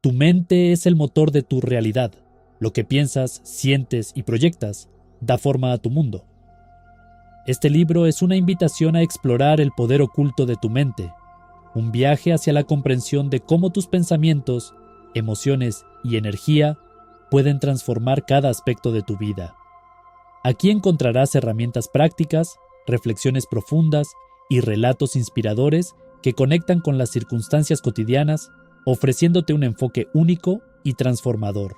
Tu mente es el motor de tu realidad. Lo que piensas, sientes y proyectas da forma a tu mundo. Este libro es una invitación a explorar el poder oculto de tu mente, un viaje hacia la comprensión de cómo tus pensamientos, emociones y energía pueden transformar cada aspecto de tu vida. Aquí encontrarás herramientas prácticas, reflexiones profundas y relatos inspiradores que conectan con las circunstancias cotidianas, ofreciéndote un enfoque único y transformador.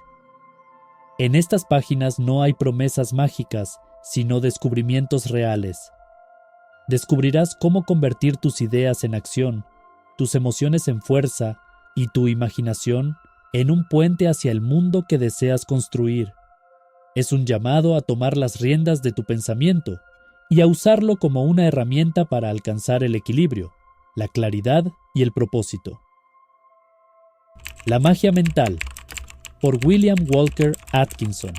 En estas páginas no hay promesas mágicas, sino descubrimientos reales. Descubrirás cómo convertir tus ideas en acción, tus emociones en fuerza y tu imaginación en un puente hacia el mundo que deseas construir. Es un llamado a tomar las riendas de tu pensamiento y a usarlo como una herramienta para alcanzar el equilibrio, la claridad y el propósito. La magia mental, por William Walker Atkinson.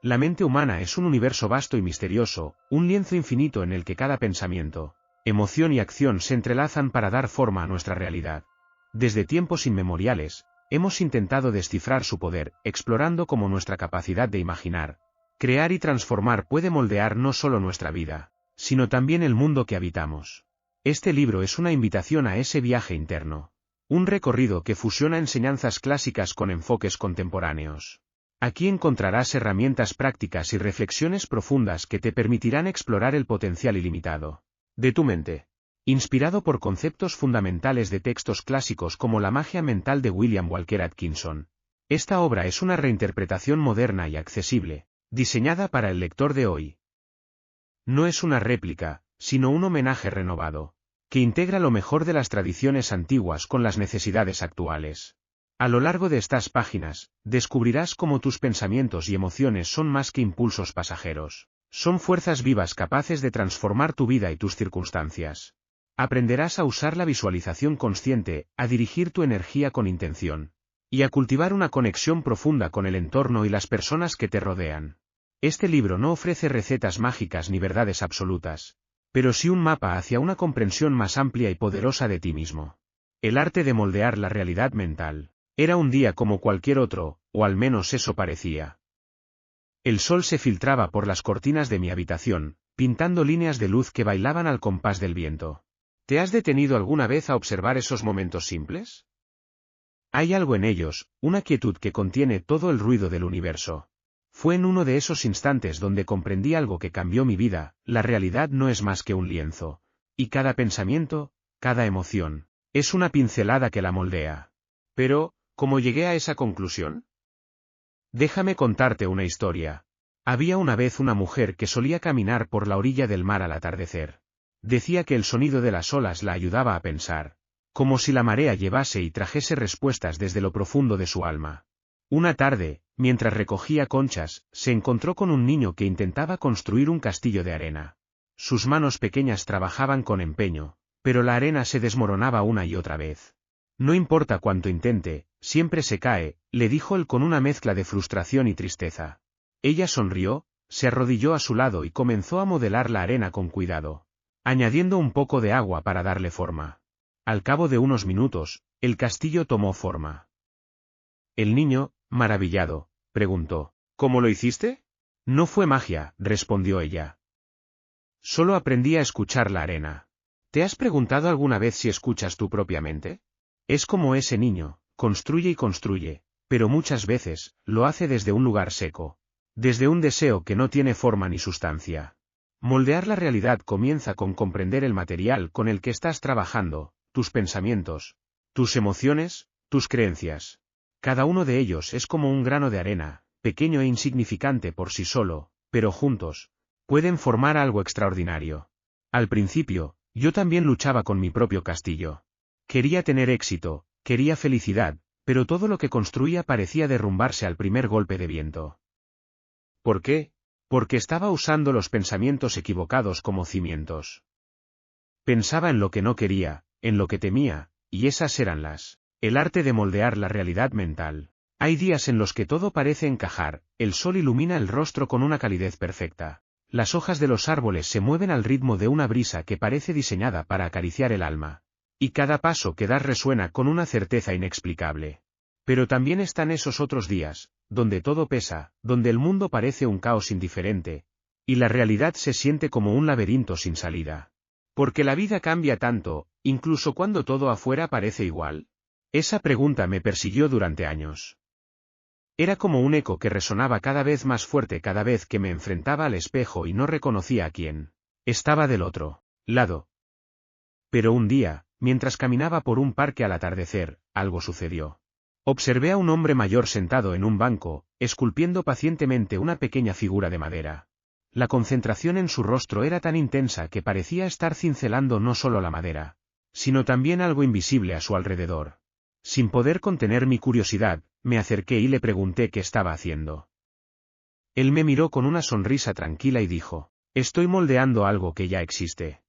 La mente humana es un universo vasto y misterioso, un lienzo infinito en el que cada pensamiento, emoción y acción se entrelazan para dar forma a nuestra realidad. Desde tiempos inmemoriales, hemos intentado descifrar su poder, explorando cómo nuestra capacidad de imaginar, crear y transformar puede moldear no solo nuestra vida, sino también el mundo que habitamos. Este libro es una invitación a ese viaje interno, un recorrido que fusiona enseñanzas clásicas con enfoques contemporáneos. Aquí encontrarás herramientas prácticas y reflexiones profundas que te permitirán explorar el potencial ilimitado de tu mente. Inspirado por conceptos fundamentales de textos clásicos como La magia mental de William Walker Atkinson, esta obra es una reinterpretación moderna y accesible, diseñada para el lector de hoy. No es una réplica, sino un homenaje renovado, que integra lo mejor de las tradiciones antiguas con las necesidades actuales. A lo largo de estas páginas, descubrirás cómo tus pensamientos y emociones son más que impulsos pasajeros. Son fuerzas vivas capaces de transformar tu vida y tus circunstancias. Aprenderás a usar la visualización consciente, a dirigir tu energía con intención, y a cultivar una conexión profunda con el entorno y las personas que te rodean. Este libro no ofrece recetas mágicas ni verdades absolutas, pero sí un mapa hacia una comprensión más amplia y poderosa de ti mismo. El arte de moldear la realidad mental. Era un día como cualquier otro, o al menos eso parecía. El sol se filtraba por las cortinas de mi habitación, pintando líneas de luz que bailaban al compás del viento. ¿Te has detenido alguna vez a observar esos momentos simples? Hay algo en ellos, una quietud que contiene todo el ruido del universo. Fue en uno de esos instantes donde comprendí algo que cambió mi vida: la realidad no es más que un lienzo, y cada pensamiento, cada emoción, es una pincelada que la moldea. Pero, ¿cómo llegué a esa conclusión? Déjame contarte una historia. Había una vez una mujer que solía caminar por la orilla del mar al atardecer. Decía que el sonido de las olas la ayudaba a pensar, como si la marea llevase y trajese respuestas desde lo profundo de su alma. Una tarde, mientras recogía conchas, se encontró con un niño que intentaba construir un castillo de arena. Sus manos pequeñas trabajaban con empeño, pero la arena se desmoronaba una y otra vez. No importa cuánto intente, siempre se cae, le dijo él con una mezcla de frustración y tristeza. Ella sonrió, se arrodilló a su lado y comenzó a modelar la arena con cuidado, añadiendo un poco de agua para darle forma. Al cabo de unos minutos, el castillo tomó forma. El niño, maravillado, preguntó: ¿cómo lo hiciste? No fue magia, respondió ella. Solo aprendí a escuchar la arena. ¿Te has preguntado alguna vez si escuchas tu propia mente? Es como ese niño, construye y construye, pero muchas veces, lo hace desde un lugar seco. Desde un deseo que no tiene forma ni sustancia. Moldear la realidad comienza con comprender el material con el que estás trabajando, tus pensamientos, tus emociones, tus creencias. Cada uno de ellos es como un grano de arena, pequeño e insignificante por sí solo, pero juntos, pueden formar algo extraordinario. Al principio, yo también luchaba con mi propio castillo. Quería tener éxito, quería felicidad, pero todo lo que construía parecía derrumbarse al primer golpe de viento. ¿Por qué? Porque estaba usando los pensamientos equivocados como cimientos. Pensaba en lo que no quería, en lo que temía, y esas eran el arte de moldear la realidad mental. Hay días en los que todo parece encajar, el sol ilumina el rostro con una calidez perfecta. Las hojas de los árboles se mueven al ritmo de una brisa que parece diseñada para acariciar el alma. Y cada paso que das resuena con una certeza inexplicable. Pero también están esos otros días, donde todo pesa, donde el mundo parece un caos indiferente, y la realidad se siente como un laberinto sin salida. ¿Por qué la vida cambia tanto, incluso cuando todo afuera parece igual? Esa pregunta me persiguió durante años. Era como un eco que resonaba cada vez más fuerte cada vez que me enfrentaba al espejo y no reconocía a quién estaba del otro lado. Pero un día, mientras caminaba por un parque al atardecer, algo sucedió. Observé a un hombre mayor sentado en un banco, esculpiendo pacientemente una pequeña figura de madera. La concentración en su rostro era tan intensa que parecía estar cincelando no solo la madera, sino también algo invisible a su alrededor. Sin poder contener mi curiosidad, me acerqué y le pregunté qué estaba haciendo. Él me miró con una sonrisa tranquila y dijo: «Estoy moldeando algo que ya existe.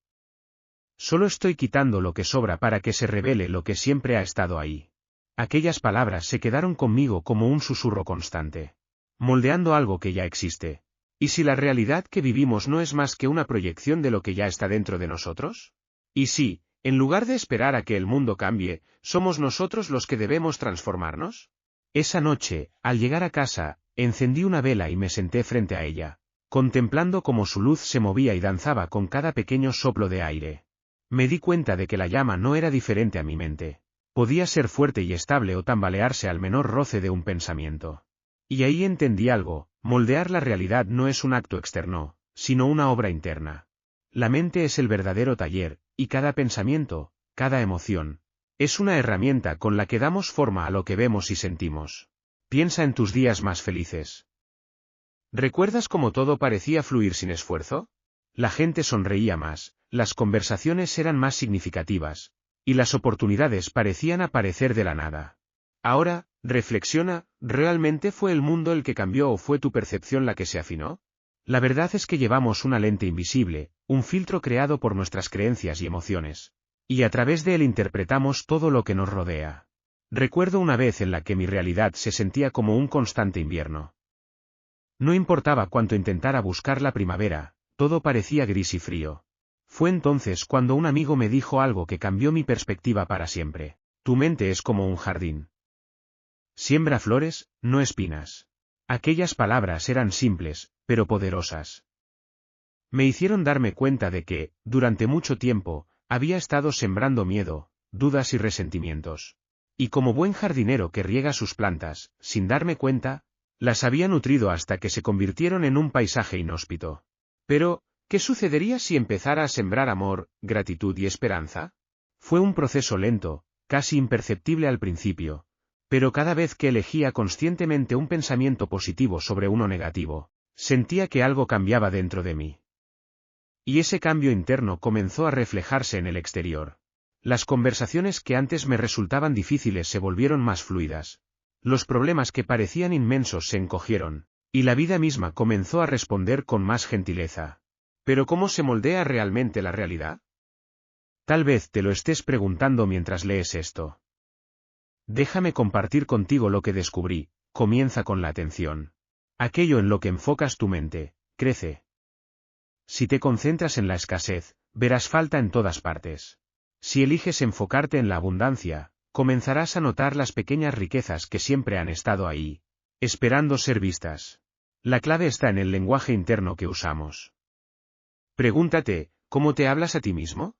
Solo estoy quitando lo que sobra para que se revele lo que siempre ha estado ahí». Aquellas palabras se quedaron conmigo como un susurro constante. Moldeando algo que ya existe. ¿Y si la realidad que vivimos no es más que una proyección de lo que ya está dentro de nosotros? ¿Y si, en lugar de esperar a que el mundo cambie, somos nosotros los que debemos transformarnos? Esa noche, al llegar a casa, encendí una vela y me senté frente a ella, contemplando cómo su luz se movía y danzaba con cada pequeño soplo de aire. Me di cuenta de que la llama no era diferente a mi mente. Podía ser fuerte y estable o tambalearse al menor roce de un pensamiento. Y ahí entendí algo: moldear la realidad no es un acto externo, sino una obra interna. La mente es el verdadero taller, y cada pensamiento, cada emoción, es una herramienta con la que damos forma a lo que vemos y sentimos. Piensa en tus días más felices. ¿Recuerdas cómo todo parecía fluir sin esfuerzo? La gente sonreía más, las conversaciones eran más significativas, y las oportunidades parecían aparecer de la nada. Ahora, reflexiona, ¿realmente fue el mundo el que cambió o fue tu percepción la que se afinó? La verdad es que llevamos una lente invisible, un filtro creado por nuestras creencias y emociones, y a través de él interpretamos todo lo que nos rodea. Recuerdo una vez en la que mi realidad se sentía como un constante invierno. No importaba cuánto intentara buscar la primavera, todo parecía gris y frío. Fue entonces cuando un amigo me dijo algo que cambió mi perspectiva para siempre: tu mente es como un jardín. Siembra flores, no espinas. Aquellas palabras eran simples, pero poderosas. Me hicieron darme cuenta de que, durante mucho tiempo, había estado sembrando miedo, dudas y resentimientos. Y como buen jardinero que riega sus plantas, sin darme cuenta, las había nutrido hasta que se convirtieron en un paisaje inhóspito. Pero, ¿qué sucedería si empezara a sembrar amor, gratitud y esperanza? Fue un proceso lento, casi imperceptible al principio, pero cada vez que elegía conscientemente un pensamiento positivo sobre uno negativo, sentía que algo cambiaba dentro de mí. Y ese cambio interno comenzó a reflejarse en el exterior. Las conversaciones que antes me resultaban difíciles se volvieron más fluidas. Los problemas que parecían inmensos se encogieron, y la vida misma comenzó a responder con más gentileza. ¿Pero cómo se moldea realmente la realidad? Tal vez te lo estés preguntando mientras lees esto. Déjame compartir contigo lo que descubrí. Comienza con la atención. Aquello en lo que enfocas tu mente, crece. Si te concentras en la escasez, verás falta en todas partes. Si eliges enfocarte en la abundancia, comenzarás a notar las pequeñas riquezas que siempre han estado ahí, esperando ser vistas. La clave está en el lenguaje interno que usamos. Pregúntate, ¿cómo te hablas a ti mismo?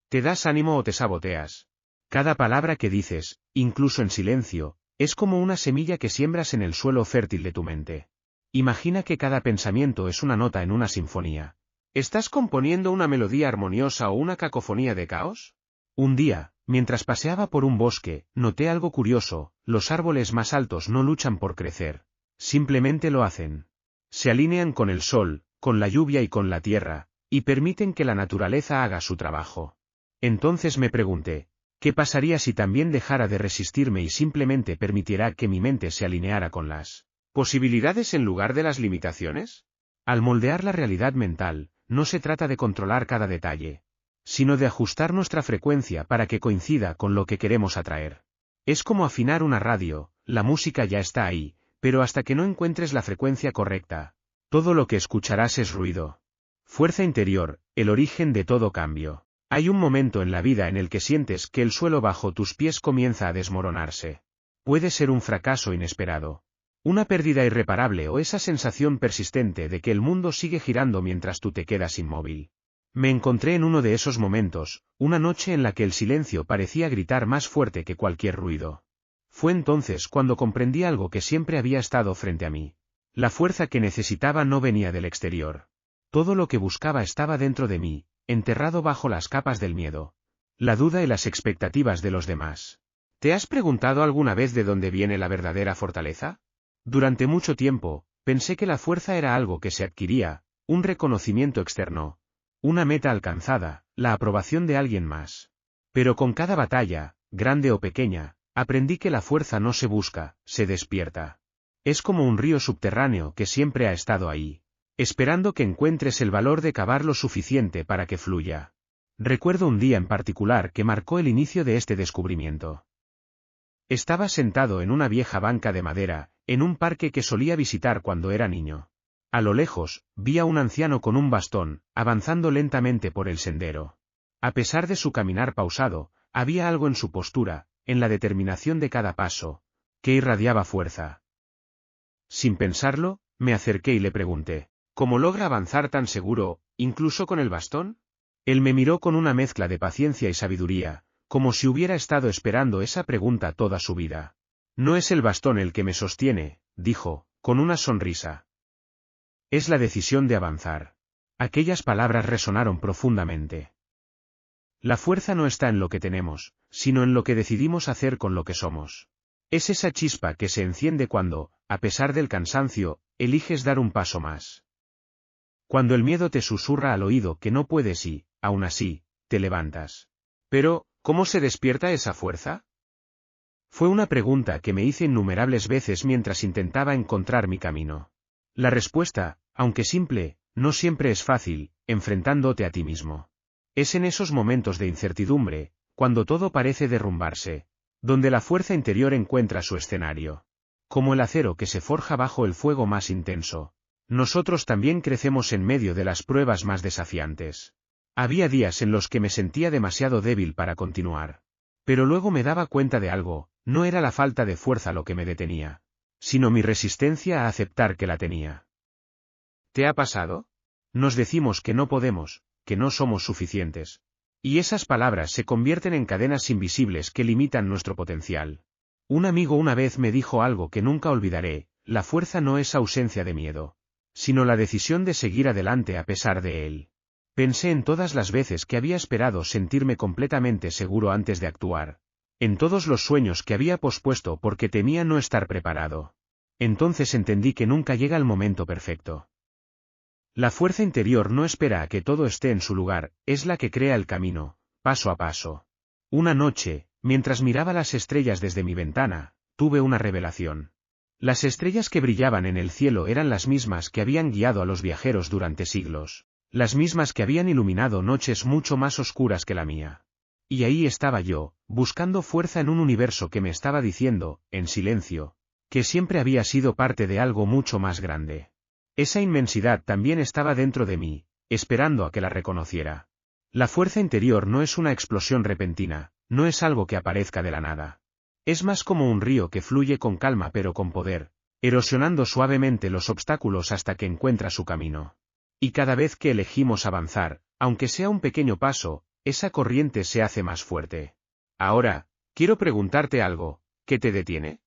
¿Te das ánimo o te saboteas? Cada palabra que dices, incluso en silencio, es como una semilla que siembras en el suelo fértil de tu mente. Imagina que cada pensamiento es una nota en una sinfonía. ¿Estás componiendo una melodía armoniosa o una cacofonía de caos? Un día, mientras paseaba por un bosque, noté algo curioso: los árboles más altos no luchan por crecer, simplemente lo hacen. Se alinean con el sol, con la lluvia y con la tierra, y permiten que la naturaleza haga su trabajo. Entonces me pregunté, ¿qué pasaría si también dejara de resistirme y simplemente permitiera que mi mente se alineara con las posibilidades en lugar de las limitaciones? Al moldear la realidad mental, no se trata de controlar cada detalle, sino de ajustar nuestra frecuencia para que coincida con lo que queremos atraer. Es como afinar una radio: la música ya está ahí, pero hasta que no encuentres la frecuencia correcta, Todo lo que escucharás es ruido. Fuerza interior, el origen de todo cambio. Hay un momento en la vida en el que sientes que el suelo bajo tus pies comienza a desmoronarse. Puede ser un fracaso inesperado, una pérdida irreparable o esa sensación persistente de que el mundo sigue girando mientras tú te quedas inmóvil. Me encontré en uno de esos momentos, una noche en la que el silencio parecía gritar más fuerte que cualquier ruido. Fue entonces cuando comprendí algo que siempre había estado frente a mí. La fuerza que necesitaba no venía del exterior. Todo lo que buscaba estaba dentro de mí, enterrado bajo las capas del miedo, la duda y las expectativas de los demás. ¿Te has preguntado alguna vez de dónde viene la verdadera fortaleza? Durante mucho tiempo, pensé que la fuerza era algo que se adquiría, un reconocimiento externo, una meta alcanzada, la aprobación de alguien más. Pero con cada batalla, grande o pequeña, aprendí que la fuerza no se busca, se despierta. Es como un río subterráneo que siempre ha estado ahí, esperando que encuentres el valor de cavar lo suficiente para que fluya. Recuerdo un día en particular que marcó el inicio de este descubrimiento. Estaba sentado en una vieja banca de madera, en un parque que solía visitar cuando era niño. A lo lejos, vi a un anciano con un bastón, avanzando lentamente por el sendero. A pesar de su caminar pausado, había algo en su postura, en la determinación de cada paso, que irradiaba fuerza. Sin pensarlo, me acerqué y le pregunté, ¿cómo logra avanzar tan seguro, incluso con el bastón? Él me miró con una mezcla de paciencia y sabiduría, como si hubiera estado esperando esa pregunta toda su vida. No es el bastón el que me sostiene, dijo, con una sonrisa. Es la decisión de avanzar. Aquellas palabras resonaron profundamente. La fuerza no está en lo que tenemos, sino en lo que decidimos hacer con lo que somos. Es esa chispa que se enciende cuando, a pesar del cansancio, eliges dar un paso más. Cuando el miedo te susurra al oído que no puedes y, aún así, te levantas. Pero, ¿cómo se despierta esa fuerza? Fue una pregunta que me hice innumerables veces mientras intentaba encontrar mi camino. La respuesta, aunque simple, no siempre es fácil, enfrentándote a ti mismo. Es en esos momentos de incertidumbre, cuando todo parece derrumbarse, donde la fuerza interior encuentra su escenario. Como el acero que se forja bajo el fuego más intenso, nosotros también crecemos en medio de las pruebas más desafiantes. Había días en los que me sentía demasiado débil para continuar. Pero luego me daba cuenta de algo, no era la falta de fuerza lo que me detenía, sino mi resistencia a aceptar que la tenía. ¿Te ha pasado? Nos decimos que no podemos, que no somos suficientes. Y esas palabras se convierten en cadenas invisibles que limitan nuestro potencial. Un amigo una vez me dijo algo que nunca olvidaré, la fuerza no es ausencia de miedo, sino la decisión de seguir adelante a pesar de él. Pensé en todas las veces que había esperado sentirme completamente seguro antes de actuar, en todos los sueños que había pospuesto porque temía no estar preparado. Entonces entendí que nunca llega el momento perfecto. La fuerza interior no espera a que todo esté en su lugar, es la que crea el camino, paso a paso. Una noche, mientras miraba las estrellas desde mi ventana, tuve una revelación. Las estrellas que brillaban en el cielo eran las mismas que habían guiado a los viajeros durante siglos, las mismas que habían iluminado noches mucho más oscuras que la mía. Y ahí estaba yo, buscando fuerza en un universo que me estaba diciendo, en silencio, que siempre había sido parte de algo mucho más grande. Esa inmensidad también estaba dentro de mí, esperando a que la reconociera. La fuerza interior no es una explosión repentina, no es algo que aparezca de la nada. Es más como un río que fluye con calma pero con poder, erosionando suavemente los obstáculos hasta que encuentra su camino. Y cada vez que elegimos avanzar, aunque sea un pequeño paso, esa corriente se hace más fuerte. Ahora, quiero preguntarte algo, ¿qué te detiene?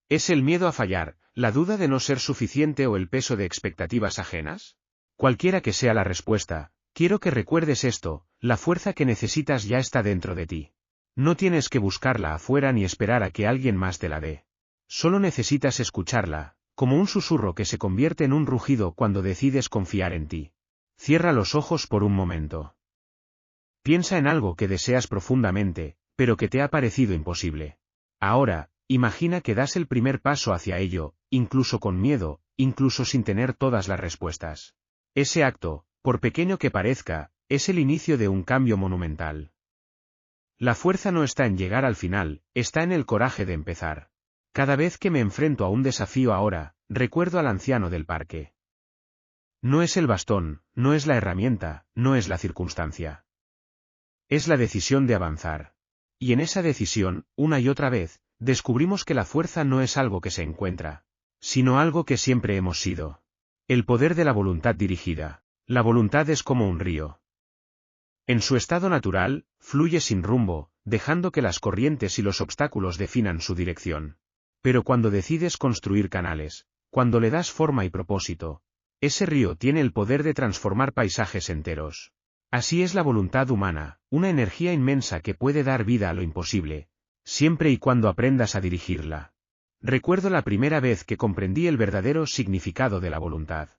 ¿Es el miedo a fallar, la duda de no ser suficiente o el peso de expectativas ajenas? Cualquiera que sea la respuesta, quiero que recuerdes esto, la fuerza que necesitas ya está dentro de ti. No tienes que buscarla afuera ni esperar a que alguien más te la dé. Solo necesitas escucharla, como un susurro que se convierte en un rugido cuando decides confiar en ti. Cierra los ojos por un momento. Piensa en algo que deseas profundamente, pero que te ha parecido imposible. Ahora, imagina que das el primer paso hacia ello, incluso con miedo, incluso sin tener todas las respuestas. Ese acto, por pequeño que parezca, es el inicio de un cambio monumental. La fuerza no está en llegar al final, está en el coraje de empezar. Cada vez que me enfrento a un desafío ahora, recuerdo al anciano del parque. No es el bastón, no es la herramienta, no es la circunstancia. Es la decisión de avanzar. Y en esa decisión, una y otra vez, descubrimos que la fuerza no es algo que se encuentra, sino algo que siempre hemos sido. El poder de la voluntad dirigida. La voluntad es como un río. En su estado natural, fluye sin rumbo, dejando que las corrientes y los obstáculos definan su dirección. Pero cuando decides construir canales, cuando le das forma y propósito, ese río tiene el poder de transformar paisajes enteros. Así es la voluntad humana, una energía inmensa que puede dar vida a lo imposible, siempre y cuando aprendas a dirigirla. Recuerdo la primera vez que comprendí el verdadero significado de la voluntad.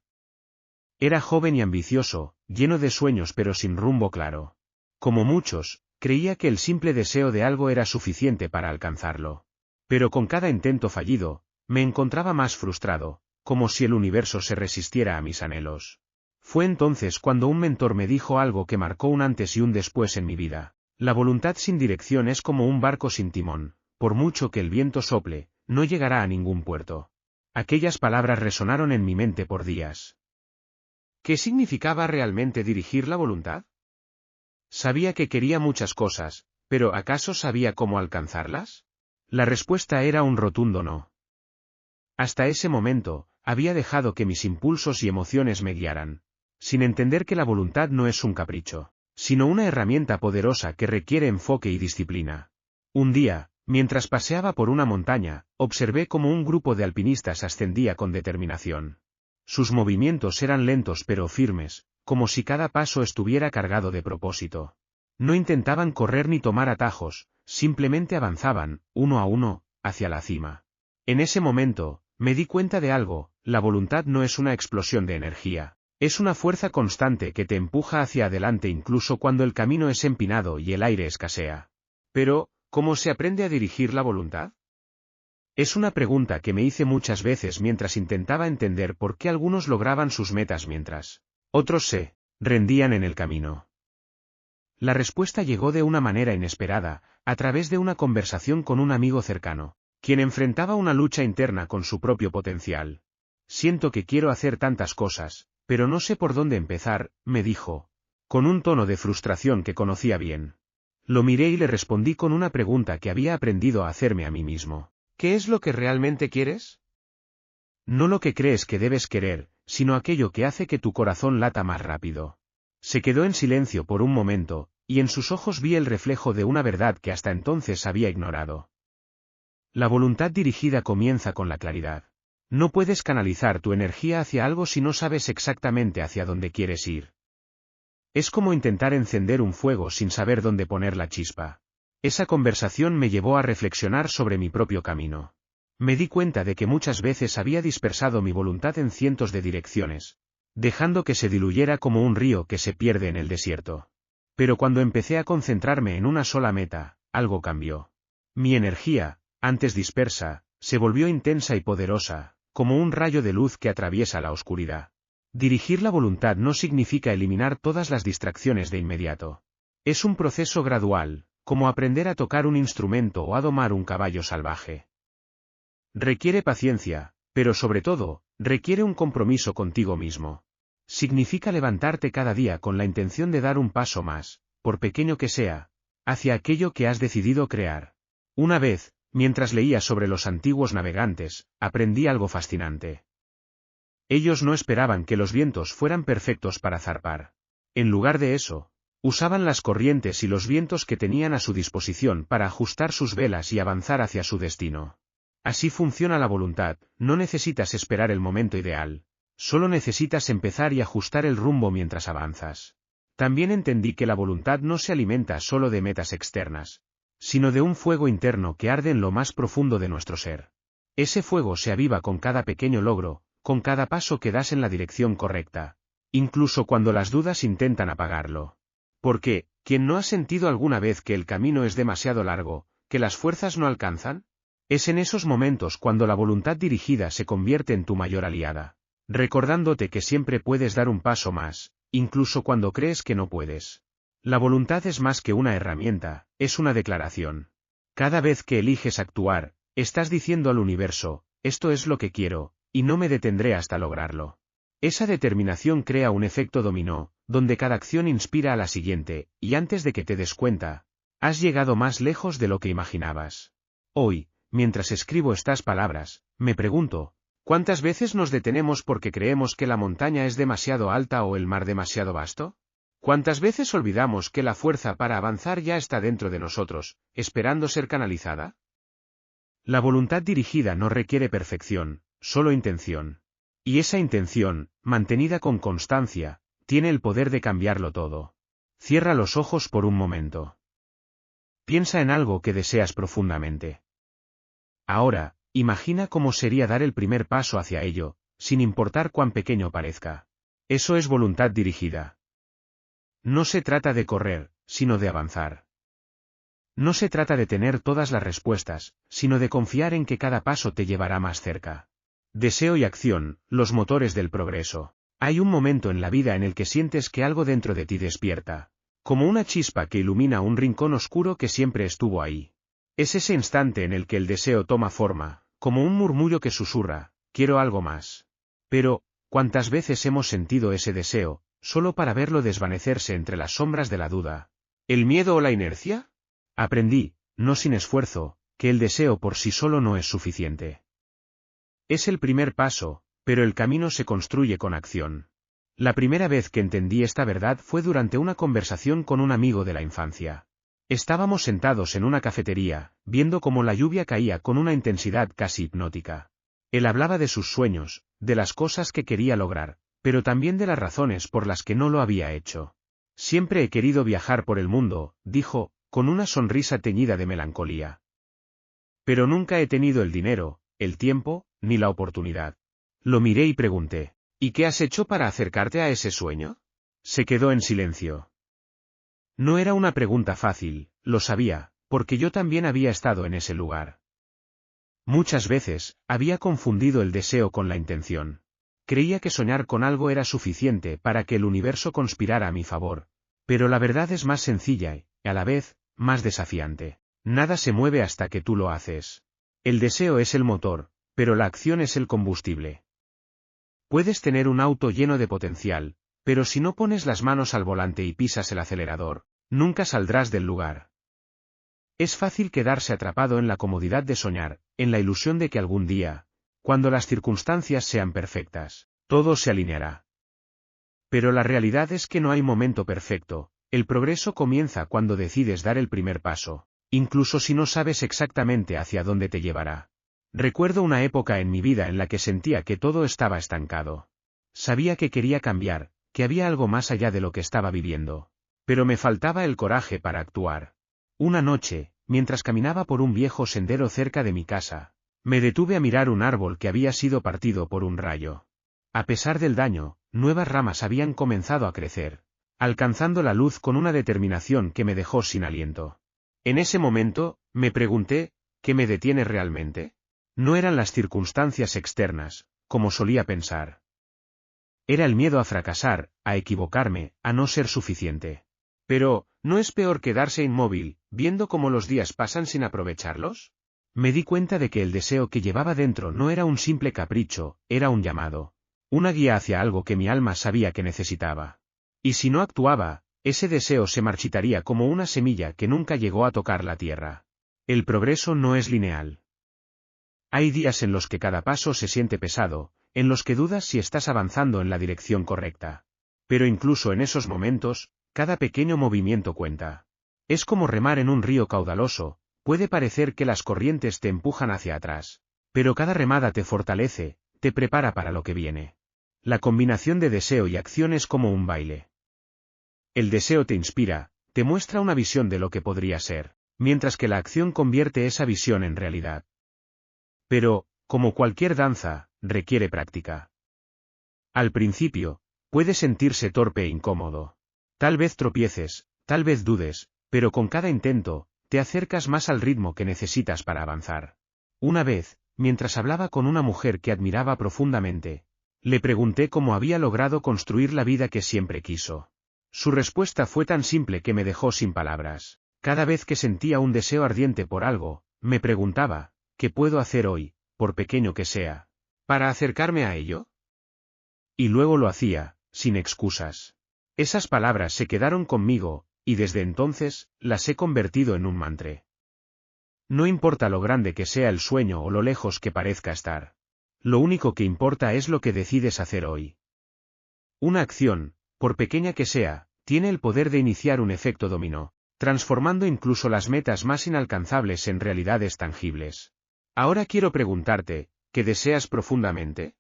Era joven y ambicioso, lleno de sueños pero sin rumbo claro. Como muchos, creía que el simple deseo de algo era suficiente para alcanzarlo. Pero con cada intento fallido, me encontraba más frustrado, como si el universo se resistiera a mis anhelos. Fue entonces cuando un mentor me dijo algo que marcó un antes y un después en mi vida. La voluntad sin dirección es como un barco sin timón, por mucho que el viento sople, no llegará a ningún puerto. Aquellas palabras resonaron en mi mente por días. ¿Qué significaba realmente dirigir la voluntad? Sabía que quería muchas cosas, pero ¿acaso sabía cómo alcanzarlas? La respuesta era un rotundo no. Hasta ese momento, había dejado que mis impulsos y emociones me guiaran, sin entender que la voluntad no es un capricho, sino una herramienta poderosa que requiere enfoque y disciplina. Un día, mientras paseaba por una montaña, observé cómo un grupo de alpinistas ascendía con determinación. Sus movimientos eran lentos pero firmes, como si cada paso estuviera cargado de propósito. No intentaban correr ni tomar atajos, simplemente avanzaban, uno a uno, hacia la cima. En ese momento, me di cuenta de algo: la voluntad no es una explosión de energía, es una fuerza constante que te empuja hacia adelante incluso cuando el camino es empinado y el aire escasea. Pero, ¿cómo se aprende a dirigir la voluntad? Es una pregunta que me hice muchas veces mientras intentaba entender por qué algunos lograban sus metas mientras otros se rendían en el camino. La respuesta llegó de una manera inesperada, a través de una conversación con un amigo cercano, quien enfrentaba una lucha interna con su propio potencial. Siento que quiero hacer tantas cosas, pero no sé por dónde empezar, me dijo, con un tono de frustración que conocía bien. Lo miré y le respondí con una pregunta que había aprendido a hacerme a mí mismo. ¿Qué es lo que realmente quieres? No lo que crees que debes querer, sino aquello que hace que tu corazón lata más rápido. Se quedó en silencio por un momento, y en sus ojos vi el reflejo de una verdad que hasta entonces había ignorado. La voluntad dirigida comienza con la claridad. No puedes canalizar tu energía hacia algo si no sabes exactamente hacia dónde quieres ir. Es como intentar encender un fuego sin saber dónde poner la chispa. Esa conversación me llevó a reflexionar sobre mi propio camino. Me di cuenta de que muchas veces había dispersado mi voluntad en cientos de direcciones, dejando que se diluyera como un río que se pierde en el desierto. Pero cuando empecé a concentrarme en una sola meta, algo cambió. Mi energía, antes dispersa, se volvió intensa y poderosa, como un rayo de luz que atraviesa la oscuridad. Dirigir la voluntad no significa eliminar todas las distracciones de inmediato. Es un proceso gradual, como aprender a tocar un instrumento o a domar un caballo salvaje. Requiere paciencia, pero sobre todo, requiere un compromiso contigo mismo. Significa levantarte cada día con la intención de dar un paso más, por pequeño que sea, hacia aquello que has decidido crear. Una vez, mientras leía sobre los antiguos navegantes, aprendí algo fascinante. Ellos no esperaban que los vientos fueran perfectos para zarpar. En lugar de eso, usaban las corrientes y los vientos que tenían a su disposición para ajustar sus velas y avanzar hacia su destino. Así funciona la voluntad, no necesitas esperar el momento ideal, solo necesitas empezar y ajustar el rumbo mientras avanzas. También entendí que la voluntad no se alimenta solo de metas externas, sino de un fuego interno que arde en lo más profundo de nuestro ser. Ese fuego se aviva con cada pequeño logro, con cada paso que das en la dirección correcta, incluso cuando las dudas intentan apagarlo. Porque, ¿quién no ha sentido alguna vez que el camino es demasiado largo, que las fuerzas no alcanzan? Es en esos momentos cuando la voluntad dirigida se convierte en tu mayor aliada, recordándote que siempre puedes dar un paso más, incluso cuando crees que no puedes. La voluntad es más que una herramienta, es una declaración. Cada vez que eliges actuar, estás diciendo al universo, esto es lo que quiero, y no me detendré hasta lograrlo. Esa determinación crea un efecto dominó, donde cada acción inspira a la siguiente, y antes de que te des cuenta, has llegado más lejos de lo que imaginabas. Hoy, mientras escribo estas palabras, me pregunto, ¿cuántas veces nos detenemos porque creemos que la montaña es demasiado alta o el mar demasiado vasto? ¿Cuántas veces olvidamos que la fuerza para avanzar ya está dentro de nosotros, esperando ser canalizada? La voluntad dirigida no requiere perfección, solo intención. Y esa intención, mantenida con constancia, tiene el poder de cambiarlo todo. Cierra los ojos por un momento. Piensa en algo que deseas profundamente. Ahora, imagina cómo sería dar el primer paso hacia ello, sin importar cuán pequeño parezca. Eso es voluntad dirigida. No se trata de correr, sino de avanzar. No se trata de tener todas las respuestas, sino de confiar en que cada paso te llevará más cerca. Deseo y acción, los motores del progreso. Hay un momento en la vida en el que sientes que algo dentro de ti despierta, como una chispa que ilumina un rincón oscuro que siempre estuvo ahí. Es ese instante en el que el deseo toma forma, como un murmullo que susurra, quiero algo más. Pero, ¿cuántas veces hemos sentido ese deseo, solo para verlo desvanecerse entre las sombras de la duda? ¿El miedo o la inercia? Aprendí, no sin esfuerzo, que el deseo por sí solo no es suficiente. Es el primer paso, pero el camino se construye con acción. La primera vez que entendí esta verdad fue durante una conversación con un amigo de la infancia. Estábamos sentados en una cafetería, viendo cómo la lluvia caía con una intensidad casi hipnótica. Él hablaba de sus sueños, de las cosas que quería lograr, pero también de las razones por las que no lo había hecho. Siempre he querido viajar por el mundo, dijo, con una sonrisa teñida de melancolía. Pero nunca he tenido el dinero, el tiempo, ni la oportunidad. Lo miré y pregunté, ¿y qué has hecho para acercarte a ese sueño? Se quedó en silencio. No era una pregunta fácil, lo sabía, porque yo también había estado en ese lugar. Muchas veces, había confundido el deseo con la intención. Creía que soñar con algo era suficiente para que el universo conspirara a mi favor. Pero la verdad es más sencilla y, a la vez, más desafiante. Nada se mueve hasta que tú lo haces. El deseo es el motor, pero la acción es el combustible. Puedes tener un auto lleno de potencial, pero si no pones las manos al volante y pisas el acelerador, nunca saldrás del lugar. Es fácil quedarse atrapado en la comodidad de soñar, en la ilusión de que algún día, cuando las circunstancias sean perfectas, todo se alineará. Pero la realidad es que no hay momento perfecto, el progreso comienza cuando decides dar el primer paso, incluso si no sabes exactamente hacia dónde te llevará. Recuerdo una época en mi vida en la que sentía que todo estaba estancado. Sabía que quería cambiar, que había algo más allá de lo que estaba viviendo. Pero me faltaba el coraje para actuar. Una noche, mientras caminaba por un viejo sendero cerca de mi casa, me detuve a mirar un árbol que había sido partido por un rayo. A pesar del daño, nuevas ramas habían comenzado a crecer, alcanzando la luz con una determinación que me dejó sin aliento. En ese momento, me pregunté, ¿qué me detiene realmente? No eran las circunstancias externas, como solía pensar. Era el miedo a fracasar, a equivocarme, a no ser suficiente. Pero, ¿no es peor quedarse inmóvil, viendo cómo los días pasan sin aprovecharlos? Me di cuenta de que el deseo que llevaba dentro no era un simple capricho, era un llamado. Una guía hacia algo que mi alma sabía que necesitaba. Y si no actuaba, ese deseo se marchitaría como una semilla que nunca llegó a tocar la tierra. El progreso no es lineal. Hay días en los que cada paso se siente pesado, en los que dudas si estás avanzando en la dirección correcta. Pero incluso en esos momentos, cada pequeño movimiento cuenta. Es como remar en un río caudaloso, puede parecer que las corrientes te empujan hacia atrás. Pero cada remada te fortalece, te prepara para lo que viene. La combinación de deseo y acción es como un baile. El deseo te inspira, te muestra una visión de lo que podría ser, mientras que la acción convierte esa visión en realidad. Pero, como cualquier danza, requiere práctica. Al principio, puede sentirse torpe e incómodo. Tal vez tropieces, tal vez dudes, pero con cada intento, te acercas más al ritmo que necesitas para avanzar. Una vez, mientras hablaba con una mujer que admiraba profundamente, le pregunté cómo había logrado construir la vida que siempre quiso. Su respuesta fue tan simple que me dejó sin palabras. Cada vez que sentía un deseo ardiente por algo, me preguntaba, ¿qué puedo hacer hoy, por pequeño que sea, para acercarme a ello? Y luego lo hacía, sin excusas. Esas palabras se quedaron conmigo, y desde entonces, las he convertido en un mantra. No importa lo grande que sea el sueño o lo lejos que parezca estar. Lo único que importa es lo que decides hacer hoy. Una acción, por pequeña que sea, tiene el poder de iniciar un efecto dominó, transformando incluso las metas más inalcanzables en realidades tangibles. Ahora quiero preguntarte, ¿qué deseas profundamente?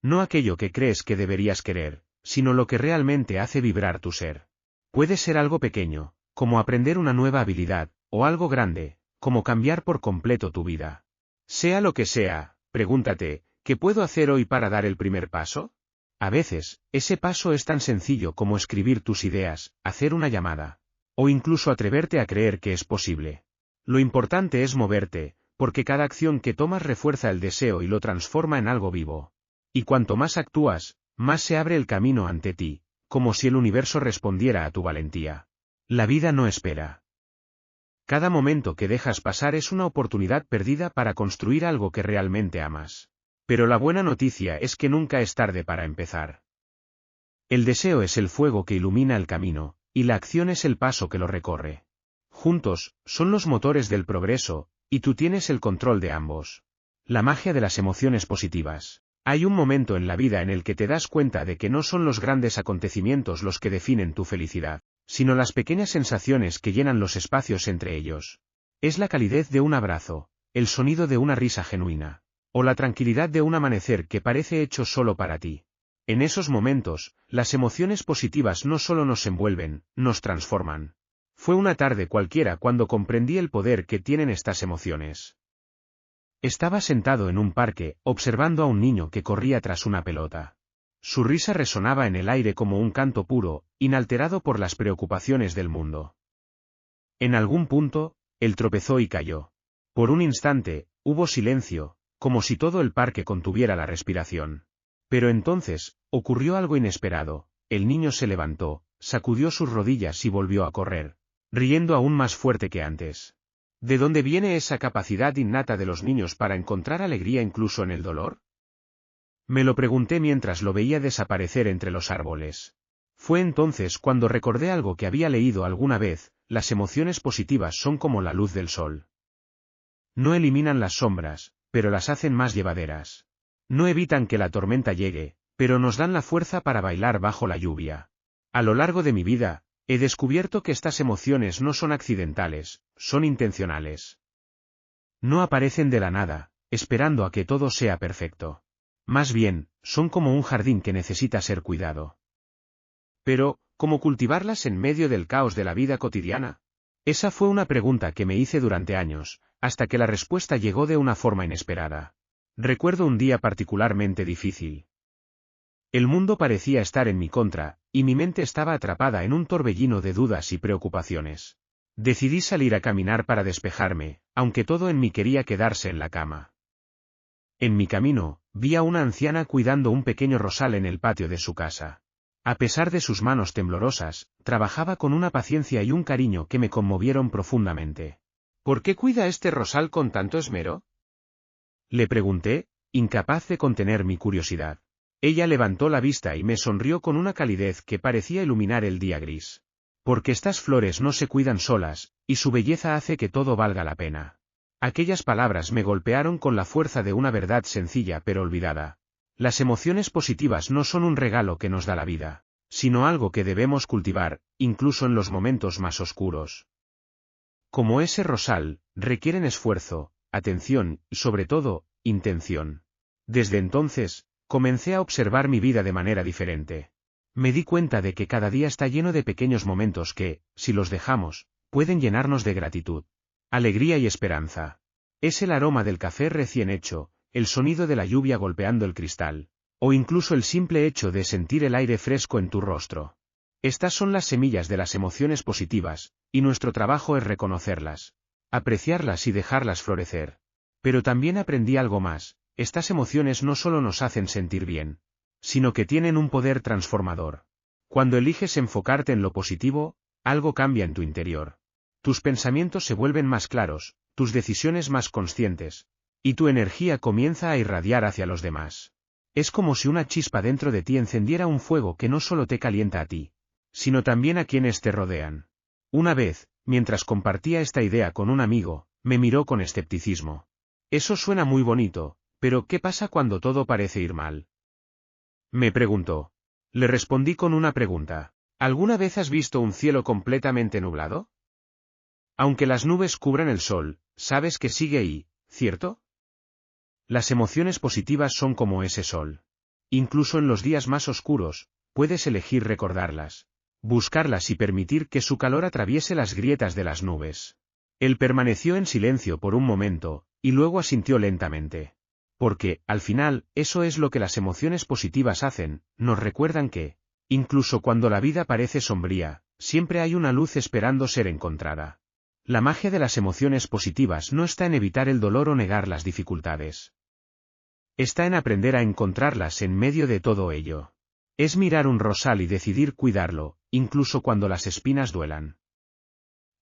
No aquello que crees que deberías querer, sino lo que realmente hace vibrar tu ser. Puede ser algo pequeño, como aprender una nueva habilidad, o algo grande, como cambiar por completo tu vida. Sea lo que sea, pregúntate, ¿qué puedo hacer hoy para dar el primer paso? A veces, ese paso es tan sencillo como escribir tus ideas, hacer una llamada, o incluso atreverte a creer que es posible. Lo importante es moverte, porque cada acción que tomas refuerza el deseo y lo transforma en algo vivo. Y cuanto más actúas, más se abre el camino ante ti, como si el universo respondiera a tu valentía. La vida no espera. Cada momento que dejas pasar es una oportunidad perdida para construir algo que realmente amas. Pero la buena noticia es que nunca es tarde para empezar. El deseo es el fuego que ilumina el camino, y la acción es el paso que lo recorre. Juntos, son los motores del progreso, y tú tienes el control de ambos. La magia de las emociones positivas. Hay un momento en la vida en el que te das cuenta de que no son los grandes acontecimientos los que definen tu felicidad, sino las pequeñas sensaciones que llenan los espacios entre ellos. Es la calidez de un abrazo, el sonido de una risa genuina, o la tranquilidad de un amanecer que parece hecho solo para ti. En esos momentos, las emociones positivas no solo nos envuelven, nos transforman. Fue una tarde cualquiera cuando comprendí el poder que tienen estas emociones. Estaba sentado en un parque, observando a un niño que corría tras una pelota. Su risa resonaba en el aire como un canto puro, inalterado por las preocupaciones del mundo. En algún punto, él tropezó y cayó. Por un instante, hubo silencio, como si todo el parque contuviera la respiración. Pero entonces, ocurrió algo inesperado. El niño se levantó, sacudió sus rodillas y volvió a correr, riendo aún más fuerte que antes. ¿De dónde viene esa capacidad innata de los niños para encontrar alegría incluso en el dolor? Me lo pregunté mientras lo veía desaparecer entre los árboles. Fue entonces cuando recordé algo que había leído alguna vez: las emociones positivas son como la luz del sol. No eliminan las sombras, pero las hacen más llevaderas. No evitan que la tormenta llegue, pero nos dan la fuerza para bailar bajo la lluvia. A lo largo de mi vida, he descubierto que estas emociones no son accidentales, son intencionales. No aparecen de la nada, esperando a que todo sea perfecto. Más bien, son como un jardín que necesita ser cuidado. Pero, ¿cómo cultivarlas en medio del caos de la vida cotidiana? Esa fue una pregunta que me hice durante años, hasta que la respuesta llegó de una forma inesperada. Recuerdo un día particularmente difícil. El mundo parecía estar en mi contra, y mi mente estaba atrapada en un torbellino de dudas y preocupaciones. Decidí salir a caminar para despejarme, aunque todo en mí quería quedarse en la cama. En mi camino, vi a una anciana cuidando un pequeño rosal en el patio de su casa. A pesar de sus manos temblorosas, trabajaba con una paciencia y un cariño que me conmovieron profundamente. ¿Por qué cuida este rosal con tanto esmero?, le pregunté, incapaz de contener mi curiosidad. Ella levantó la vista y me sonrió con una calidez que parecía iluminar el día gris. Porque estas flores no se cuidan solas, y su belleza hace que todo valga la pena. Aquellas palabras me golpearon con la fuerza de una verdad sencilla pero olvidada. Las emociones positivas no son un regalo que nos da la vida, sino algo que debemos cultivar, incluso en los momentos más oscuros. Como ese rosal, requieren esfuerzo, atención y, sobre todo, intención. Desde entonces, comencé a observar mi vida de manera diferente. Me di cuenta de que cada día está lleno de pequeños momentos que, si los dejamos, pueden llenarnos de gratitud, alegría y esperanza. Es el aroma del café recién hecho, el sonido de la lluvia golpeando el cristal, o incluso el simple hecho de sentir el aire fresco en tu rostro. Estas son las semillas de las emociones positivas, y nuestro trabajo es reconocerlas, apreciarlas y dejarlas florecer. Pero también aprendí algo más: estas emociones no solo nos hacen sentir bien, sino que tienen un poder transformador. Cuando eliges enfocarte en lo positivo, algo cambia en tu interior. Tus pensamientos se vuelven más claros, tus decisiones más conscientes, y tu energía comienza a irradiar hacia los demás. Es como si una chispa dentro de ti encendiera un fuego que no solo te calienta a ti, sino también a quienes te rodean. Una vez, mientras compartía esta idea con un amigo, me miró con escepticismo. Eso suena muy bonito, pero ¿qué pasa cuando todo parece ir mal? Me preguntó. Le respondí con una pregunta. ¿Alguna vez has visto un cielo completamente nublado? Aunque las nubes cubran el sol, sabes que sigue ahí, ¿cierto? Las emociones positivas son como ese sol. Incluso en los días más oscuros, puedes elegir recordarlas, buscarlas y permitir que su calor atraviese las grietas de las nubes. Él permaneció en silencio por un momento, y luego asintió lentamente. Porque, al final, eso es lo que las emociones positivas hacen, nos recuerdan que, incluso cuando la vida parece sombría, siempre hay una luz esperando ser encontrada. La magia de las emociones positivas no está en evitar el dolor o negar las dificultades. Está en aprender a encontrarlas en medio de todo ello. Es mirar un rosal y decidir cuidarlo, incluso cuando las espinas duelan.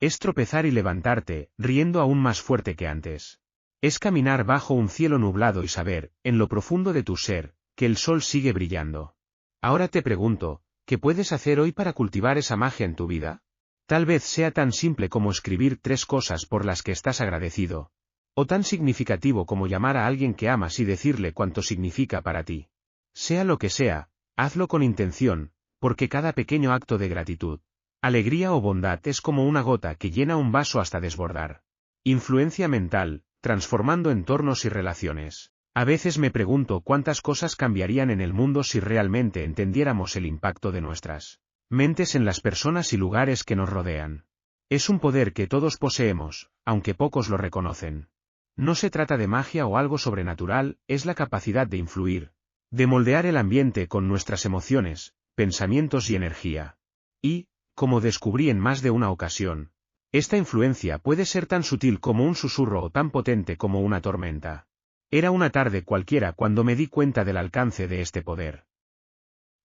Es tropezar y levantarte, riendo aún más fuerte que antes. Es caminar bajo un cielo nublado y saber, en lo profundo de tu ser, que el sol sigue brillando. Ahora te pregunto, ¿qué puedes hacer hoy para cultivar esa magia en tu vida? Tal vez sea tan simple como escribir 3 cosas por las que estás agradecido, o tan significativo como llamar a alguien que amas y decirle cuánto significa para ti. Sea lo que sea, hazlo con intención, porque cada pequeño acto de gratitud, alegría o bondad es como una gota que llena un vaso hasta desbordar. Influencia mental, transformando entornos y relaciones. A veces me pregunto cuántas cosas cambiarían en el mundo si realmente entendiéramos el impacto de nuestras mentes en las personas y lugares que nos rodean. Es un poder que todos poseemos, aunque pocos lo reconocen. No se trata de magia o algo sobrenatural, es la capacidad de influir, de moldear el ambiente con nuestras emociones, pensamientos y energía. Y, como descubrí en más de una ocasión, esta influencia puede ser tan sutil como un susurro o tan potente como una tormenta. Era una tarde cualquiera cuando me di cuenta del alcance de este poder.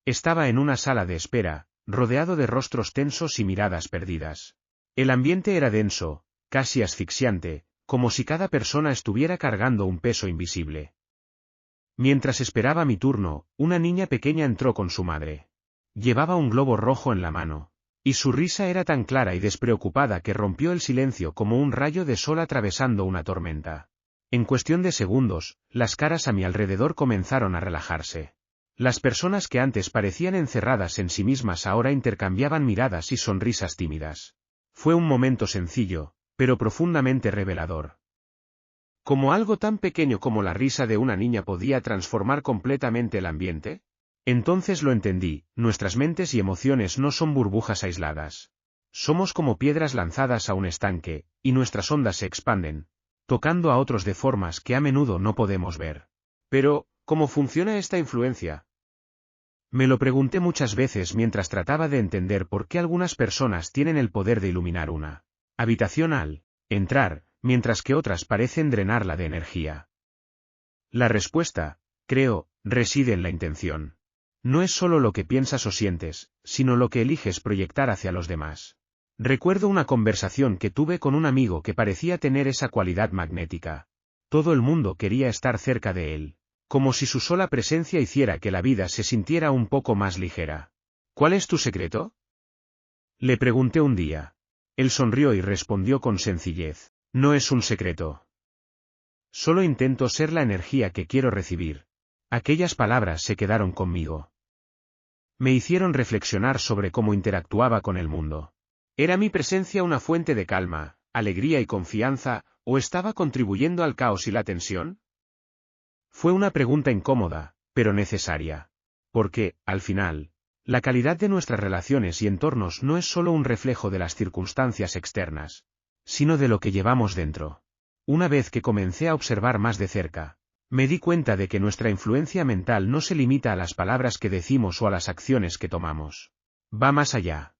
Estaba en una sala de espera, rodeado de rostros tensos y miradas perdidas. El ambiente era denso, casi asfixiante, como si cada persona estuviera cargando un peso invisible. Mientras esperaba mi turno, una niña pequeña entró con su madre. Llevaba un globo rojo en la mano, y su risa era tan clara y despreocupada que rompió el silencio como un rayo de sol atravesando una tormenta. En cuestión de segundos, las caras a mi alrededor comenzaron a relajarse. Las personas que antes parecían encerradas en sí mismas ahora intercambiaban miradas y sonrisas tímidas. Fue un momento sencillo, pero profundamente revelador. ¿Cómo algo tan pequeño como la risa de una niña podía transformar completamente el ambiente? Entonces lo entendí, nuestras mentes y emociones no son burbujas aisladas. Somos como piedras lanzadas a un estanque, y nuestras ondas se expanden, tocando a otros de formas que a menudo no podemos ver. Pero, ¿cómo funciona esta influencia? Me lo pregunté muchas veces mientras trataba de entender por qué algunas personas tienen el poder de iluminar una habitación al entrar, mientras que otras parecen drenarla de energía. La respuesta, creo, reside en la intención. No es solo lo que piensas o sientes, sino lo que eliges proyectar hacia los demás. Recuerdo una conversación que tuve con un amigo que parecía tener esa cualidad magnética. Todo el mundo quería estar cerca de él, como si su sola presencia hiciera que la vida se sintiera un poco más ligera. ¿Cuál es tu secreto? Le pregunté un día. Él sonrió y respondió con sencillez. No es un secreto. Solo intento ser la energía que quiero recibir. Aquellas palabras se quedaron conmigo. Me hicieron reflexionar sobre cómo interactuaba con el mundo. ¿Era mi presencia una fuente de calma, alegría y confianza, o estaba contribuyendo al caos y la tensión? Fue una pregunta incómoda, pero necesaria. Porque, al final, la calidad de nuestras relaciones y entornos no es solo un reflejo de las circunstancias externas, sino de lo que llevamos dentro. Una vez que comencé a observar más de cerca, me di cuenta de que nuestra influencia mental no se limita a las palabras que decimos o a las acciones que tomamos. Va más allá.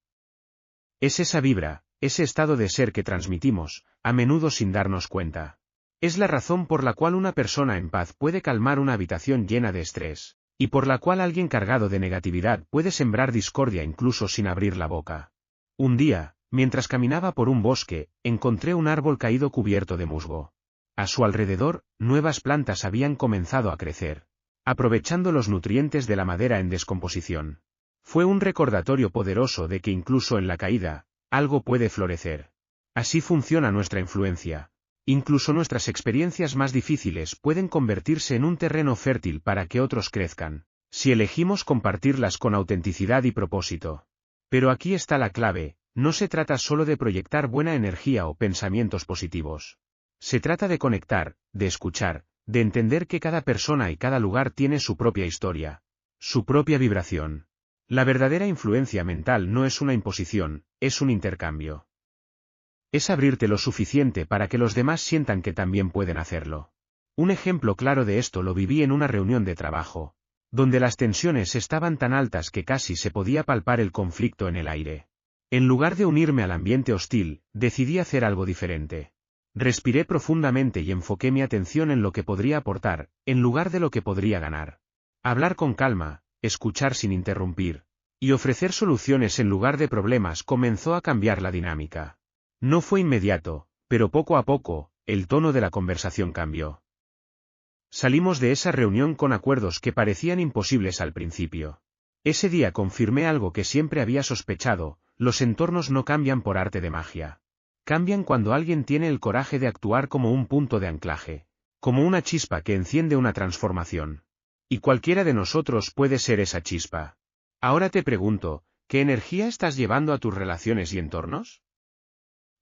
Es esa vibra, ese estado de ser que transmitimos, a menudo sin darnos cuenta. Es la razón por la cual una persona en paz puede calmar una habitación llena de estrés, y por la cual alguien cargado de negatividad puede sembrar discordia incluso sin abrir la boca. Un día, mientras caminaba por un bosque, encontré un árbol caído cubierto de musgo. A su alrededor, nuevas plantas habían comenzado a crecer, aprovechando los nutrientes de la madera en descomposición. Fue un recordatorio poderoso de que incluso en la caída, algo puede florecer. Así funciona nuestra influencia. Incluso nuestras experiencias más difíciles pueden convertirse en un terreno fértil para que otros crezcan, si elegimos compartirlas con autenticidad y propósito. Pero aquí está la clave, no se trata solo de proyectar buena energía o pensamientos positivos. Se trata de conectar, de escuchar, de entender que cada persona y cada lugar tiene su propia historia, su propia vibración. La verdadera influencia mental no es una imposición, es un intercambio. Es abrirte lo suficiente para que los demás sientan que también pueden hacerlo. Un ejemplo claro de esto lo viví en una reunión de trabajo, donde las tensiones estaban tan altas que casi se podía palpar el conflicto en el aire. En lugar de unirme al ambiente hostil, decidí hacer algo diferente. Respiré profundamente y enfoqué mi atención en lo que podría aportar, en lugar de lo que podría ganar. Hablar con calma, escuchar sin interrumpir, y ofrecer soluciones en lugar de problemas comenzó a cambiar la dinámica. No fue inmediato, pero poco a poco, el tono de la conversación cambió. Salimos de esa reunión con acuerdos que parecían imposibles al principio. Ese día confirmé algo que siempre había sospechado: los entornos no cambian por arte de magia. Cambian cuando alguien tiene el coraje de actuar como un punto de anclaje, como una chispa que enciende una transformación. Y cualquiera de nosotros puede ser esa chispa. Ahora te pregunto, ¿qué energía estás llevando a tus relaciones y entornos?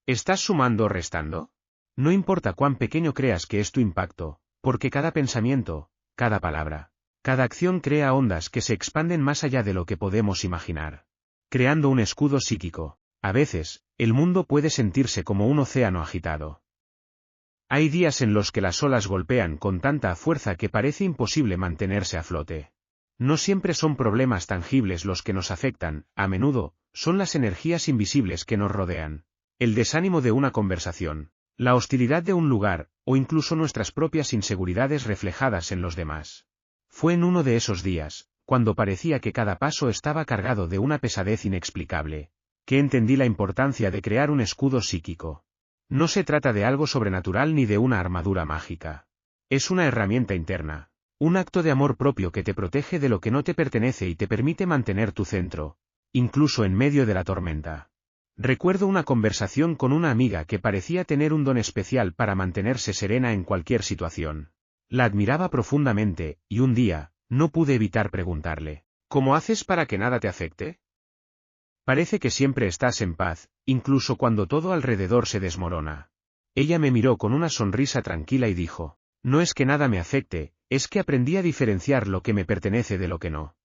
¿Estás sumando o restando? No importa cuán pequeño creas que es tu impacto, porque cada pensamiento, cada palabra, cada acción crea ondas que se expanden más allá de lo que podemos imaginar, creando un escudo psíquico. A veces, el mundo puede sentirse como un océano agitado. Hay días en los que las olas golpean con tanta fuerza que parece imposible mantenerse a flote. No siempre son problemas tangibles los que nos afectan, a menudo, son las energías invisibles que nos rodean. El desánimo de una conversación, la hostilidad de un lugar, o incluso nuestras propias inseguridades reflejadas en los demás. Fue en uno de esos días, cuando parecía que cada paso estaba cargado de una pesadez inexplicable, que entendí la importancia de crear un escudo psíquico. No se trata de algo sobrenatural ni de una armadura mágica. Es una herramienta interna, un acto de amor propio que te protege de lo que no te pertenece y te permite mantener tu centro, incluso en medio de la tormenta. Recuerdo una conversación con una amiga que parecía tener un don especial para mantenerse serena en cualquier situación. La admiraba profundamente, y un día, no pude evitar preguntarle: ¿cómo haces para que nada te afecte? Parece que siempre estás en paz, incluso cuando todo alrededor se desmorona. Ella me miró con una sonrisa tranquila y dijo: no es que nada me afecte, es que aprendí a diferenciar lo que me pertenece de lo que no.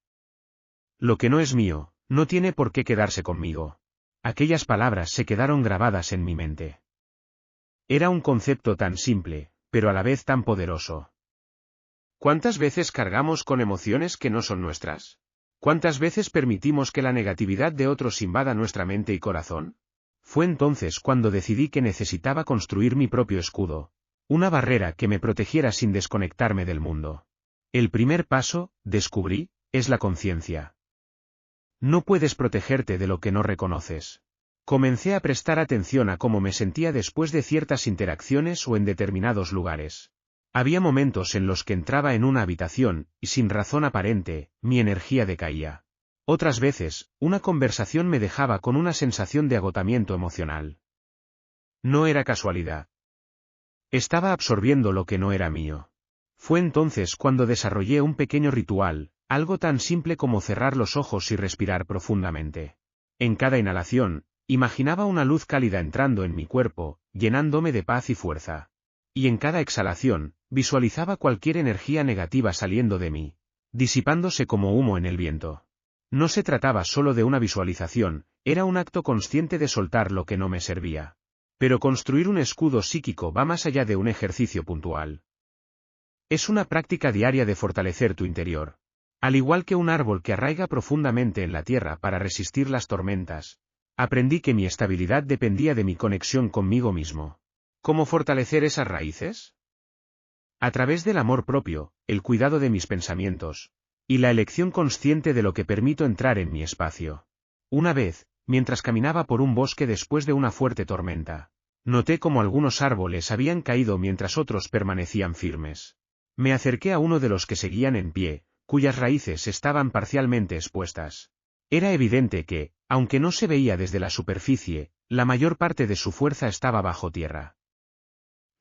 Lo que no es mío, no tiene por qué quedarse conmigo. Aquellas palabras se quedaron grabadas en mi mente. Era un concepto tan simple, pero a la vez tan poderoso. ¿Cuántas veces cargamos con emociones que no son nuestras? ¿Cuántas veces permitimos que la negatividad de otros invada nuestra mente y corazón? Fue entonces cuando decidí que necesitaba construir mi propio escudo, una barrera que me protegiera sin desconectarme del mundo. El primer paso, descubrí, es la conciencia. No puedes protegerte de lo que no reconoces. Comencé a prestar atención a cómo me sentía después de ciertas interacciones o en determinados lugares. Había momentos en los que entraba en una habitación, y sin razón aparente, mi energía decaía. Otras veces, una conversación me dejaba con una sensación de agotamiento emocional. No era casualidad. Estaba absorbiendo lo que no era mío. Fue entonces cuando desarrollé un pequeño ritual, algo tan simple como cerrar los ojos y respirar profundamente. En cada inhalación, imaginaba una luz cálida entrando en mi cuerpo, llenándome de paz y fuerza. Y en cada exhalación, visualizaba cualquier energía negativa saliendo de mí, disipándose como humo en el viento. No se trataba solo de una visualización, era un acto consciente de soltar lo que no me servía. Pero construir un escudo psíquico va más allá de un ejercicio puntual. Es una práctica diaria de fortalecer tu interior. Al igual que un árbol que arraiga profundamente en la tierra para resistir las tormentas, aprendí que mi estabilidad dependía de mi conexión conmigo mismo. ¿Cómo fortalecer esas raíces? A través del amor propio, el cuidado de mis pensamientos, y la elección consciente de lo que permito entrar en mi espacio. Una vez, mientras caminaba por un bosque después de una fuerte tormenta, noté cómo algunos árboles habían caído mientras otros permanecían firmes. Me acerqué a uno de los que seguían en pie, cuyas raíces estaban parcialmente expuestas. Era evidente que, aunque no se veía desde la superficie, la mayor parte de su fuerza estaba bajo tierra.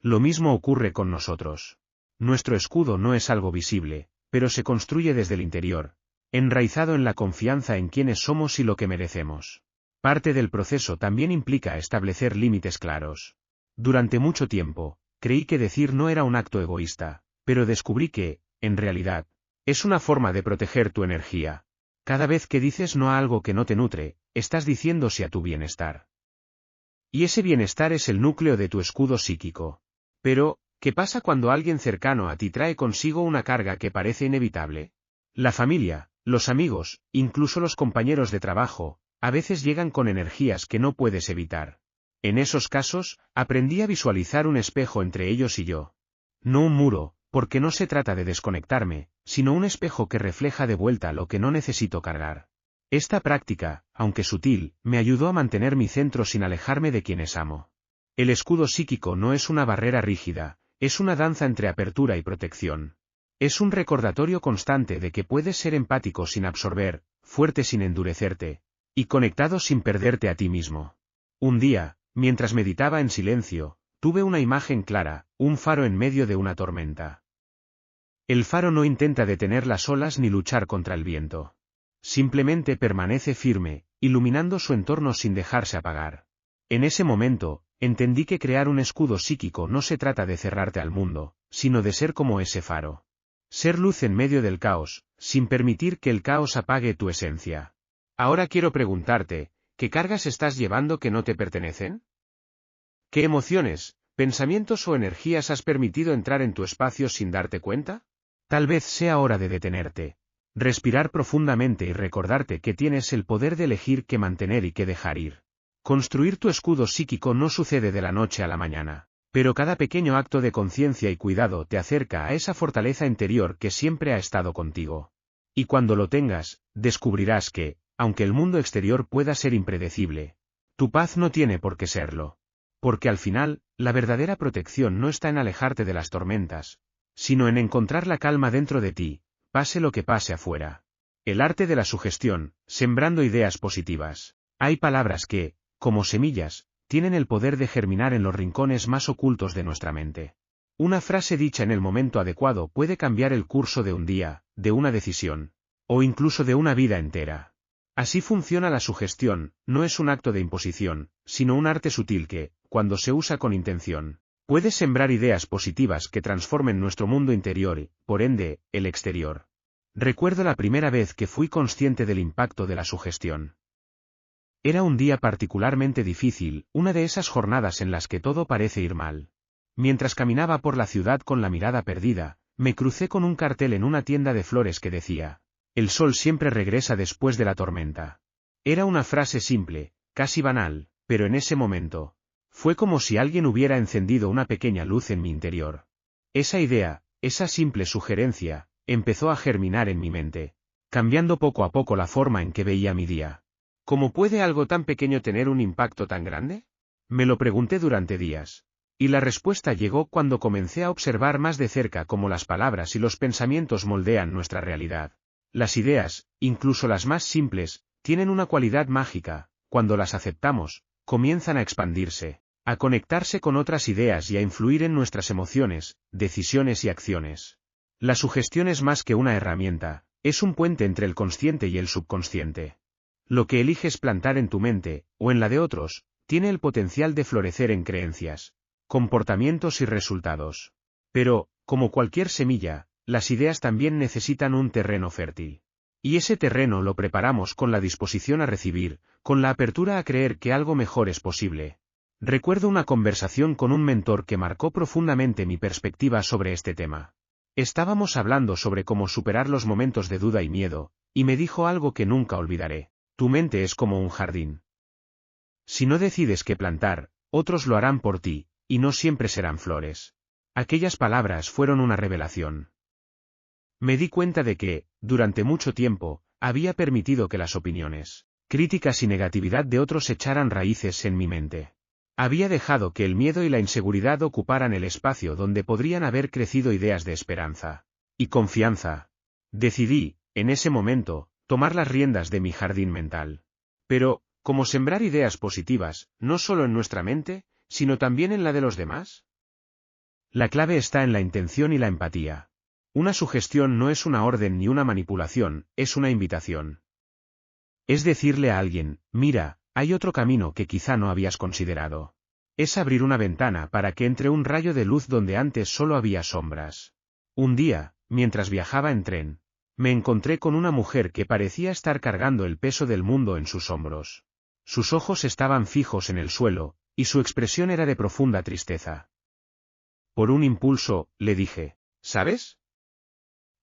Lo mismo ocurre con nosotros. Nuestro escudo no es algo visible, pero se construye desde el interior, enraizado en la confianza en quiénes somos y lo que merecemos. Parte del proceso también implica establecer límites claros. Durante mucho tiempo, creí que decir no era un acto egoísta, pero descubrí que, en realidad, es una forma de proteger tu energía. Cada vez que dices no a algo que no te nutre, estás diciendo sí a tu bienestar. Y ese bienestar es el núcleo de tu escudo psíquico. Pero, ¿qué pasa cuando alguien cercano a ti trae consigo una carga que parece inevitable? La familia, los amigos, incluso los compañeros de trabajo, a veces llegan con energías que no puedes evitar. En esos casos, aprendí a visualizar un espejo entre ellos y yo. No un muro, porque no se trata de desconectarme, sino un espejo que refleja de vuelta lo que no necesito cargar. Esta práctica, aunque sutil, me ayudó a mantener mi centro sin alejarme de quienes amo. El escudo psíquico no es una barrera rígida, es una danza entre apertura y protección. Es un recordatorio constante de que puedes ser empático sin absorber, fuerte sin endurecerte, y conectado sin perderte a ti mismo. Un día, mientras meditaba en silencio, tuve una imagen clara, un faro en medio de una tormenta. El faro no intenta detener las olas ni luchar contra el viento. Simplemente permanece firme, iluminando su entorno sin dejarse apagar. En ese momento, entendí que crear un escudo psíquico no se trata de cerrarte al mundo, sino de ser como ese faro. Ser luz en medio del caos, sin permitir que el caos apague tu esencia. Ahora quiero preguntarte, ¿qué cargas estás llevando que no te pertenecen? ¿Qué emociones, pensamientos o energías has permitido entrar en tu espacio sin darte cuenta? Tal vez sea hora de detenerte, respirar profundamente y recordarte que tienes el poder de elegir qué mantener y qué dejar ir. Construir tu escudo psíquico no sucede de la noche a la mañana, pero cada pequeño acto de conciencia y cuidado te acerca a esa fortaleza interior que siempre ha estado contigo. Y cuando lo tengas, descubrirás que, aunque el mundo exterior pueda ser impredecible, tu paz no tiene por qué serlo. Porque al final, la verdadera protección no está en alejarte de las tormentas, sino en encontrar la calma dentro de ti, pase lo que pase afuera. El arte de la sugestión, sembrando ideas positivas. Hay palabras que, como semillas, tienen el poder de germinar en los rincones más ocultos de nuestra mente. Una frase dicha en el momento adecuado puede cambiar el curso de un día, de una decisión, o incluso de una vida entera. Así funciona la sugestión, no es un acto de imposición, sino un arte sutil que, cuando se usa con intención, puede sembrar ideas positivas que transformen nuestro mundo interior y, por ende, el exterior. Recuerdo la primera vez que fui consciente del impacto de la sugestión. Era un día particularmente difícil, una de esas jornadas en las que todo parece ir mal. Mientras caminaba por la ciudad con la mirada perdida, me crucé con un cartel en una tienda de flores que decía: "El sol siempre regresa después de la tormenta". Era una frase simple, casi banal, pero en ese momento, fue como si alguien hubiera encendido una pequeña luz en mi interior. Esa idea, esa simple sugerencia, empezó a germinar en mi mente, cambiando poco a poco la forma en que veía mi día. ¿Cómo puede algo tan pequeño tener un impacto tan grande? Me lo pregunté durante días. Y la respuesta llegó cuando comencé a observar más de cerca cómo las palabras y los pensamientos moldean nuestra realidad. Las ideas, incluso las más simples, tienen una cualidad mágica. Cuando las aceptamos, comienzan a expandirse, a conectarse con otras ideas y a influir en nuestras emociones, decisiones y acciones. La sugestión es más que una herramienta, es un puente entre el consciente y el subconsciente. Lo que eliges plantar en tu mente, o en la de otros, tiene el potencial de florecer en creencias, comportamientos y resultados. Pero, como cualquier semilla, las ideas también necesitan un terreno fértil. Y ese terreno lo preparamos con la disposición a recibir, con la apertura a creer que algo mejor es posible. Recuerdo una conversación con un mentor que marcó profundamente mi perspectiva sobre este tema. Estábamos hablando sobre cómo superar los momentos de duda y miedo, y me dijo algo que nunca olvidaré: tu mente es como un jardín. Si no decides qué plantar, otros lo harán por ti, y no siempre serán flores. Aquellas palabras fueron una revelación. Me di cuenta de que, durante mucho tiempo, había permitido que las opiniones, críticas y negatividad de otros echaran raíces en mi mente. Había dejado que el miedo y la inseguridad ocuparan el espacio donde podrían haber crecido ideas de esperanza y confianza. Decidí, en ese momento, tomar las riendas de mi jardín mental. Pero, ¿cómo sembrar ideas positivas, no solo en nuestra mente, sino también en la de los demás? La clave está en la intención y la empatía. Una sugestión no es una orden ni una manipulación, es una invitación. Es decirle a alguien, mira, hay otro camino que quizá no habías considerado. Es abrir una ventana para que entre un rayo de luz donde antes solo había sombras. Un día, mientras viajaba en tren, me encontré con una mujer que parecía estar cargando el peso del mundo en sus hombros. Sus ojos estaban fijos en el suelo, y su expresión era de profunda tristeza. Por un impulso, le dije, ¿sabes?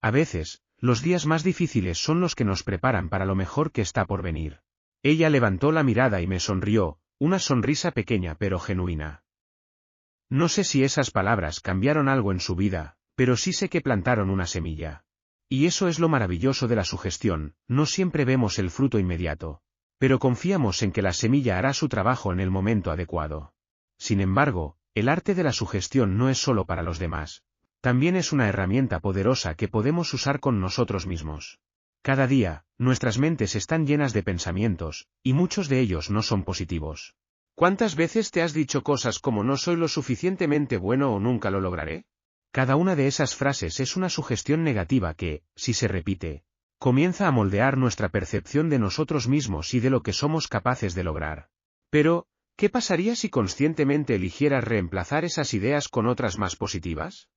A veces, los días más difíciles son los que nos preparan para lo mejor que está por venir. Ella levantó la mirada y me sonrió, una sonrisa pequeña pero genuina. No sé si esas palabras cambiaron algo en su vida, pero sí sé que plantaron una semilla. Y eso es lo maravilloso de la sugestión, no siempre vemos el fruto inmediato, pero confiamos en que la semilla hará su trabajo en el momento adecuado. Sin embargo, el arte de la sugestión no es solo para los demás, también es una herramienta poderosa que podemos usar con nosotros mismos. Cada día, nuestras mentes están llenas de pensamientos, y muchos de ellos no son positivos. ¿Cuántas veces te has dicho cosas como no soy lo suficientemente bueno o nunca lo lograré? Cada una de esas frases es una sugestión negativa que, si se repite, comienza a moldear nuestra percepción de nosotros mismos y de lo que somos capaces de lograr. Pero, ¿qué pasaría si conscientemente eligieras reemplazar esas ideas con otras más positivas?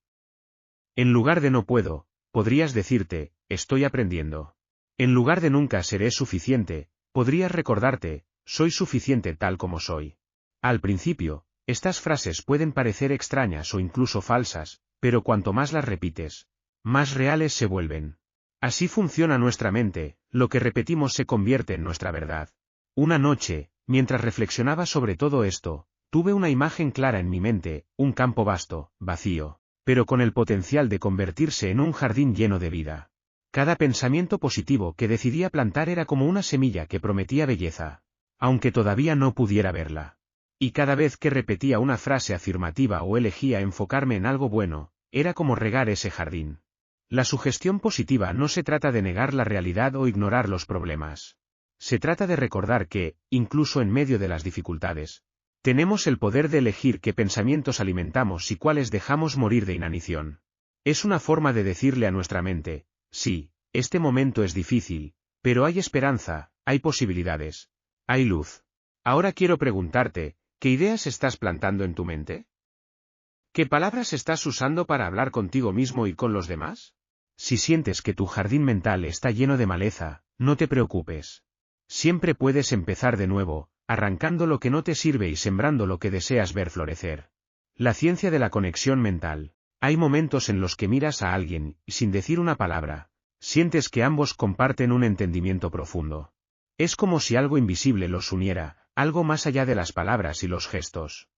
En lugar de no puedo, podrías decirte, estoy aprendiendo. En lugar de nunca seré suficiente, podrías recordarte, soy suficiente tal como soy. Al principio, estas frases pueden parecer extrañas o incluso falsas, pero cuanto más las repites, más reales se vuelven. Así funciona nuestra mente, lo que repetimos se convierte en nuestra verdad. Una noche, mientras reflexionaba sobre todo esto, tuve una imagen clara en mi mente, un campo vasto, vacío, pero con el potencial de convertirse en un jardín lleno de vida. Cada pensamiento positivo que decidía plantar era como una semilla que prometía belleza, aunque todavía no pudiera verla. Y cada vez que repetía una frase afirmativa o elegía enfocarme en algo bueno, era como regar ese jardín. La sugestión positiva no se trata de negar la realidad o ignorar los problemas. Se trata de recordar que, incluso en medio de las dificultades, tenemos el poder de elegir qué pensamientos alimentamos y cuáles dejamos morir de inanición. Es una forma de decirle a nuestra mente, sí, este momento es difícil, pero hay esperanza, hay posibilidades, hay luz. Ahora quiero preguntarte, ¿qué ideas estás plantando en tu mente? ¿Qué palabras estás usando para hablar contigo mismo y con los demás? Si sientes que tu jardín mental está lleno de maleza, no te preocupes. Siempre puedes empezar de nuevo, arrancando lo que no te sirve y sembrando lo que deseas ver florecer. La ciencia de la conexión mental. Hay momentos en los que miras a alguien, y sin decir una palabra, sientes que ambos comparten un entendimiento profundo. Es como si algo invisible los uniera, algo más allá de las palabras y los gestos.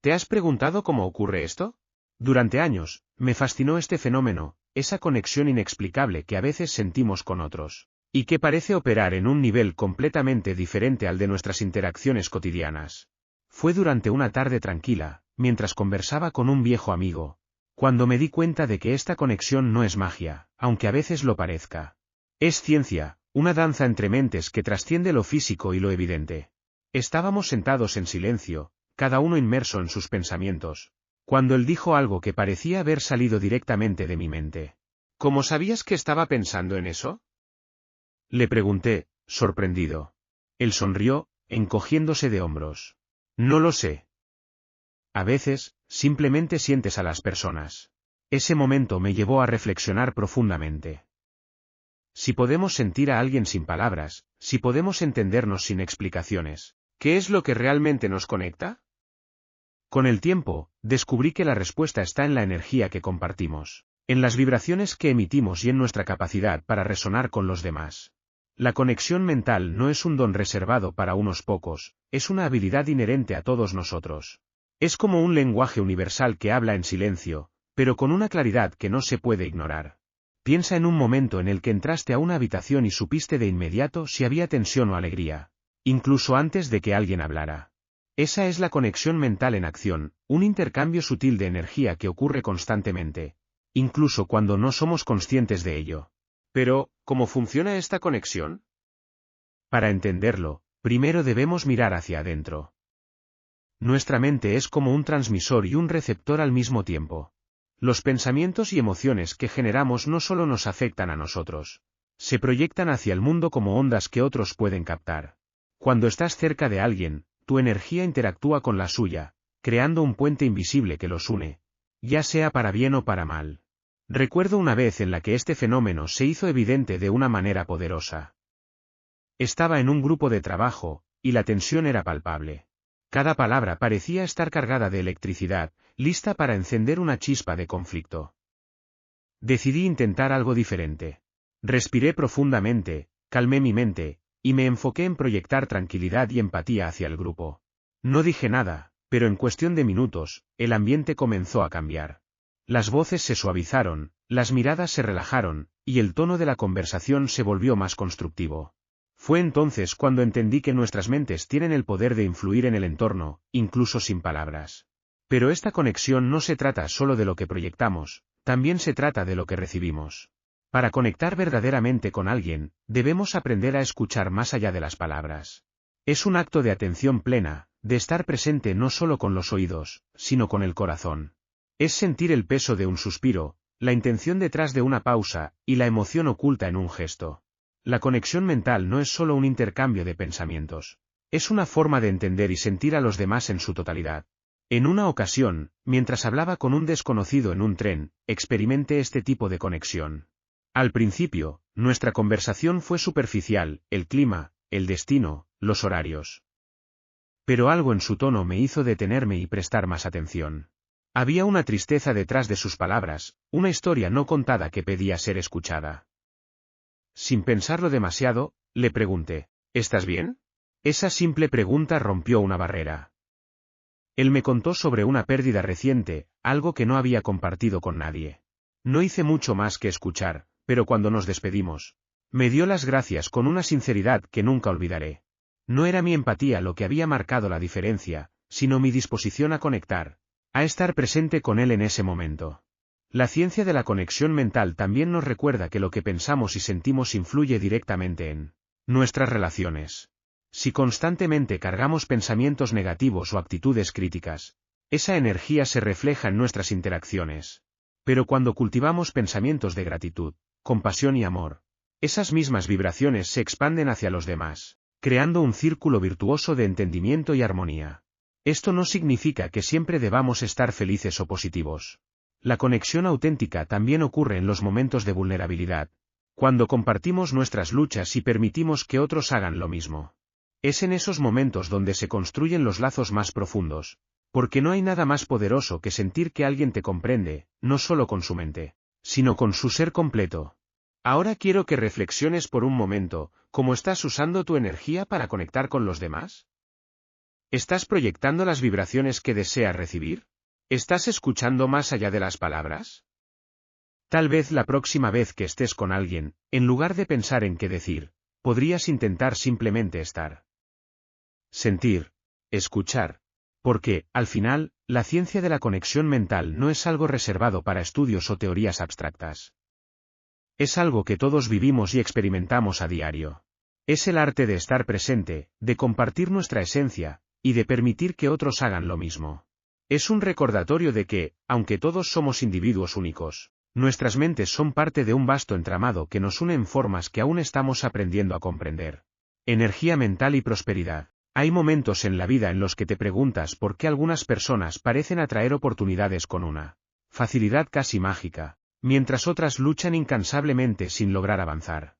¿Te has preguntado cómo ocurre esto? Durante años, me fascinó este fenómeno, esa conexión inexplicable que a veces sentimos con otros, y que parece operar en un nivel completamente diferente al de nuestras interacciones cotidianas. Fue durante una tarde tranquila, mientras conversaba con un viejo amigo, cuando me di cuenta de que esta conexión no es magia, aunque a veces lo parezca. Es ciencia, una danza entre mentes que trasciende lo físico y lo evidente. Estábamos sentados en silencio, cada uno inmerso en sus pensamientos, cuando él dijo algo que parecía haber salido directamente de mi mente. ¿Cómo sabías que estaba pensando en eso? Le pregunté, sorprendido. Él sonrió, encogiéndose de hombros. No lo sé. A veces, simplemente sientes a las personas. Ese momento me llevó a reflexionar profundamente. Si podemos sentir a alguien sin palabras, si podemos entendernos sin explicaciones, ¿qué es lo que realmente nos conecta? Con el tiempo, descubrí que la respuesta está en la energía que compartimos, en las vibraciones que emitimos y en nuestra capacidad para resonar con los demás. La conexión mental no es un don reservado para unos pocos, es una habilidad inherente a todos nosotros. Es como un lenguaje universal que habla en silencio, pero con una claridad que no se puede ignorar. Piensa en un momento en el que entraste a una habitación y supiste de inmediato si había tensión o alegría, incluso antes de que alguien hablara. Esa es la conexión mental en acción, un intercambio sutil de energía que ocurre constantemente, incluso cuando no somos conscientes de ello. Pero, ¿cómo funciona esta conexión? Para entenderlo, primero debemos mirar hacia adentro. Nuestra mente es como un transmisor y un receptor al mismo tiempo. Los pensamientos y emociones que generamos no solo nos afectan a nosotros, se proyectan hacia el mundo como ondas que otros pueden captar. Cuando estás cerca de alguien, tu energía interactúa con la suya, creando un puente invisible que los une, ya sea para bien o para mal. Recuerdo una vez en la que este fenómeno se hizo evidente de una manera poderosa. Estaba en un grupo de trabajo, y la tensión era palpable. Cada palabra parecía estar cargada de electricidad, lista para encender una chispa de conflicto. Decidí intentar algo diferente. Respiré profundamente, calmé mi mente, y me enfoqué en proyectar tranquilidad y empatía hacia el grupo. No dije nada, pero en cuestión de minutos, el ambiente comenzó a cambiar. Las voces se suavizaron, las miradas se relajaron, y el tono de la conversación se volvió más constructivo. Fue entonces cuando entendí que nuestras mentes tienen el poder de influir en el entorno, incluso sin palabras. Pero esta conexión no se trata solo de lo que proyectamos, también se trata de lo que recibimos. Para conectar verdaderamente con alguien, debemos aprender a escuchar más allá de las palabras. Es un acto de atención plena, de estar presente no solo con los oídos, sino con el corazón. Es sentir el peso de un suspiro, la intención detrás de una pausa, y la emoción oculta en un gesto. La conexión mental no es solo un intercambio de pensamientos. Es una forma de entender y sentir a los demás en su totalidad. En una ocasión, mientras hablaba con un desconocido en un tren, experimenté este tipo de conexión. Al principio, nuestra conversación fue superficial, el clima, el destino, los horarios. Pero algo en su tono me hizo detenerme y prestar más atención. Había una tristeza detrás de sus palabras, una historia no contada que pedía ser escuchada. Sin pensarlo demasiado, le pregunté, ¿estás bien? Esa simple pregunta rompió una barrera. Él me contó sobre una pérdida reciente, algo que no había compartido con nadie. No hice mucho más que escuchar, pero cuando nos despedimos, me dio las gracias con una sinceridad que nunca olvidaré. No era mi empatía lo que había marcado la diferencia, sino mi disposición a conectar, a estar presente con él en ese momento. La ciencia de la conexión mental también nos recuerda que lo que pensamos y sentimos influye directamente en nuestras relaciones. Si constantemente cargamos pensamientos negativos o actitudes críticas, esa energía se refleja en nuestras interacciones. Pero cuando cultivamos pensamientos de gratitud, compasión y amor, esas mismas vibraciones se expanden hacia los demás, creando un círculo virtuoso de entendimiento y armonía. Esto no significa que siempre debamos estar felices o positivos. La conexión auténtica también ocurre en los momentos de vulnerabilidad, cuando compartimos nuestras luchas y permitimos que otros hagan lo mismo. Es en esos momentos donde se construyen los lazos más profundos, porque no hay nada más poderoso que sentir que alguien te comprende, no solo con su mente, sino con su ser completo. Ahora quiero que reflexiones por un momento, ¿cómo estás usando tu energía para conectar con los demás? ¿Estás proyectando las vibraciones que deseas recibir? ¿Estás escuchando más allá de las palabras? Tal vez la próxima vez que estés con alguien, en lugar de pensar en qué decir, podrías intentar simplemente estar. Sentir, escuchar. Porque, al final, la ciencia de la conexión mental no es algo reservado para estudios o teorías abstractas. Es algo que todos vivimos y experimentamos a diario. Es el arte de estar presente, de compartir nuestra esencia, y de permitir que otros hagan lo mismo. Es un recordatorio de que, aunque todos somos individuos únicos, nuestras mentes son parte de un vasto entramado que nos une en formas que aún estamos aprendiendo a comprender. Energía mental y prosperidad. Hay momentos en la vida en los que te preguntas por qué algunas personas parecen atraer oportunidades con una facilidad casi mágica, mientras otras luchan incansablemente sin lograr avanzar.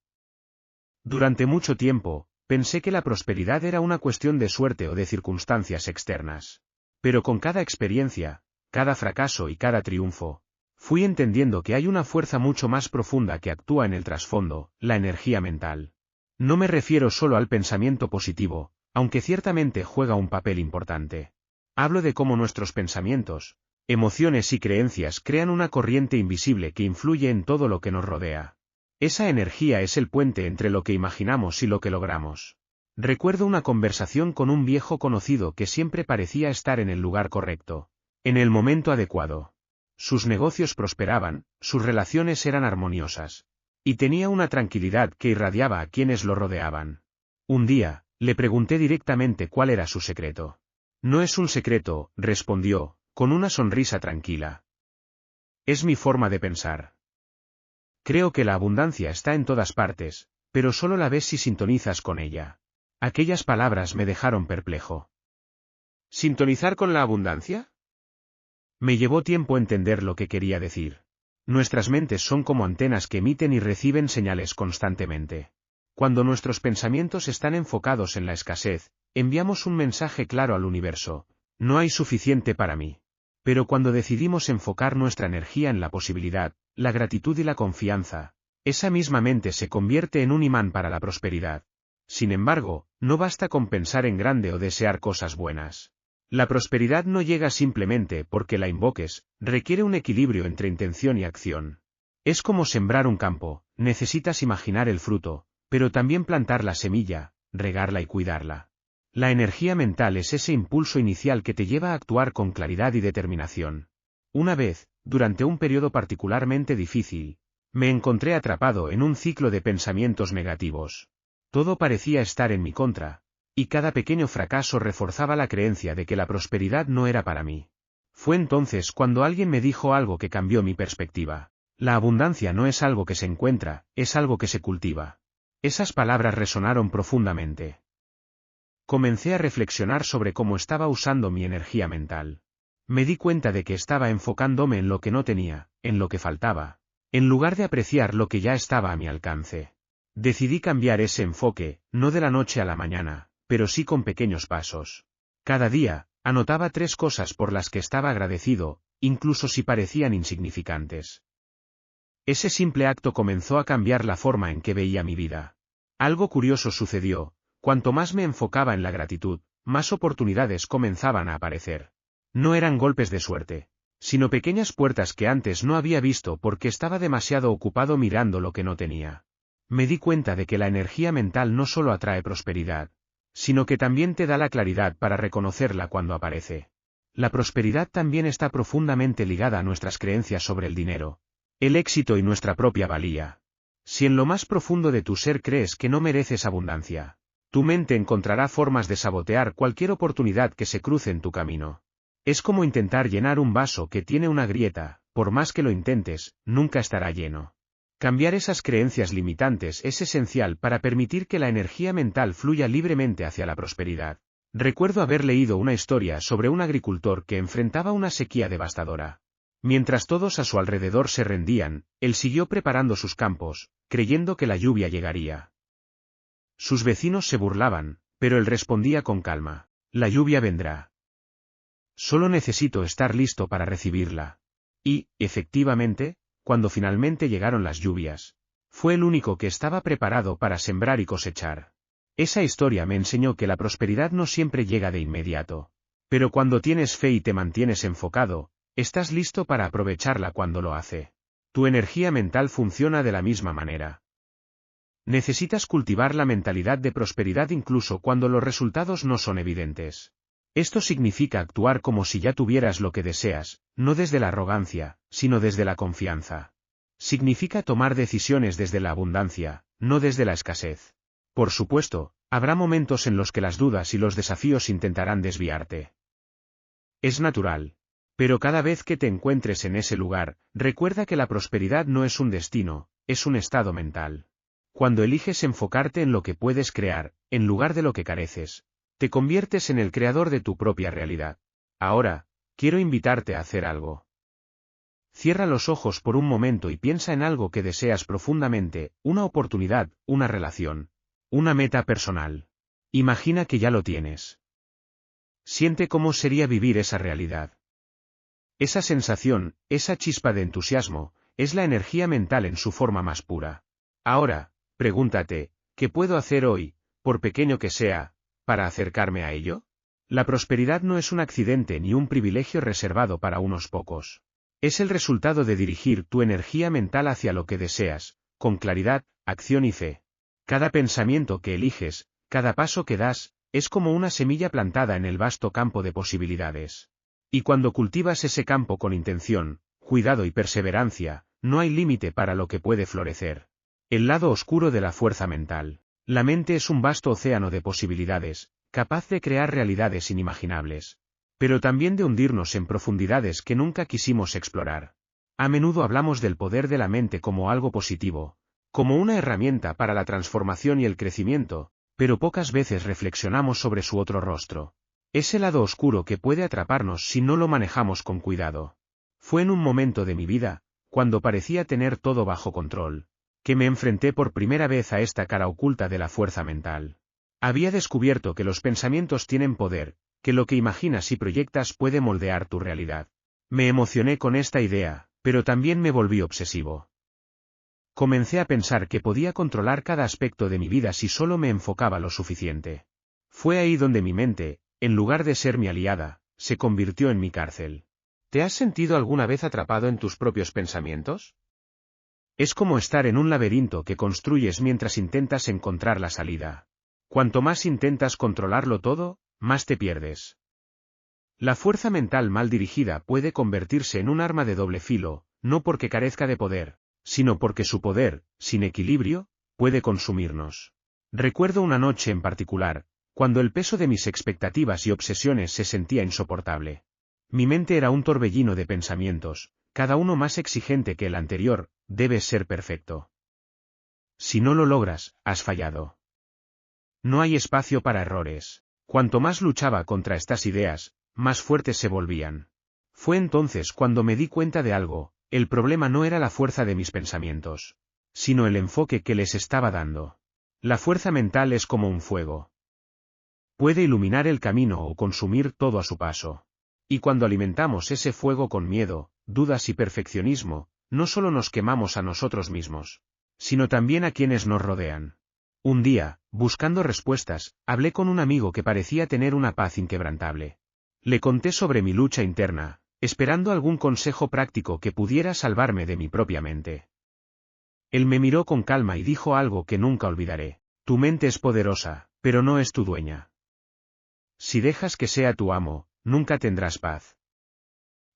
Durante mucho tiempo, pensé que la prosperidad era una cuestión de suerte o de circunstancias externas. Pero con cada experiencia, cada fracaso y cada triunfo, fui entendiendo que hay una fuerza mucho más profunda que actúa en el trasfondo, la energía mental. No me refiero solo al pensamiento positivo, aunque ciertamente juega un papel importante. Hablo de cómo nuestros pensamientos, emociones y creencias crean una corriente invisible que influye en todo lo que nos rodea. Esa energía es el puente entre lo que imaginamos y lo que logramos. Recuerdo una conversación con un viejo conocido que siempre parecía estar en el lugar correcto, en el momento adecuado. Sus negocios prosperaban, sus relaciones eran armoniosas. Y tenía una tranquilidad que irradiaba a quienes lo rodeaban. Un día, le pregunté directamente cuál era su secreto. No es un secreto, respondió, con una sonrisa tranquila. Es mi forma de pensar. Creo que la abundancia está en todas partes, pero solo la ves si sintonizas con ella. Aquellas palabras me dejaron perplejo. ¿Sintonizar con la abundancia? Me llevó tiempo entender lo que quería decir. Nuestras mentes son como antenas que emiten y reciben señales constantemente. Cuando nuestros pensamientos están enfocados en la escasez, enviamos un mensaje claro al universo: no hay suficiente para mí. Pero cuando decidimos enfocar nuestra energía en la posibilidad, la gratitud y la confianza, esa misma mente se convierte en un imán para la prosperidad. Sin embargo, no basta con pensar en grande o desear cosas buenas. La prosperidad no llega simplemente porque la invoques, requiere un equilibrio entre intención y acción. Es como sembrar un campo, necesitas imaginar el fruto, pero también plantar la semilla, regarla y cuidarla. La energía mental es ese impulso inicial que te lleva a actuar con claridad y determinación. Una vez, durante un periodo particularmente difícil, me encontré atrapado en un ciclo de pensamientos negativos. Todo parecía estar en mi contra, y cada pequeño fracaso reforzaba la creencia de que la prosperidad no era para mí. Fue entonces cuando alguien me dijo algo que cambió mi perspectiva. La abundancia no es algo que se encuentra, es algo que se cultiva. Esas palabras resonaron profundamente. Comencé a reflexionar sobre cómo estaba usando mi energía mental. Me di cuenta de que estaba enfocándome en lo que no tenía, en lo que faltaba, en lugar de apreciar lo que ya estaba a mi alcance. Decidí cambiar ese enfoque, no de la noche a la mañana, pero sí con pequeños pasos. Cada día, anotaba 3 cosas por las que estaba agradecido, incluso si parecían insignificantes. Ese simple acto comenzó a cambiar la forma en que veía mi vida. Algo curioso sucedió: cuanto más me enfocaba en la gratitud, más oportunidades comenzaban a aparecer. No eran golpes de suerte, sino pequeñas puertas que antes no había visto porque estaba demasiado ocupado mirando lo que no tenía. Me di cuenta de que la energía mental no solo atrae prosperidad, sino que también te da la claridad para reconocerla cuando aparece. La prosperidad también está profundamente ligada a nuestras creencias sobre el dinero, el éxito y nuestra propia valía. Si en lo más profundo de tu ser crees que no mereces abundancia, tu mente encontrará formas de sabotear cualquier oportunidad que se cruce en tu camino. Es como intentar llenar un vaso que tiene una grieta, por más que lo intentes, nunca estará lleno. Cambiar esas creencias limitantes es esencial para permitir que la energía mental fluya libremente hacia la prosperidad. Recuerdo haber leído una historia sobre un agricultor que enfrentaba una sequía devastadora. Mientras todos a su alrededor se rendían, él siguió preparando sus campos, creyendo que la lluvia llegaría. Sus vecinos se burlaban, pero él respondía con calma: la lluvia vendrá. Solo necesito estar listo para recibirla. Y, efectivamente, cuando finalmente llegaron las lluvias, fue el único que estaba preparado para sembrar y cosechar. Esa historia me enseñó que la prosperidad no siempre llega de inmediato. Pero cuando tienes fe y te mantienes enfocado, estás listo para aprovecharla cuando lo hace. Tu energía mental funciona de la misma manera. Necesitas cultivar la mentalidad de prosperidad incluso cuando los resultados no son evidentes. Esto significa actuar como si ya tuvieras lo que deseas, no desde la arrogancia, sino desde la confianza. Significa tomar decisiones desde la abundancia, no desde la escasez. Por supuesto, habrá momentos en los que las dudas y los desafíos intentarán desviarte. Es natural. Pero cada vez que te encuentres en ese lugar, recuerda que la prosperidad no es un destino, es un estado mental. Cuando eliges enfocarte en lo que puedes crear, en lugar de lo que careces, te conviertes en el creador de tu propia realidad. Ahora, quiero invitarte a hacer algo. Cierra los ojos por un momento y piensa en algo que deseas profundamente, una oportunidad, una relación, una meta personal. Imagina que ya lo tienes. Siente cómo sería vivir esa realidad. Esa sensación, esa chispa de entusiasmo, es la energía mental en su forma más pura. Ahora, pregúntate, ¿qué puedo hacer hoy, por pequeño que sea, para acercarme a ello? La prosperidad no es un accidente ni un privilegio reservado para unos pocos. Es el resultado de dirigir tu energía mental hacia lo que deseas, con claridad, acción y fe. Cada pensamiento que eliges, Cada paso que das, es como una semilla plantada en el vasto campo de posibilidades. Y cuando cultivas ese campo con intención, cuidado y perseverancia, no hay límite para lo que puede florecer. El lado oscuro de la fuerza mental. La mente es un vasto océano de posibilidades, capaz de crear realidades inimaginables. Pero también de hundirnos en profundidades que nunca quisimos explorar. A menudo hablamos del poder de la mente como algo positivo, como una herramienta para la transformación y el crecimiento, pero pocas veces reflexionamos sobre su otro rostro. Ese lado oscuro que puede atraparnos si no lo manejamos con cuidado. Fue en un momento de mi vida, cuando parecía tener todo bajo control, que me enfrenté por primera vez a esta cara oculta de la fuerza mental. Había descubierto que los pensamientos tienen poder, que lo que imaginas y proyectas puede moldear tu realidad. Me emocioné con esta idea, pero también me volví obsesivo. Comencé a pensar que podía controlar cada aspecto de mi vida si solo me enfocaba lo suficiente. Fue ahí donde mi mente, en lugar de ser mi aliada, se convirtió en mi cárcel. ¿Te has sentido alguna vez atrapado en tus propios pensamientos? Es como estar en un laberinto que construyes mientras intentas encontrar la salida. Cuanto más intentas controlarlo todo, más te pierdes. La fuerza mental mal dirigida puede convertirse en un arma de doble filo, no porque carezca de poder, sino porque su poder, sin equilibrio, puede consumirnos. Recuerdo una noche en particular, cuando el peso de mis expectativas y obsesiones se sentía insoportable. Mi mente era un torbellino de pensamientos, cada uno más exigente que el anterior. Debes ser perfecto. Si no lo logras, has fallado. No hay espacio para errores. Cuanto más luchaba contra estas ideas, más fuertes se volvían. Fue entonces cuando me di cuenta de algo: el problema no era la fuerza de mis pensamientos, sino el enfoque que les estaba dando. La fuerza mental es como un fuego. Puede iluminar el camino o consumir todo a su paso. Y cuando alimentamos ese fuego con miedo, dudas y perfeccionismo, no solo nos quemamos a nosotros mismos, sino también a quienes nos rodean. Un día, buscando respuestas, hablé con un amigo que parecía tener una paz inquebrantable. Le conté sobre mi lucha interna, esperando algún consejo práctico que pudiera salvarme de mi propia mente. Él me miró con calma y dijo algo que nunca olvidaré: tu mente es poderosa, pero no es tu dueña. Si dejas que sea tu amo, nunca tendrás paz.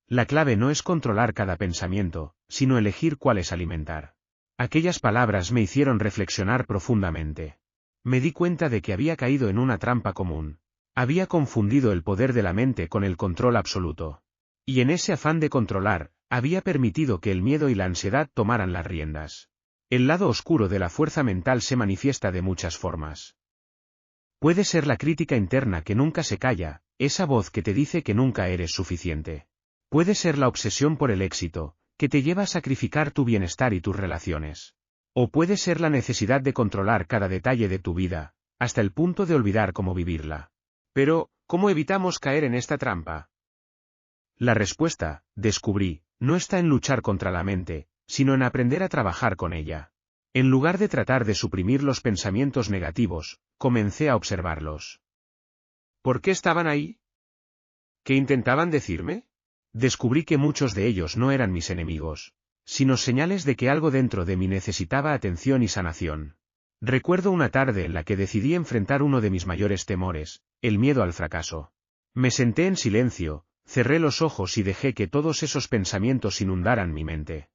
La clave no es controlar cada pensamiento, sino elegir cuáles alimentar. Aquellas palabras me hicieron reflexionar profundamente. Me di cuenta de que había caído en una trampa común. Había confundido el poder de la mente con el control absoluto. Y en ese afán de controlar, había permitido que el miedo y la ansiedad tomaran las riendas. El lado oscuro de la fuerza mental se manifiesta de muchas formas. Puede ser la crítica interna que nunca se calla, esa voz que te dice que nunca eres suficiente. Puede ser la obsesión por el éxito, que te lleva a sacrificar tu bienestar y tus relaciones. O puede ser la necesidad de controlar cada detalle de tu vida, hasta el punto de olvidar cómo vivirla. Pero, ¿cómo evitamos caer en esta trampa? La respuesta, descubrí, no está en luchar contra la mente, sino en aprender a trabajar con ella. En lugar de tratar de suprimir los pensamientos negativos, comencé a observarlos. ¿Por qué estaban ahí? ¿Qué intentaban decirme? Descubrí que muchos de ellos no eran mis enemigos, sino señales de que algo dentro de mí necesitaba atención y sanación. Recuerdo una tarde en la que decidí enfrentar uno de mis mayores temores, el miedo al fracaso. Me senté en silencio, cerré los ojos y dejé que todos esos pensamientos inundaran mi mente.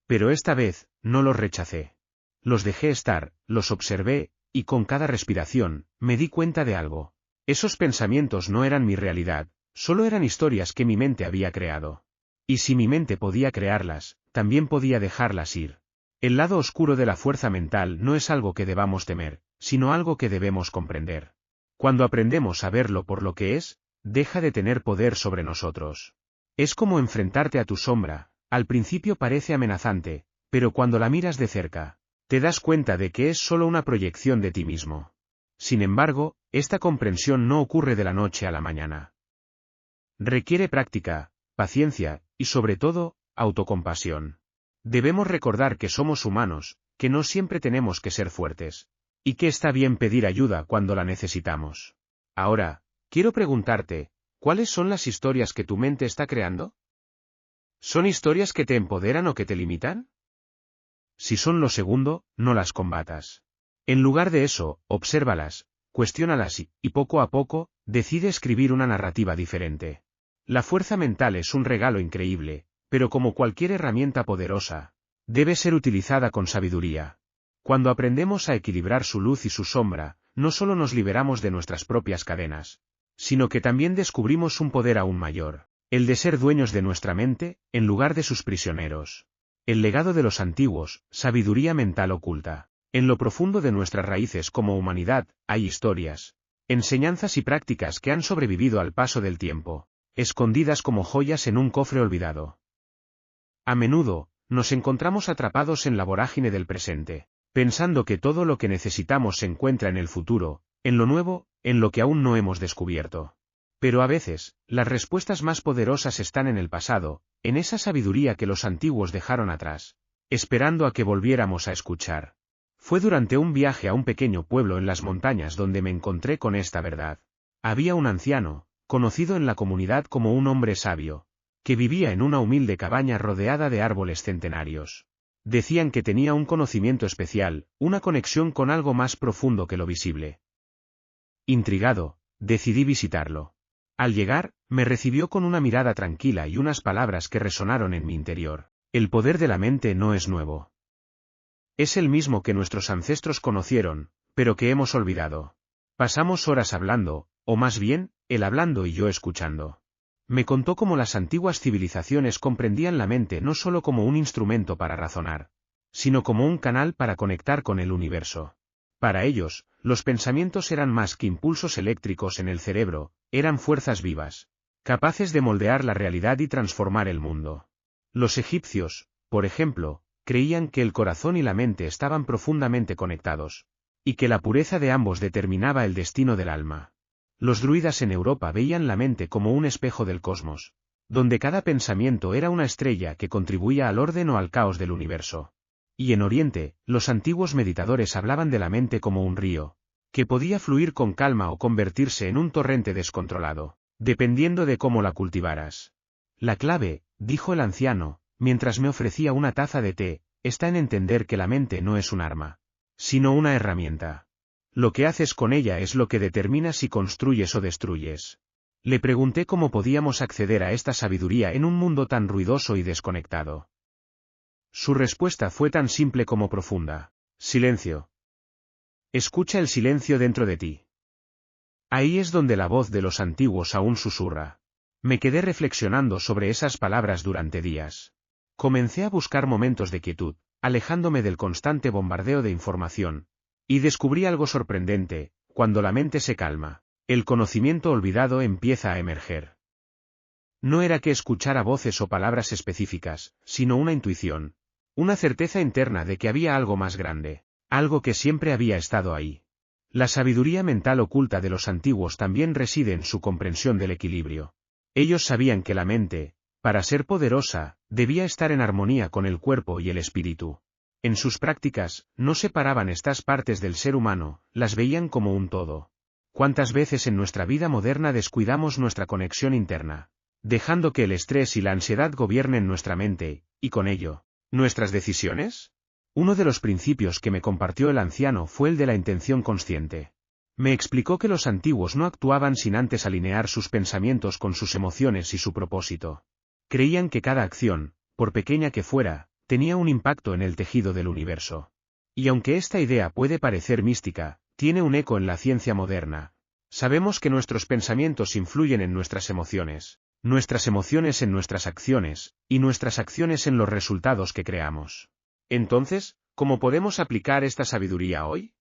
Pero esta vez, no los rechacé. Los dejé estar, los observé, y con cada respiración, me di cuenta de algo. Esos pensamientos no eran mi realidad, solo eran historias que mi mente había creado. Y si mi mente podía crearlas, también podía dejarlas ir. El lado oscuro de la fuerza mental no es algo que debamos temer, sino algo que debemos comprender. Cuando aprendemos a verlo por lo que es, deja de tener poder sobre nosotros. Es como enfrentarte a tu sombra. Al principio parece amenazante, pero cuando la miras de cerca, te das cuenta de que es solo una proyección de ti mismo. Sin embargo, esta comprensión no ocurre de la noche a la mañana. Requiere práctica, paciencia, y sobre todo, autocompasión. Debemos recordar que somos humanos, que no siempre tenemos que ser fuertes, y que está bien pedir ayuda cuando la necesitamos. Ahora, quiero preguntarte, ¿cuáles son las historias que tu mente está creando? ¿Son historias que te empoderan o que te limitan? Si son lo segundo, no las combatas. En lugar de eso, obsérvalas, cuestiónalas y poco a poco, decide escribir una narrativa diferente. La fuerza mental es un regalo increíble, pero como cualquier herramienta poderosa, debe ser utilizada con sabiduría. Cuando aprendemos a equilibrar su luz y su sombra, no solo nos liberamos de nuestras propias cadenas, sino que también descubrimos un poder aún mayor, el de ser dueños de nuestra mente, en lugar de sus prisioneros. El legado de los antiguos, sabiduría mental oculta. En lo profundo de nuestras raíces como humanidad, hay historias, enseñanzas y prácticas que han sobrevivido al paso del tiempo, escondidas como joyas en un cofre olvidado. A menudo, nos encontramos atrapados en la vorágine del presente, pensando que todo lo que necesitamos se encuentra en el futuro, en lo nuevo, en lo que aún no hemos descubierto. Pero a veces, las respuestas más poderosas están en el pasado, en esa sabiduría que los antiguos dejaron atrás, esperando a que volviéramos a escuchar. Fue durante un viaje a un pequeño pueblo en las montañas donde me encontré con esta verdad. Había un anciano, conocido en la comunidad como un hombre sabio, que vivía en una humilde cabaña rodeada de árboles centenarios. Decían que tenía un conocimiento especial, una conexión con algo más profundo que lo visible. Intrigado, decidí visitarlo. Al llegar, me recibió con una mirada tranquila y unas palabras que resonaron en mi interior. El poder de la mente no es nuevo. Es el mismo que nuestros ancestros conocieron, pero que hemos olvidado. Pasamos horas hablando, o más bien, él hablando y yo escuchando. Me contó cómo las antiguas civilizaciones comprendían la mente no solo como un instrumento para razonar, sino como un canal para conectar con el universo. Para ellos, los pensamientos eran más que impulsos eléctricos en el cerebro, eran fuerzas vivas, capaces de moldear la realidad y transformar el mundo. Los egipcios, por ejemplo, creían que el corazón y la mente estaban profundamente conectados, y que la pureza de ambos determinaba el destino del alma. Los druidas en Europa veían la mente como un espejo del cosmos, donde cada pensamiento era una estrella que contribuía al orden o al caos del universo. Y en Oriente, los antiguos meditadores hablaban de la mente como un río, que podía fluir con calma o convertirse en un torrente descontrolado, dependiendo de cómo la cultivaras. La clave, dijo el anciano, mientras me ofrecía una taza de té, está en entender que la mente no es un arma, sino una herramienta. Lo que haces con ella es lo que determina si construyes o destruyes. Le pregunté cómo podíamos acceder a esta sabiduría en un mundo tan ruidoso y desconectado. Su respuesta fue tan simple como profunda. Silencio. Escucha el silencio dentro de ti. Ahí es donde la voz de los antiguos aún susurra. Me quedé reflexionando sobre esas palabras durante días. Comencé a buscar momentos de quietud, alejándome del constante bombardeo de información, y descubrí algo sorprendente: cuando la mente se calma, el conocimiento olvidado empieza a emerger. No era que escuchara voces o palabras específicas, sino una intuición, una certeza interna de que había algo más grande, algo que siempre había estado ahí. La sabiduría mental oculta de los antiguos también reside en su comprensión del equilibrio. Ellos sabían que la mente, para ser poderosa, debía estar en armonía con el cuerpo y el espíritu. En sus prácticas, no separaban estas partes del ser humano, las veían como un todo. ¿Cuántas veces en nuestra vida moderna descuidamos nuestra conexión interna, dejando que el estrés y la ansiedad gobiernen nuestra mente, y con ello, nuestras decisiones? Uno de los principios que me compartió el anciano fue el de la intención consciente. Me explicó que los antiguos no actuaban sin antes alinear sus pensamientos con sus emociones y su propósito. Creían que cada acción, por pequeña que fuera, tenía un impacto en el tejido del universo. Y aunque esta idea puede parecer mística, tiene un eco en la ciencia moderna. Sabemos que nuestros pensamientos influyen en nuestras emociones en nuestras acciones, y nuestras acciones en los resultados que creamos. Entonces, ¿cómo podemos aplicar esta sabiduría hoy?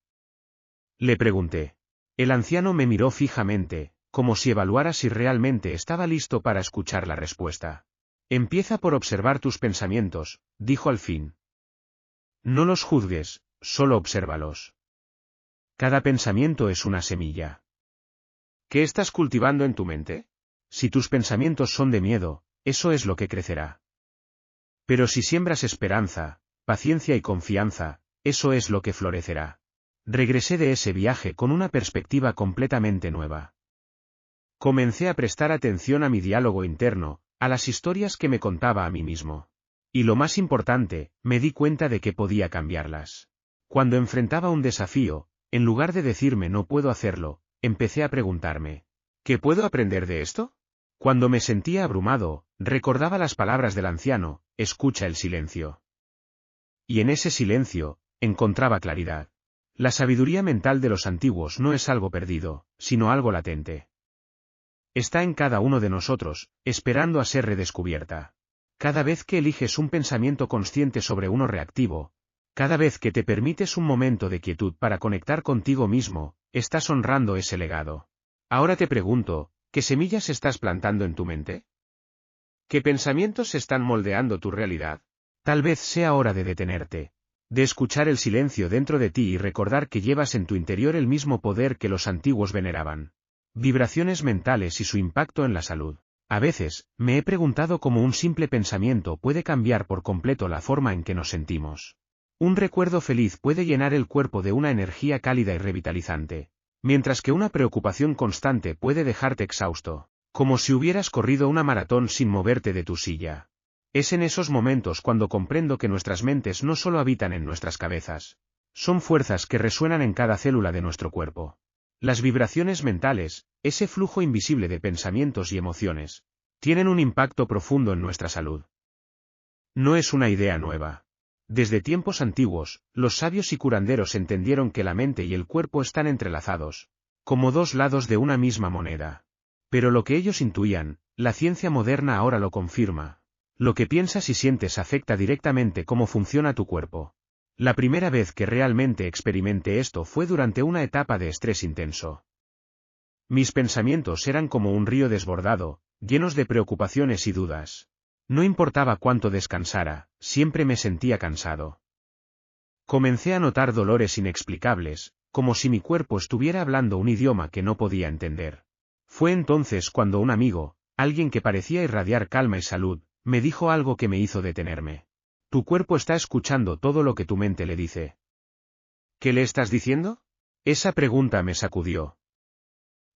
Le pregunté. El anciano me miró fijamente, como si evaluara si realmente estaba listo para escuchar la respuesta. Empieza por observar tus pensamientos, dijo al fin. No los juzgues, solo obsérvalos. Cada pensamiento es una semilla. ¿Qué estás cultivando en tu mente? Si tus pensamientos son de miedo, eso es lo que crecerá. Pero si siembras esperanza, paciencia y confianza, eso es lo que florecerá. Regresé de ese viaje con una perspectiva completamente nueva. Comencé a prestar atención a mi diálogo interno, a las historias que me contaba a mí mismo. Y lo más importante, me di cuenta de que podía cambiarlas. Cuando enfrentaba un desafío, en lugar de decirme no puedo hacerlo, empecé a preguntarme, ¿qué puedo aprender de esto? Cuando me sentía abrumado, recordaba las palabras del anciano, escucha el silencio. Y en ese silencio, encontraba claridad. La sabiduría mental de los antiguos no es algo perdido, sino algo latente. Está en cada uno de nosotros, esperando a ser redescubierta. Cada vez que eliges un pensamiento consciente sobre uno reactivo, cada vez que te permites un momento de quietud para conectar contigo mismo, estás honrando ese legado. Ahora te pregunto, ¿qué semillas estás plantando en tu mente? ¿Qué pensamientos están moldeando tu realidad? Tal vez sea hora de detenerte, de escuchar el silencio dentro de ti y recordar que llevas en tu interior el mismo poder que los antiguos veneraban. Vibraciones mentales y su impacto en la salud. A veces, me he preguntado cómo un simple pensamiento puede cambiar por completo la forma en que nos sentimos. Un recuerdo feliz puede llenar el cuerpo de una energía cálida y revitalizante, mientras que una preocupación constante puede dejarte exhausto, como si hubieras corrido una maratón sin moverte de tu silla. Es en esos momentos cuando comprendo que nuestras mentes no solo habitan en nuestras cabezas, son fuerzas que resuenan en cada célula de nuestro cuerpo. Las vibraciones mentales, ese flujo invisible de pensamientos y emociones, tienen un impacto profundo en nuestra salud. No es una idea nueva. Desde tiempos antiguos, los sabios y curanderos entendieron que la mente y el cuerpo están entrelazados, como dos lados de una misma moneda. Pero lo que ellos intuían, la ciencia moderna ahora lo confirma. Lo que piensas y sientes afecta directamente cómo funciona tu cuerpo. La primera vez que realmente experimenté esto fue durante una etapa de estrés intenso. Mis pensamientos eran como un río desbordado, llenos de preocupaciones y dudas. No importaba cuánto descansara, siempre me sentía cansado. Comencé a notar dolores inexplicables, como si mi cuerpo estuviera hablando un idioma que no podía entender. Fue entonces cuando un amigo, alguien que parecía irradiar calma y salud, me dijo algo que me hizo detenerme. Tu cuerpo está escuchando todo lo que tu mente le dice. ¿Qué le estás diciendo? Esa pregunta me sacudió.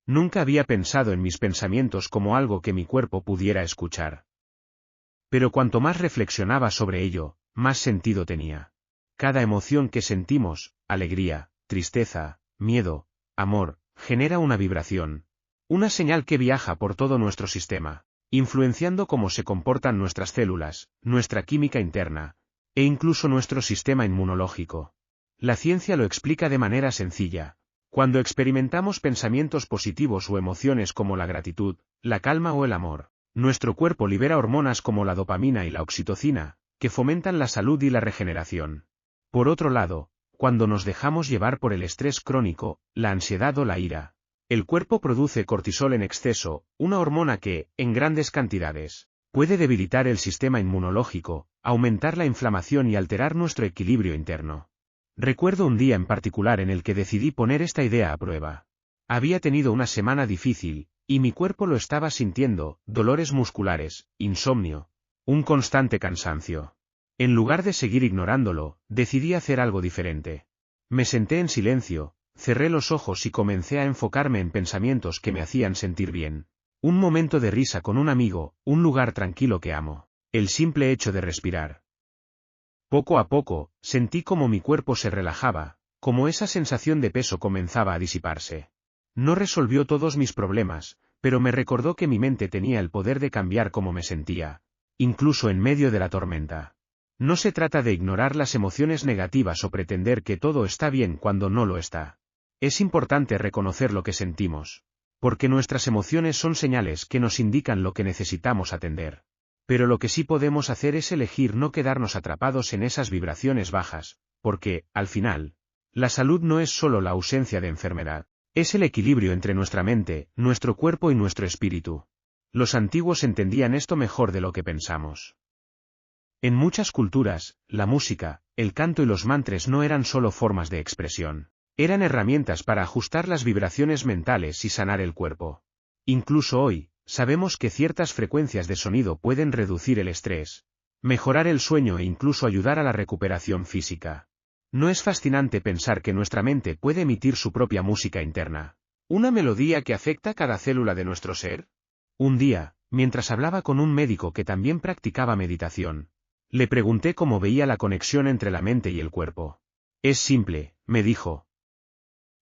Nunca había pensado en mis pensamientos como algo que mi cuerpo pudiera escuchar. Pero cuanto más reflexionaba sobre ello, más sentido tenía. Cada emoción que sentimos, alegría, tristeza, miedo, amor, genera una vibración. Una señal que viaja por todo nuestro sistema, influenciando cómo se comportan nuestras células, nuestra química interna, e incluso nuestro sistema inmunológico. La ciencia lo explica de manera sencilla. Cuando experimentamos pensamientos positivos o emociones como la gratitud, la calma o el amor, nuestro cuerpo libera hormonas como la dopamina y la oxitocina, que fomentan la salud y la regeneración. Por otro lado, cuando nos dejamos llevar por el estrés crónico, la ansiedad o la ira, el cuerpo produce cortisol en exceso, una hormona que, en grandes cantidades, puede debilitar el sistema inmunológico, aumentar la inflamación y alterar nuestro equilibrio interno. Recuerdo un día en particular en el que decidí poner esta idea a prueba. Había tenido una semana difícil, y mi cuerpo lo estaba sintiendo, dolores musculares, insomnio, un constante cansancio. En lugar de seguir ignorándolo, decidí hacer algo diferente. Me senté en silencio, cerré los ojos y comencé a enfocarme en pensamientos que me hacían sentir bien. Un momento de risa con un amigo, un lugar tranquilo que amo, el simple hecho de respirar. Poco a poco, sentí como mi cuerpo se relajaba, como esa sensación de peso comenzaba a disiparse. No resolvió todos mis problemas, pero me recordó que mi mente tenía el poder de cambiar cómo me sentía, incluso en medio de la tormenta. No se trata de ignorar las emociones negativas o pretender que todo está bien cuando no lo está. Es importante reconocer lo que sentimos, porque nuestras emociones son señales que nos indican lo que necesitamos atender. Pero lo que sí podemos hacer es elegir no quedarnos atrapados en esas vibraciones bajas, porque, al final, la salud no es solo la ausencia de enfermedad, es el equilibrio entre nuestra mente, nuestro cuerpo y nuestro espíritu. Los antiguos entendían esto mejor de lo que pensamos. En muchas culturas, la música, el canto y los mantras no eran solo formas de expresión, eran herramientas para ajustar las vibraciones mentales y sanar el cuerpo. Incluso hoy, sabemos que ciertas frecuencias de sonido pueden reducir el estrés, mejorar el sueño e incluso ayudar a la recuperación física. ¿No es fascinante pensar que nuestra mente puede emitir su propia música interna? ¿Una melodía que afecta cada célula de nuestro ser? Un día, mientras hablaba con un médico que también practicaba meditación, le pregunté cómo veía la conexión entre la mente y el cuerpo. Es simple, me dijo.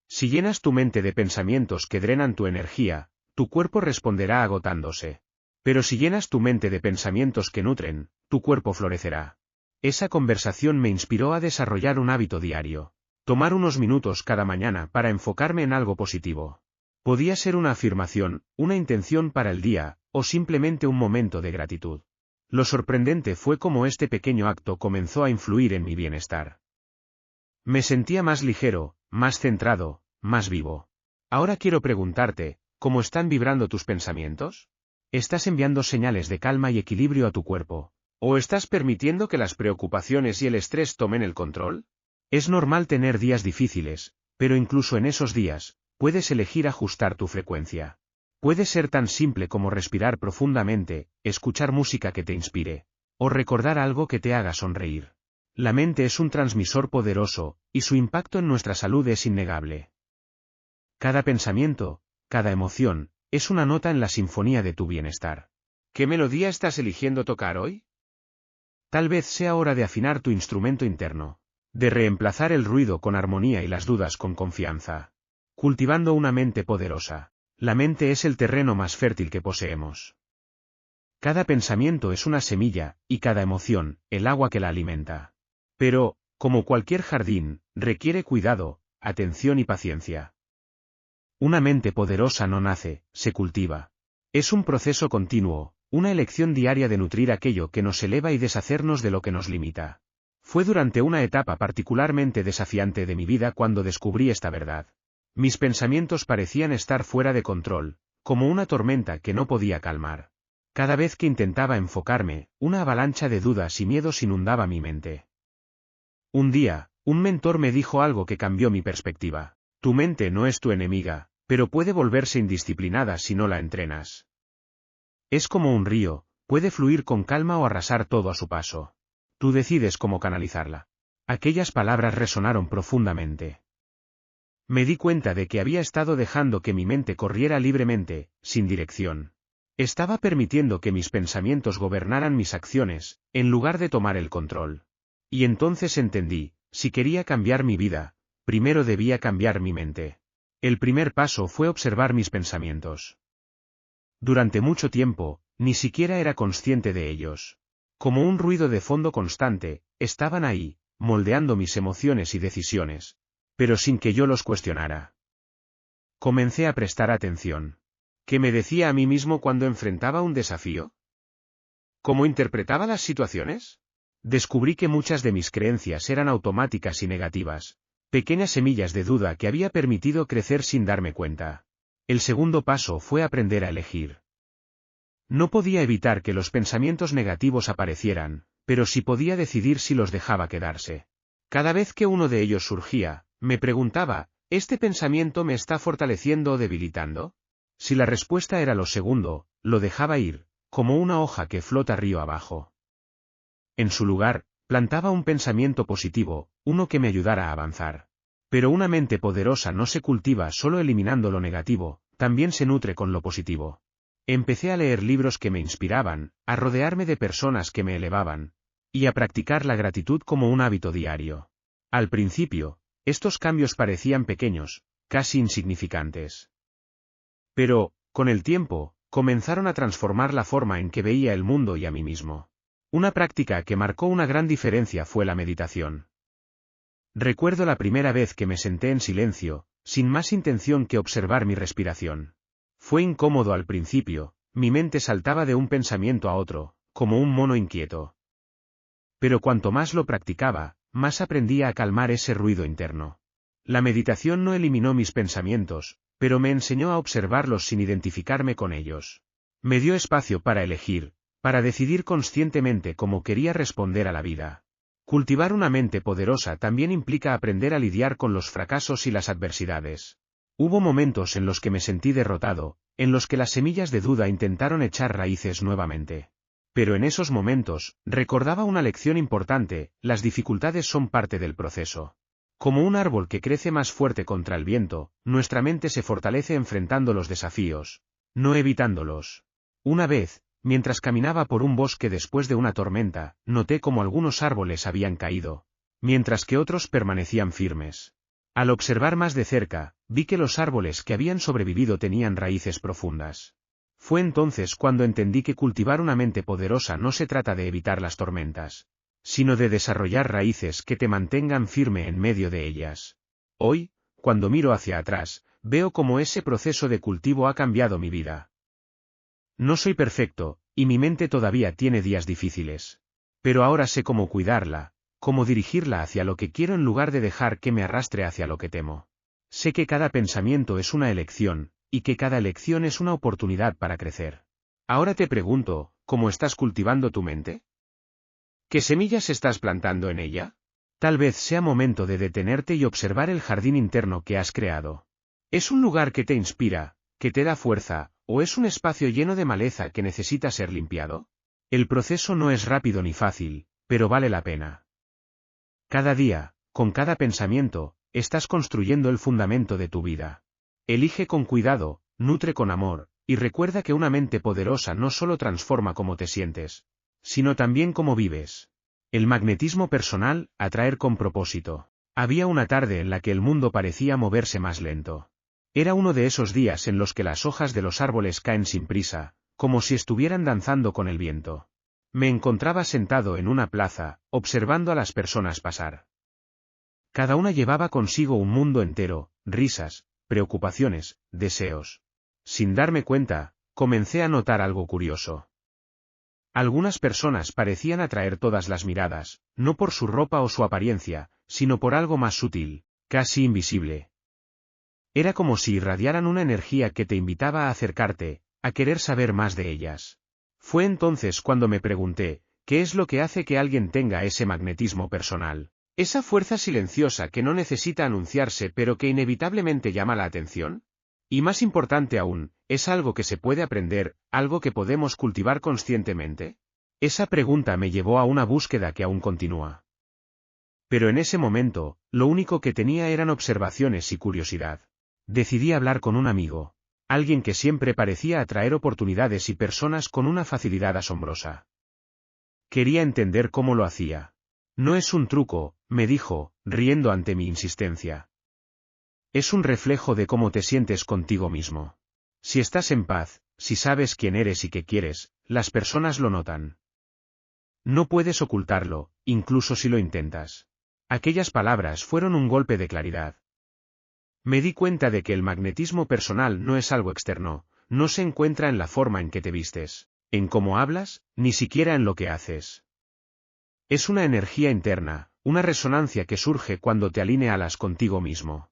Si llenas tu mente de pensamientos que drenan tu energía, tu cuerpo responderá agotándose. Pero si llenas tu mente de pensamientos que nutren, tu cuerpo florecerá. Esa conversación me inspiró a desarrollar un hábito diario. Tomar unos minutos cada mañana para enfocarme en algo positivo. Podía ser una afirmación, una intención para el día, o simplemente un momento de gratitud. Lo sorprendente fue cómo este pequeño acto comenzó a influir en mi bienestar. Me sentía más ligero, más centrado, más vivo. Ahora quiero preguntarte, ¿cómo están vibrando tus pensamientos? ¿Estás enviando señales de calma y equilibrio a tu cuerpo? ¿O estás permitiendo que las preocupaciones y el estrés tomen el control? Es normal tener días difíciles, pero incluso en esos días, puedes elegir ajustar tu frecuencia. Puede ser tan simple como respirar profundamente, escuchar música que te inspire, o recordar algo que te haga sonreír. La mente es un transmisor poderoso, y su impacto en nuestra salud es innegable. Cada pensamiento, cada emoción, es una nota en la sinfonía de tu bienestar. ¿Qué melodía estás eligiendo tocar hoy? Tal vez sea hora de afinar tu instrumento interno, de reemplazar el ruido con armonía y las dudas con confianza. Cultivando una mente poderosa. La mente es el terreno más fértil que poseemos. Cada pensamiento es una semilla, y cada emoción, el agua que la alimenta. Pero, como cualquier jardín, requiere cuidado, atención y paciencia. Una mente poderosa no nace, se cultiva. Es un proceso continuo, una elección diaria de nutrir aquello que nos eleva y deshacernos de lo que nos limita. Fue durante una etapa particularmente desafiante de mi vida cuando descubrí esta verdad. Mis pensamientos parecían estar fuera de control, como una tormenta que no podía calmar. Cada vez que intentaba enfocarme, una avalancha de dudas y miedos inundaba mi mente. Un día, un mentor me dijo algo que cambió mi perspectiva. Tu mente no es tu enemiga, pero puede volverse indisciplinada si no la entrenas. Es como un río, puede fluir con calma o arrasar todo a su paso. Tú decides cómo canalizarla. Aquellas palabras resonaron profundamente. Me di cuenta de que había estado dejando que mi mente corriera libremente, sin dirección. Estaba permitiendo que mis pensamientos gobernaran mis acciones, en lugar de tomar el control. Y entonces entendí, si quería cambiar mi vida, primero debía cambiar mi mente. El primer paso fue observar mis pensamientos. Durante mucho tiempo, ni siquiera era consciente de ellos. Como un ruido de fondo constante, estaban ahí, moldeando mis emociones y decisiones, pero sin que yo los cuestionara. Comencé a prestar atención. ¿Qué me decía a mí mismo cuando enfrentaba un desafío? ¿Cómo interpretaba las situaciones? Descubrí que muchas de mis creencias eran automáticas y negativas, pequeñas semillas de duda que había permitido crecer sin darme cuenta. El segundo paso fue aprender a elegir. No podía evitar que los pensamientos negativos aparecieran, pero sí podía decidir si los dejaba quedarse. Cada vez que uno de ellos surgía, me preguntaba, ¿este pensamiento me está fortaleciendo o debilitando? Si la respuesta era lo segundo, lo dejaba ir, como una hoja que flota río abajo. En su lugar, plantaba un pensamiento positivo, uno que me ayudara a avanzar. Pero una mente poderosa no se cultiva solo eliminando lo negativo, también se nutre con lo positivo. Empecé a leer libros que me inspiraban, a rodearme de personas que me elevaban, y a practicar la gratitud como un hábito diario. Al principio, estos cambios parecían pequeños, casi insignificantes. Pero, con el tiempo, comenzaron a transformar la forma en que veía el mundo y a mí mismo. Una práctica que marcó una gran diferencia fue la meditación. Recuerdo la primera vez que me senté en silencio, sin más intención que observar mi respiración. Fue incómodo al principio, mi mente saltaba de un pensamiento a otro, como un mono inquieto. Pero cuanto más lo practicaba, más aprendía a calmar ese ruido interno. La meditación no eliminó mis pensamientos, pero me enseñó a observarlos sin identificarme con ellos. Me dio espacio para elegir, para decidir conscientemente cómo quería responder a la vida. Cultivar una mente poderosa también implica aprender a lidiar con los fracasos y las adversidades. Hubo momentos en los que me sentí derrotado, en los que las semillas de duda intentaron echar raíces nuevamente. Pero en esos momentos, recordaba una lección importante: las dificultades son parte del proceso. Como un árbol que crece más fuerte contra el viento, nuestra mente se fortalece enfrentando los desafíos, no evitándolos. Una vez, mientras caminaba por un bosque después de una tormenta, noté cómo algunos árboles habían caído, mientras que otros permanecían firmes. Al observar más de cerca, vi que los árboles que habían sobrevivido tenían raíces profundas. Fue entonces cuando entendí que cultivar una mente poderosa no se trata de evitar las tormentas, sino de desarrollar raíces que te mantengan firme en medio de ellas. Hoy, cuando miro hacia atrás, veo cómo ese proceso de cultivo ha cambiado mi vida. No soy perfecto, y mi mente todavía tiene días difíciles. Pero ahora sé cómo cuidarla, cómo dirigirla hacia lo que quiero en lugar de dejar que me arrastre hacia lo que temo. Sé que cada pensamiento es una elección, y que cada elección es una oportunidad para crecer. Ahora te pregunto, ¿cómo estás cultivando tu mente? ¿Qué semillas estás plantando en ella? Tal vez sea momento de detenerte y observar el jardín interno que has creado. ¿Es un lugar que te inspira, que te da fuerza, o es un espacio lleno de maleza que necesita ser limpiado? El proceso no es rápido ni fácil, pero vale la pena. Cada día, con cada pensamiento, estás construyendo el fundamento de tu vida. Elige con cuidado, nutre con amor, y recuerda que una mente poderosa no solo transforma cómo te sientes, sino también cómo vives. El magnetismo personal, atraer con propósito. Había una tarde en la que el mundo parecía moverse más lento. Era uno de esos días en los que las hojas de los árboles caen sin prisa, como si estuvieran danzando con el viento. Me encontraba sentado en una plaza, observando a las personas pasar. Cada una llevaba consigo un mundo entero, risas, preocupaciones, deseos. Sin darme cuenta, comencé a notar algo curioso. Algunas personas parecían atraer todas las miradas, no por su ropa o su apariencia, sino por algo más sutil, casi invisible. Era como si irradiaran una energía que te invitaba a acercarte, a querer saber más de ellas. Fue entonces cuando me pregunté, ¿qué es lo que hace que alguien tenga ese magnetismo personal? Esa fuerza silenciosa que no necesita anunciarse pero que inevitablemente llama la atención. Y más importante aún, ¿es algo que se puede aprender, algo que podemos cultivar conscientemente? Esa pregunta me llevó a una búsqueda que aún continúa. Pero en ese momento, lo único que tenía eran observaciones y curiosidad. Decidí hablar con un amigo. Alguien que siempre parecía atraer oportunidades y personas con una facilidad asombrosa. Quería entender cómo lo hacía. No es un truco, me dijo, riendo ante mi insistencia. Es un reflejo de cómo te sientes contigo mismo. Si estás en paz, si sabes quién eres y qué quieres, las personas lo notan. No puedes ocultarlo, incluso si lo intentas. Aquellas palabras fueron un golpe de claridad. Me di cuenta de que el magnetismo personal no es algo externo, no se encuentra en la forma en que te vistes, en cómo hablas, ni siquiera en lo que haces. Es una energía interna, una resonancia que surge cuando te alineas contigo mismo.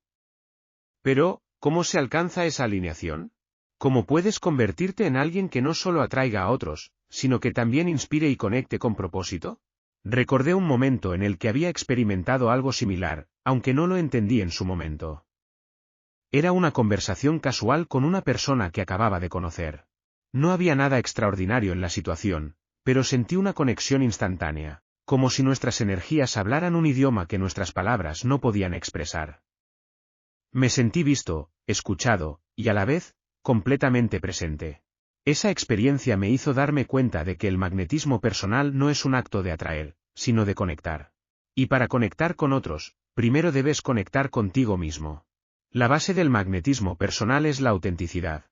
Pero, ¿cómo se alcanza esa alineación? ¿Cómo puedes convertirte en alguien que no solo atraiga a otros, sino que también inspire y conecte con propósito? Recordé un momento en el que había experimentado algo similar, aunque no lo entendí en su momento. Era una conversación casual con una persona que acababa de conocer. No había nada extraordinario en la situación, pero sentí una conexión instantánea, como si nuestras energías hablaran un idioma que nuestras palabras no podían expresar. Me sentí visto, escuchado, y a la vez, completamente presente. Esa experiencia me hizo darme cuenta de que el magnetismo personal no es un acto de atraer, sino de conectar. Y para conectar con otros, primero debes conectar contigo mismo. La base del magnetismo personal es la autenticidad.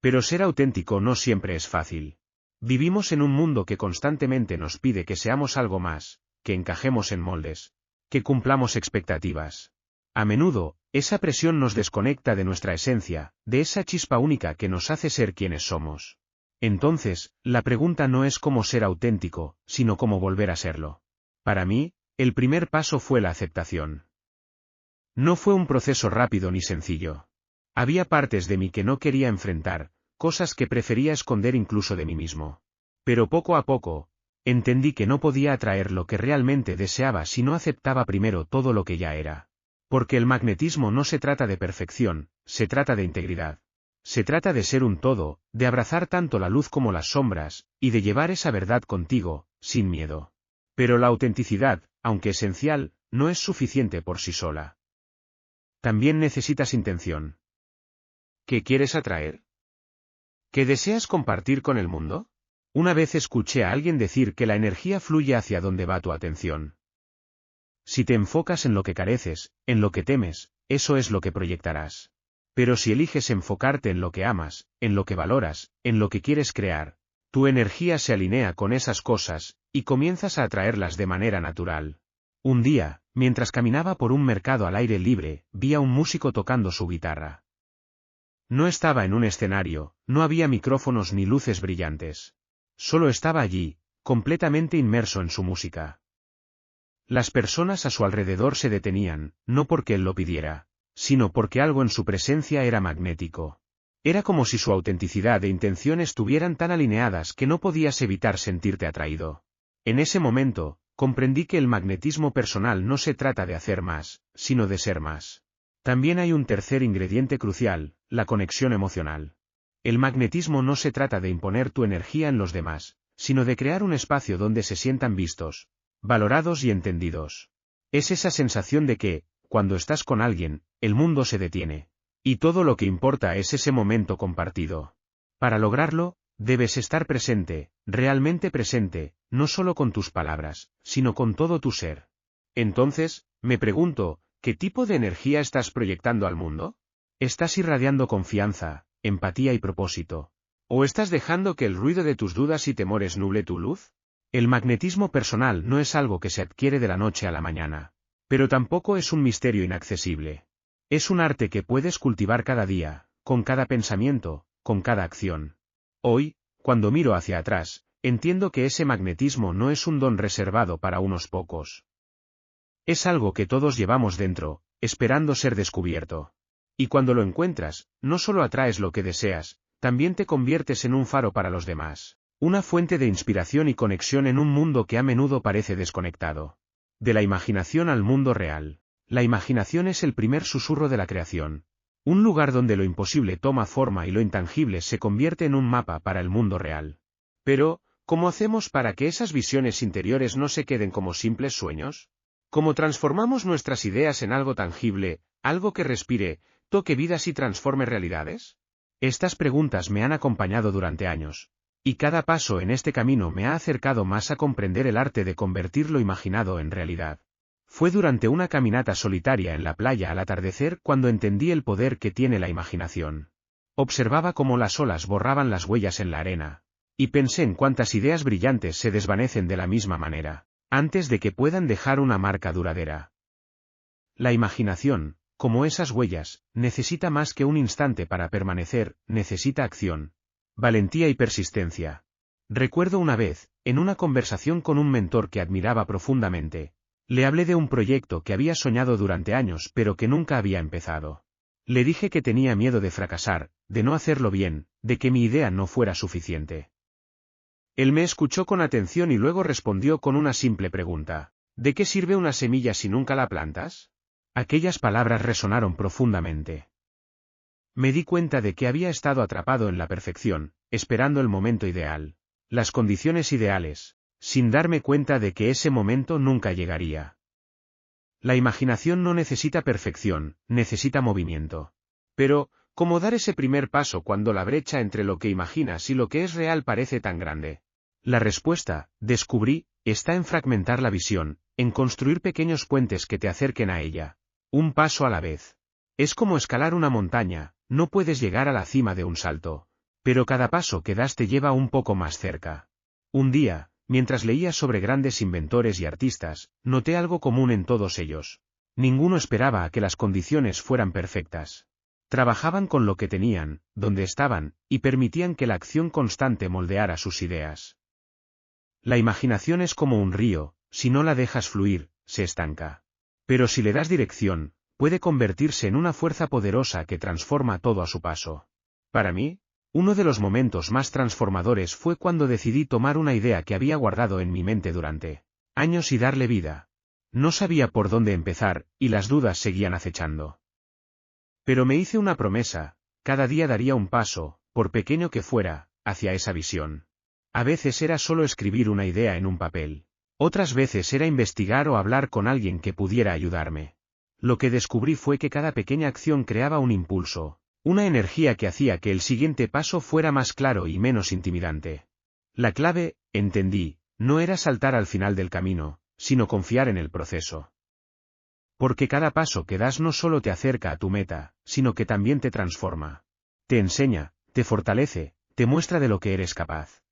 Pero ser auténtico no siempre es fácil. Vivimos en un mundo que constantemente nos pide que seamos algo más, que encajemos en moldes, que cumplamos expectativas. A menudo, esa presión nos desconecta de nuestra esencia, de esa chispa única que nos hace ser quienes somos. Entonces, la pregunta no es cómo ser auténtico, sino cómo volver a serlo. Para mí, el primer paso fue la aceptación. No fue un proceso rápido ni sencillo. Había partes de mí que no quería enfrentar, cosas que prefería esconder incluso de mí mismo. Pero poco a poco, entendí que no podía atraer lo que realmente deseaba si no aceptaba primero todo lo que ya era. Porque el magnetismo no se trata de perfección, se trata de integridad. Se trata de ser un todo, de abrazar tanto la luz como las sombras, y de llevar esa verdad contigo, sin miedo. Pero la autenticidad, aunque esencial, no es suficiente por sí sola. También necesitas intención. ¿Qué quieres atraer? ¿Qué deseas compartir con el mundo? Una vez escuché a alguien decir que la energía fluye hacia donde va tu atención. Si te enfocas en lo que careces, en lo que temes, eso es lo que proyectarás. Pero si eliges enfocarte en lo que amas, en lo que valoras, en lo que quieres crear, tu energía se alinea con esas cosas, y comienzas a atraerlas de manera natural. Un día, mientras caminaba por un mercado al aire libre, vi a un músico tocando su guitarra. No estaba en un escenario, no había micrófonos ni luces brillantes. Solo estaba allí, completamente inmerso en su música. Las personas a su alrededor se detenían, no porque él lo pidiera, sino porque algo en su presencia era magnético. Era como si su autenticidad e intención estuvieran tan alineadas que no podías evitar sentirte atraído. En ese momento, comprendí que el magnetismo personal no se trata de hacer más, sino de ser más. También hay un tercer ingrediente crucial, la conexión emocional. El magnetismo no se trata de imponer tu energía en los demás, sino de crear un espacio donde se sientan vistos, valorados y entendidos. Es esa sensación de que, cuando estás con alguien, el mundo se detiene. Y todo lo que importa es ese momento compartido. Para lograrlo, debes estar presente, realmente presente, no solo con tus palabras, sino con todo tu ser. Entonces, me pregunto, ¿qué tipo de energía estás proyectando al mundo? ¿Estás irradiando confianza, empatía y propósito? ¿O estás dejando que el ruido de tus dudas y temores nuble tu luz? El magnetismo personal no es algo que se adquiere de la noche a la mañana. Pero tampoco es un misterio inaccesible. Es un arte que puedes cultivar cada día, con cada pensamiento, con cada acción. Hoy, cuando miro hacia atrás, entiendo que ese magnetismo no es un don reservado para unos pocos. Es algo que todos llevamos dentro, esperando ser descubierto. Y cuando lo encuentras, no solo atraes lo que deseas, también te conviertes en un faro para los demás, una fuente de inspiración y conexión en un mundo que a menudo parece desconectado. De la imaginación al mundo real. La imaginación es el primer susurro de la creación. Un lugar donde lo imposible toma forma y lo intangible se convierte en un mapa para el mundo real. Pero, ¿cómo hacemos para que esas visiones interiores no se queden como simples sueños? ¿Cómo transformamos nuestras ideas en algo tangible, algo que respire, toque vidas y transforme realidades? Estas preguntas me han acompañado durante años. Y cada paso en este camino me ha acercado más a comprender el arte de convertir lo imaginado en realidad. Fue durante una caminata solitaria en la playa al atardecer cuando entendí el poder que tiene la imaginación. Observaba cómo las olas borraban las huellas en la arena, y pensé en cuántas ideas brillantes se desvanecen de la misma manera, antes de que puedan dejar una marca duradera. La imaginación, como esas huellas, necesita más que un instante para permanecer, necesita acción, valentía y persistencia. Recuerdo una vez, en una conversación con un mentor que admiraba profundamente, le hablé de un proyecto que había soñado durante años pero que nunca había empezado. Le dije que tenía miedo de fracasar, de no hacerlo bien, de que mi idea no fuera suficiente. Él me escuchó con atención y luego respondió con una simple pregunta: ¿de qué sirve una semilla si nunca la plantas? Aquellas palabras resonaron profundamente. Me di cuenta de que había estado atrapado en la perfección, esperando el momento ideal, las condiciones ideales, sin darme cuenta de que ese momento nunca llegaría. La imaginación no necesita perfección, necesita movimiento. Pero, ¿cómo dar ese primer paso cuando la brecha entre lo que imaginas y lo que es real parece tan grande? La respuesta, descubrí, está en fragmentar la visión, en construir pequeños puentes que te acerquen a ella, un paso a la vez. Es como escalar una montaña, no puedes llegar a la cima de un salto, pero cada paso que das te lleva un poco más cerca. Un día, mientras leía sobre grandes inventores y artistas, noté algo común en todos ellos. Ninguno esperaba a que las condiciones fueran perfectas. Trabajaban con lo que tenían, donde estaban, y permitían que la acción constante moldeara sus ideas. La imaginación es como un río, si no la dejas fluir, se estanca. Pero si le das dirección, puede convertirse en una fuerza poderosa que transforma todo a su paso. Para mí, uno de los momentos más transformadores fue cuando decidí tomar una idea que había guardado en mi mente durante años y darle vida. No sabía por dónde empezar, y las dudas seguían acechando. Pero me hice una promesa: cada día daría un paso, por pequeño que fuera, hacia esa visión. A veces era solo escribir una idea en un papel. Otras veces era investigar o hablar con alguien que pudiera ayudarme. Lo que descubrí fue que cada pequeña acción creaba un impulso, una energía que hacía que el siguiente paso fuera más claro y menos intimidante. La clave, entendí, no era saltar al final del camino, sino confiar en el proceso. Porque cada paso que das no solo te acerca a tu meta, sino que también te transforma. Te enseña, te fortalece, te muestra de lo que eres capaz.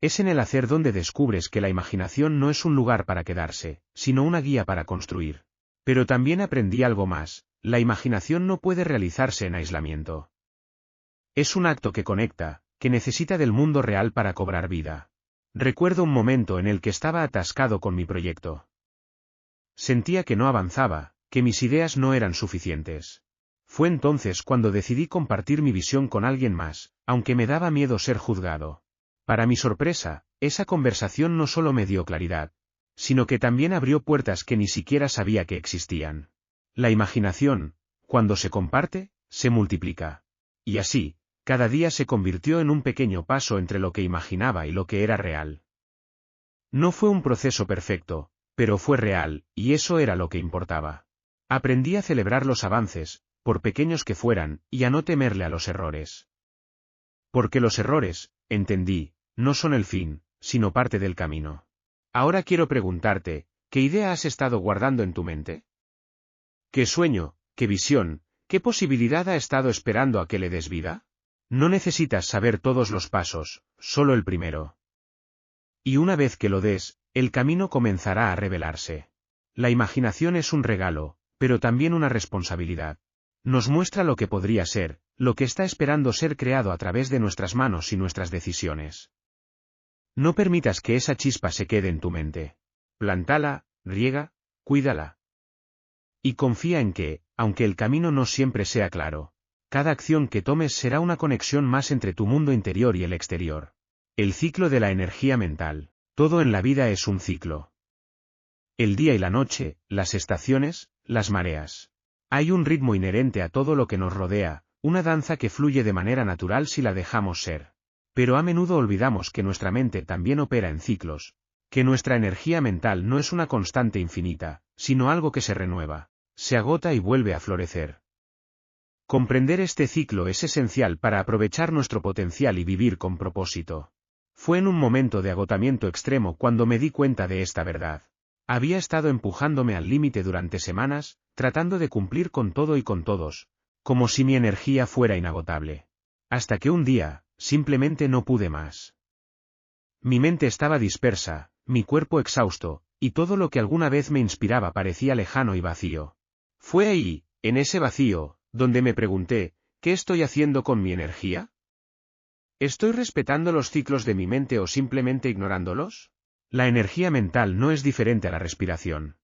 Es en el hacer donde descubres que la imaginación no es un lugar para quedarse, sino una guía para construir. Pero también aprendí algo más, la imaginación no puede realizarse en aislamiento. Es un acto que conecta, que necesita del mundo real para cobrar vida. Recuerdo un momento en el que estaba atascado con mi proyecto. Sentía que no avanzaba, que mis ideas no eran suficientes. Fue entonces cuando decidí compartir mi visión con alguien más, aunque me daba miedo ser juzgado. Para mi sorpresa, esa conversación no solo me dio claridad, sino que también abrió puertas que ni siquiera sabía que existían. La imaginación, cuando se comparte, se multiplica. Y así, cada día se convirtió en un pequeño paso entre lo que imaginaba y lo que era real. No fue un proceso perfecto, pero fue real, y eso era lo que importaba. Aprendí a celebrar los avances, por pequeños que fueran, y a no temerle a los errores. Porque los errores, entendí, no son el fin, sino parte del camino. Ahora quiero preguntarte, ¿qué idea has estado guardando en tu mente? ¿Qué sueño, qué visión, qué posibilidad ha estado esperando a que le des vida? No necesitas saber todos los pasos, solo el primero. Y una vez que lo des, el camino comenzará a revelarse. La imaginación es un regalo, pero también una responsabilidad. Nos muestra lo que podría ser, lo que está esperando ser creado a través de nuestras manos y nuestras decisiones. No permitas que esa chispa se quede en tu mente. Plántala, riega, cuídala. Y confía en que, aunque el camino no siempre sea claro, cada acción que tomes será una conexión más entre tu mundo interior y el exterior. El ciclo de la energía mental. Todo en la vida es un ciclo. El día y la noche, las estaciones, las mareas. Hay un ritmo inherente a todo lo que nos rodea, una danza que fluye de manera natural si la dejamos ser. Pero a menudo olvidamos que nuestra mente también opera en ciclos, que nuestra energía mental no es una constante infinita, sino algo que se renueva, se agota y vuelve a florecer. Comprender este ciclo es esencial para aprovechar nuestro potencial y vivir con propósito. Fue en un momento de agotamiento extremo cuando me di cuenta de esta verdad. Había estado empujándome al límite durante semanas, tratando de cumplir con todo y con todos, como si mi energía fuera inagotable. Hasta que un día, simplemente no pude más. Mi mente estaba dispersa, mi cuerpo exhausto, y todo lo que alguna vez me inspiraba parecía lejano y vacío. Fue ahí, en ese vacío, donde me pregunté, ¿qué estoy haciendo con mi energía? ¿Estoy respetando los ciclos de mi mente o simplemente ignorándolos? La energía mental no es diferente a la respiración.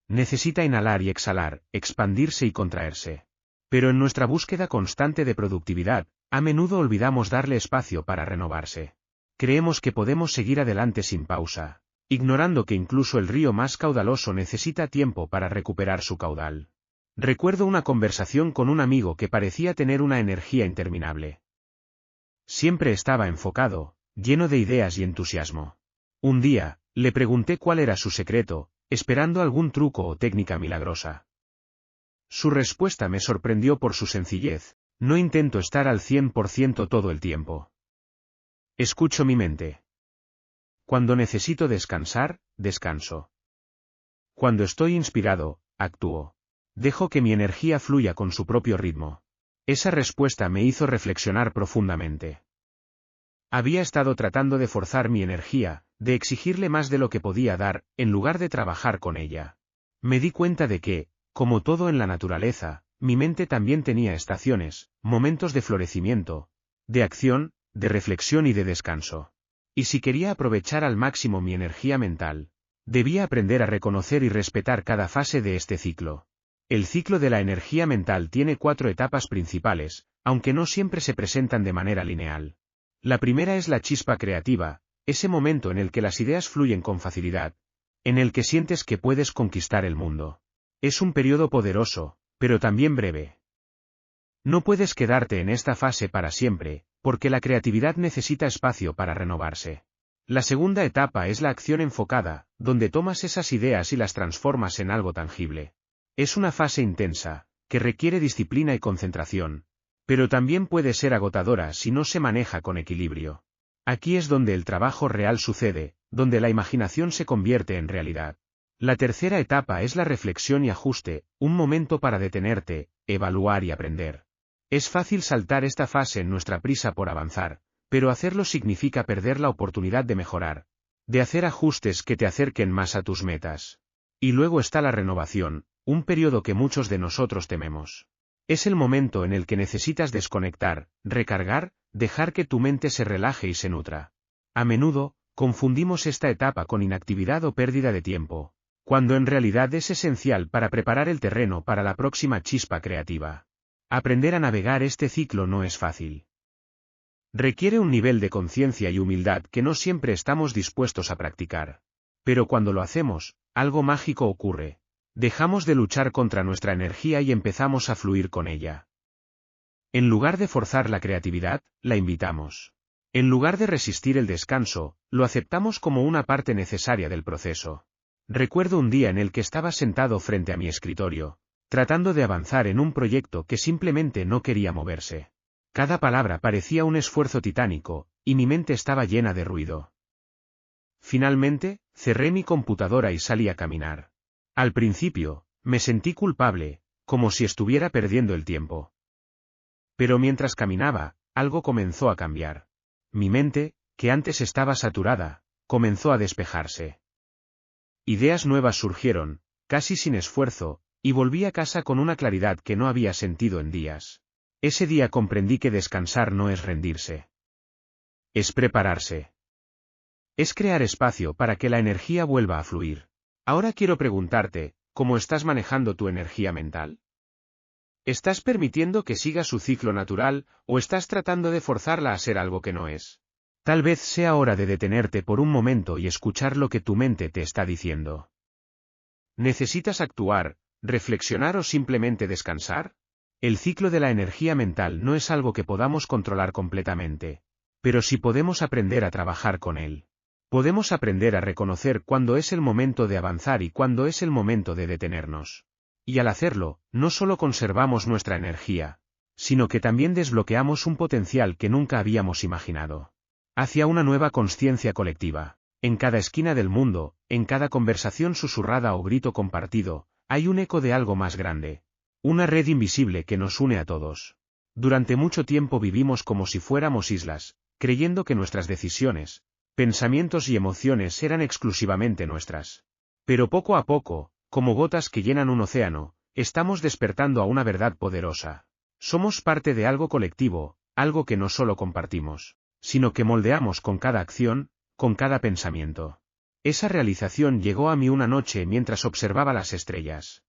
Necesita inhalar y exhalar, expandirse y contraerse. Pero en nuestra búsqueda constante de productividad, a menudo olvidamos darle espacio para renovarse. Creemos que podemos seguir adelante sin pausa, ignorando que incluso el río más caudaloso necesita tiempo para recuperar su caudal. Recuerdo una conversación con un amigo que parecía tener una energía interminable. Siempre estaba enfocado, lleno de ideas y entusiasmo. Un día, le pregunté cuál era su secreto, esperando algún truco o técnica milagrosa. Su respuesta me sorprendió por su sencillez: no intento estar al 100% todo el tiempo. Escucho mi mente. Cuando necesito descansar, descanso. Cuando estoy inspirado, actúo. Dejo que mi energía fluya con su propio ritmo. Esa respuesta me hizo reflexionar profundamente. Había estado tratando de forzar mi energía, de exigirle más de lo que podía dar, en lugar de trabajar con ella. Me di cuenta de que, como todo en la naturaleza, mi mente también tenía estaciones, momentos de florecimiento, de acción, de reflexión y de descanso. Y si quería aprovechar al máximo mi energía mental, debía aprender a reconocer y respetar cada fase de este ciclo. El ciclo de la energía mental tiene 4 etapas principales, aunque no siempre se presentan de manera lineal. La primera es la chispa creativa, ese momento en el que las ideas fluyen con facilidad, en el que sientes que puedes conquistar el mundo. Es un periodo poderoso, pero también breve. No puedes quedarte en esta fase para siempre, porque la creatividad necesita espacio para renovarse. La segunda etapa es la acción enfocada, donde tomas esas ideas y las transformas en algo tangible. Es una fase intensa, que requiere disciplina y concentración, pero también puede ser agotadora si no se maneja con equilibrio. Aquí es donde el trabajo real sucede, donde la imaginación se convierte en realidad. La tercera etapa es la reflexión y ajuste, un momento para detenerte, evaluar y aprender. Es fácil saltar esta fase en nuestra prisa por avanzar, pero hacerlo significa perder la oportunidad de mejorar, de hacer ajustes que te acerquen más a tus metas. Y luego está la renovación, un periodo que muchos de nosotros tememos. Es el momento en el que necesitas desconectar, recargar, dejar que tu mente se relaje y se nutra. A menudo, confundimos esta etapa con inactividad o pérdida de tiempo, cuando en realidad es esencial para preparar el terreno para la próxima chispa creativa. Aprender a navegar este ciclo no es fácil. Requiere un nivel de conciencia y humildad que no siempre estamos dispuestos a practicar. Pero cuando lo hacemos, algo mágico ocurre. Dejamos de luchar contra nuestra energía y empezamos a fluir con ella. En lugar de forzar la creatividad, la invitamos. En lugar de resistir el descanso, lo aceptamos como una parte necesaria del proceso. Recuerdo un día en el que estaba sentado frente a mi escritorio, tratando de avanzar en un proyecto que simplemente no quería moverse. Cada palabra parecía un esfuerzo titánico, y mi mente estaba llena de ruido. Finalmente, cerré mi computadora y salí a caminar. Al principio, me sentí culpable, como si estuviera perdiendo el tiempo. Pero mientras caminaba, algo comenzó a cambiar. Mi mente, que antes estaba saturada, comenzó a despejarse. Ideas nuevas surgieron, casi sin esfuerzo, y volví a casa con una claridad que no había sentido en días. Ese día comprendí que descansar no es rendirse. Es prepararse. Es crear espacio para que la energía vuelva a fluir. Ahora quiero preguntarte, ¿cómo estás manejando tu energía mental? ¿Estás permitiendo que siga su ciclo natural, o estás tratando de forzarla a ser algo que no es? Tal vez sea hora de detenerte por un momento y escuchar lo que tu mente te está diciendo. ¿Necesitas actuar, reflexionar o simplemente descansar? El ciclo de la energía mental no es algo que podamos controlar completamente, pero sí podemos aprender a trabajar con él. Podemos aprender a reconocer cuándo es el momento de avanzar y cuándo es el momento de detenernos. Y al hacerlo, no solo conservamos nuestra energía, sino que también desbloqueamos un potencial que nunca habíamos imaginado. Hacia una nueva consciencia colectiva. En cada esquina del mundo, en cada conversación susurrada o grito compartido, hay un eco de algo más grande. Una red invisible que nos une a todos. Durante mucho tiempo vivimos como si fuéramos islas, creyendo que nuestras decisiones, pensamientos y emociones eran exclusivamente nuestras. Pero poco a poco, como gotas que llenan un océano, estamos despertando a una verdad poderosa. Somos parte de algo colectivo, algo que no solo compartimos, sino que moldeamos con cada acción, con cada pensamiento. Esa realización llegó a mí una noche mientras observaba las estrellas.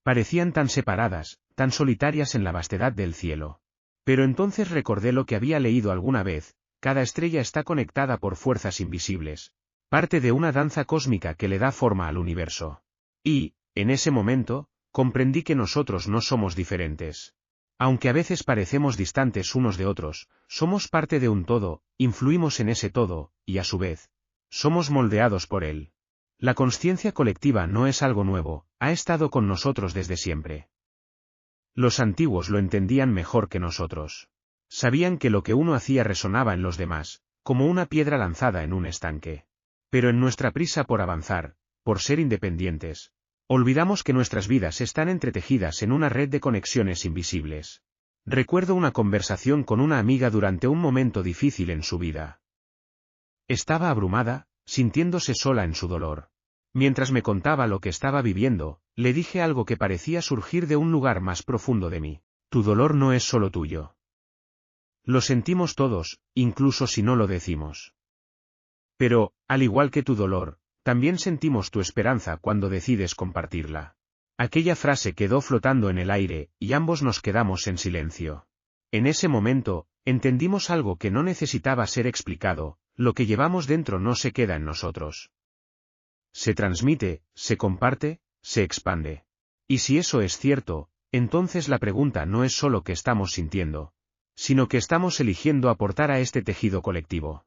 Parecían tan separadas, tan solitarias en la vastedad del cielo. Pero entonces recordé lo que había leído alguna vez: cada estrella está conectada por fuerzas invisibles, parte de una danza cósmica que le da forma al universo. Y, en ese momento, comprendí que nosotros no somos diferentes. Aunque a veces parecemos distantes unos de otros, somos parte de un todo, influimos en ese todo, y a su vez, somos moldeados por él. La consciencia colectiva no es algo nuevo, ha estado con nosotros desde siempre. Los antiguos lo entendían mejor que nosotros. Sabían que lo que uno hacía resonaba en los demás, como una piedra lanzada en un estanque. Pero en nuestra prisa por avanzar, por ser independientes, olvidamos que nuestras vidas están entretejidas en una red de conexiones invisibles. Recuerdo una conversación con una amiga durante un momento difícil en su vida. Estaba abrumada, sintiéndose sola en su dolor. Mientras me contaba lo que estaba viviendo, le dije algo que parecía surgir de un lugar más profundo de mí: tu dolor no es solo tuyo. Lo sentimos todos, incluso si no lo decimos. Pero, al igual que tu dolor, también sentimos tu esperanza cuando decides compartirla. Aquella frase quedó flotando en el aire, y ambos nos quedamos en silencio. En ese momento, entendimos algo que no necesitaba ser explicado: lo que llevamos dentro no se queda en nosotros. Se transmite, se comparte, se expande. Y si eso es cierto, entonces la pregunta no es solo qué estamos sintiendo, sino que estamos eligiendo aportar a este tejido colectivo.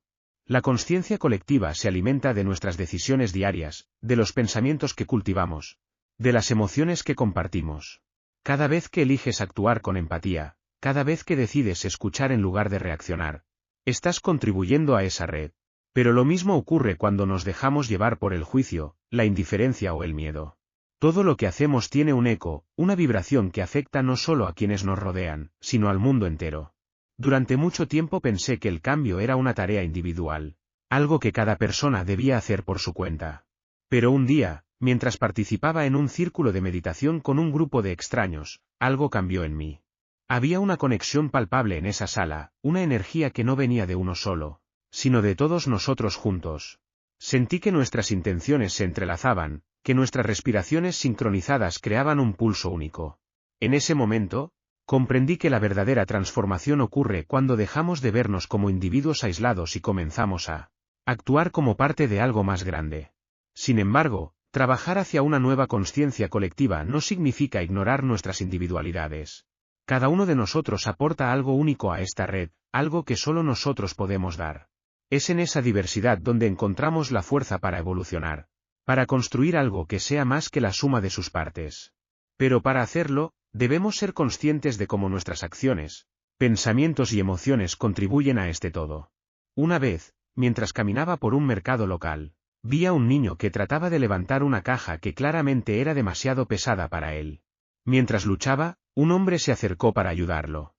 La consciencia colectiva se alimenta de nuestras decisiones diarias, de los pensamientos que cultivamos, de las emociones que compartimos. Cada vez que eliges actuar con empatía, cada vez que decides escuchar en lugar de reaccionar, estás contribuyendo a esa red. Pero lo mismo ocurre cuando nos dejamos llevar por el juicio, la indiferencia o el miedo. Todo lo que hacemos tiene un eco, una vibración que afecta no solo a quienes nos rodean, sino al mundo entero. Durante mucho tiempo pensé que el cambio era una tarea individual, algo que cada persona debía hacer por su cuenta. Pero un día, mientras participaba en un círculo de meditación con un grupo de extraños, algo cambió en mí. Había una conexión palpable en esa sala, una energía que no venía de uno solo, sino de todos nosotros juntos. Sentí que nuestras intenciones se entrelazaban, que nuestras respiraciones sincronizadas creaban un pulso único. En ese momento, comprendí que la verdadera transformación ocurre cuando dejamos de vernos como individuos aislados y comenzamos a actuar como parte de algo más grande. Sin embargo, trabajar hacia una nueva consciencia colectiva no significa ignorar nuestras individualidades. Cada uno de nosotros aporta algo único a esta red, algo que solo nosotros podemos dar. Es en esa diversidad donde encontramos la fuerza para evolucionar, para construir algo que sea más que la suma de sus partes. Pero para hacerlo, debemos ser conscientes de cómo nuestras acciones, pensamientos y emociones contribuyen a este todo. Una vez, mientras caminaba por un mercado local, vi a un niño que trataba de levantar una caja que claramente era demasiado pesada para él. Mientras luchaba, un hombre se acercó para ayudarlo.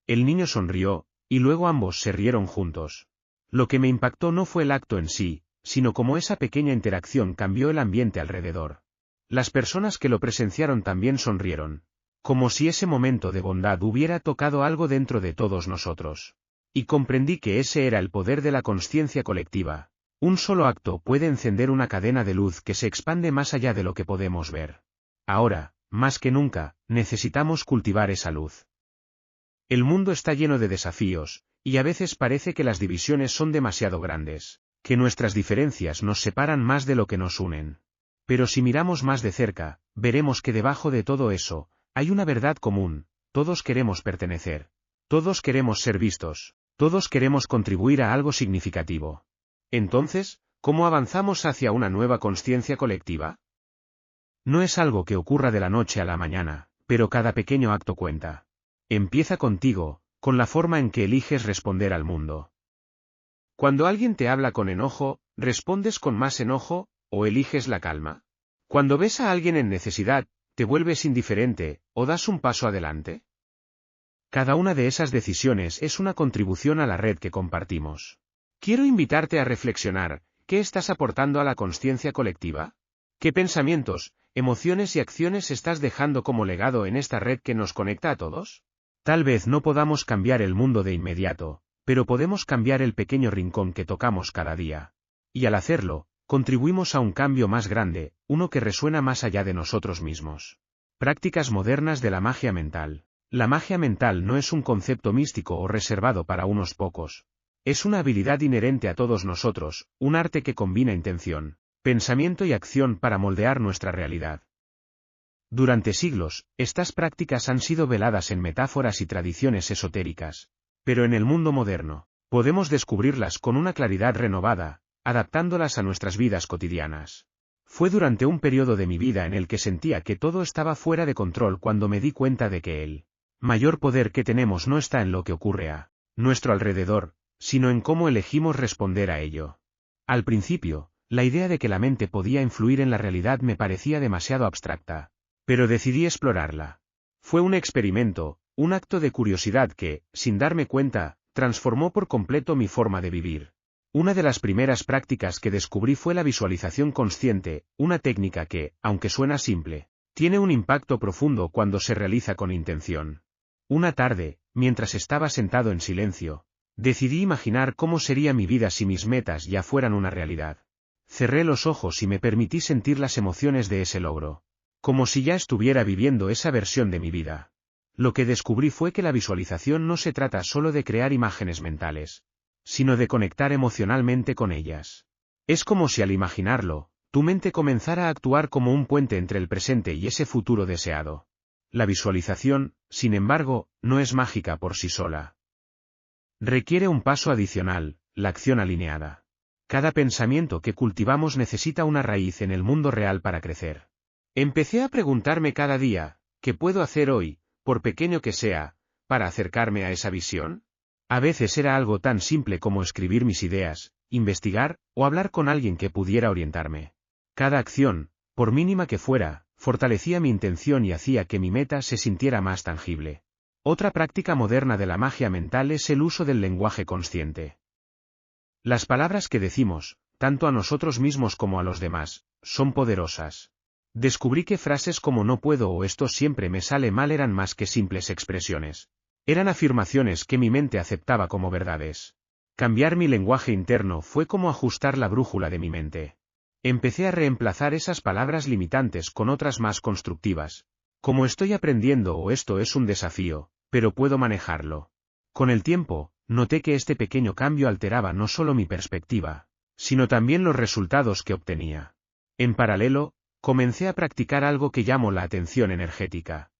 El niño sonrió, y luego ambos se rieron juntos. Lo que me impactó no fue el acto en sí, sino cómo esa pequeña interacción cambió el ambiente alrededor. Las personas que lo presenciaron también sonrieron, como si ese momento de bondad hubiera tocado algo dentro de todos nosotros. Y comprendí que ese era el poder de la consciencia colectiva. Un solo acto puede encender una cadena de luz que se expande más allá de lo que podemos ver. Ahora, más que nunca, necesitamos cultivar esa luz. El mundo está lleno de desafíos, y a veces parece que las divisiones son demasiado grandes, que nuestras diferencias nos separan más de lo que nos unen. Pero si miramos más de cerca, veremos que debajo de todo eso, hay una verdad común: todos queremos pertenecer. Todos queremos ser vistos, todos queremos contribuir a algo significativo. Entonces, ¿cómo avanzamos hacia una nueva consciencia colectiva? No es algo que ocurra de la noche a la mañana, pero cada pequeño acto cuenta. Empieza contigo, con la forma en que eliges responder al mundo. Cuando alguien te habla con enojo, ¿respondes con más enojo, o eliges la calma? Cuando ves a alguien en necesidad, ¿te vuelves indiferente, o das un paso adelante? Cada una de esas decisiones es una contribución a la red que compartimos. Quiero invitarte a reflexionar: ¿qué estás aportando a la consciencia colectiva? ¿Qué pensamientos, emociones y acciones estás dejando como legado en esta red que nos conecta a todos? Tal vez no podamos cambiar el mundo de inmediato, pero podemos cambiar el pequeño rincón que tocamos cada día. Y al hacerlo, contribuimos a un cambio más grande, uno que resuena más allá de nosotros mismos. Prácticas modernas de la magia mental. La magia mental no es un concepto místico o reservado para unos pocos. Es una habilidad inherente a todos nosotros, un arte que combina intención, pensamiento y acción para moldear nuestra realidad. Durante siglos, estas prácticas han sido veladas en metáforas y tradiciones esotéricas, pero en el mundo moderno, podemos descubrirlas con una claridad renovada, adaptándolas a nuestras vidas cotidianas. Fue durante un periodo de mi vida en el que sentía que todo estaba fuera de control cuando me di cuenta de que el mayor poder que tenemos no está en lo que ocurre a nuestro alrededor, sino en cómo elegimos responder a ello. Al principio, la idea de que la mente podía influir en la realidad me parecía demasiado abstracta, pero decidí explorarla. Fue un experimento, un acto de curiosidad que, sin darme cuenta, transformó por completo mi forma de vivir. Una de las primeras prácticas que descubrí fue la visualización consciente, una técnica que, aunque suena simple, tiene un impacto profundo cuando se realiza con intención. Una tarde, mientras estaba sentado en silencio, decidí imaginar cómo sería mi vida si mis metas ya fueran una realidad. Cerré los ojos y me permití sentir las emociones de ese logro, como si ya estuviera viviendo esa versión de mi vida. Lo que descubrí fue que la visualización no se trata solo de crear imágenes mentales, sino de conectar emocionalmente con ellas. Es como si al imaginarlo, tu mente comenzara a actuar como un puente entre el presente y ese futuro deseado. La visualización, sin embargo, no es mágica por sí sola. Requiere un paso adicional, la acción alineada. Cada pensamiento que cultivamos necesita una raíz en el mundo real para crecer. Empecé a preguntarme cada día: ¿qué puedo hacer hoy, por pequeño que sea, para acercarme a esa visión? A veces era algo tan simple como escribir mis ideas, investigar, o hablar con alguien que pudiera orientarme. Cada acción, por mínima que fuera, fortalecía mi intención y hacía que mi meta se sintiera más tangible. Otra práctica moderna de la magia mental es el uso del lenguaje consciente. Las palabras que decimos, tanto a nosotros mismos como a los demás, son poderosas. Descubrí que frases como no puedo o esto siempre me sale mal eran más que simples expresiones. Eran afirmaciones que mi mente aceptaba como verdades. Cambiar mi lenguaje interno fue como ajustar la brújula de mi mente. Empecé a reemplazar esas palabras limitantes con otras más constructivas. Como estoy aprendiendo o esto es un desafío, pero puedo manejarlo. Con el tiempo, noté que este pequeño cambio alteraba no solo mi perspectiva, sino también los resultados que obtenía. En paralelo, comencé a practicar algo que llamo la atención energética.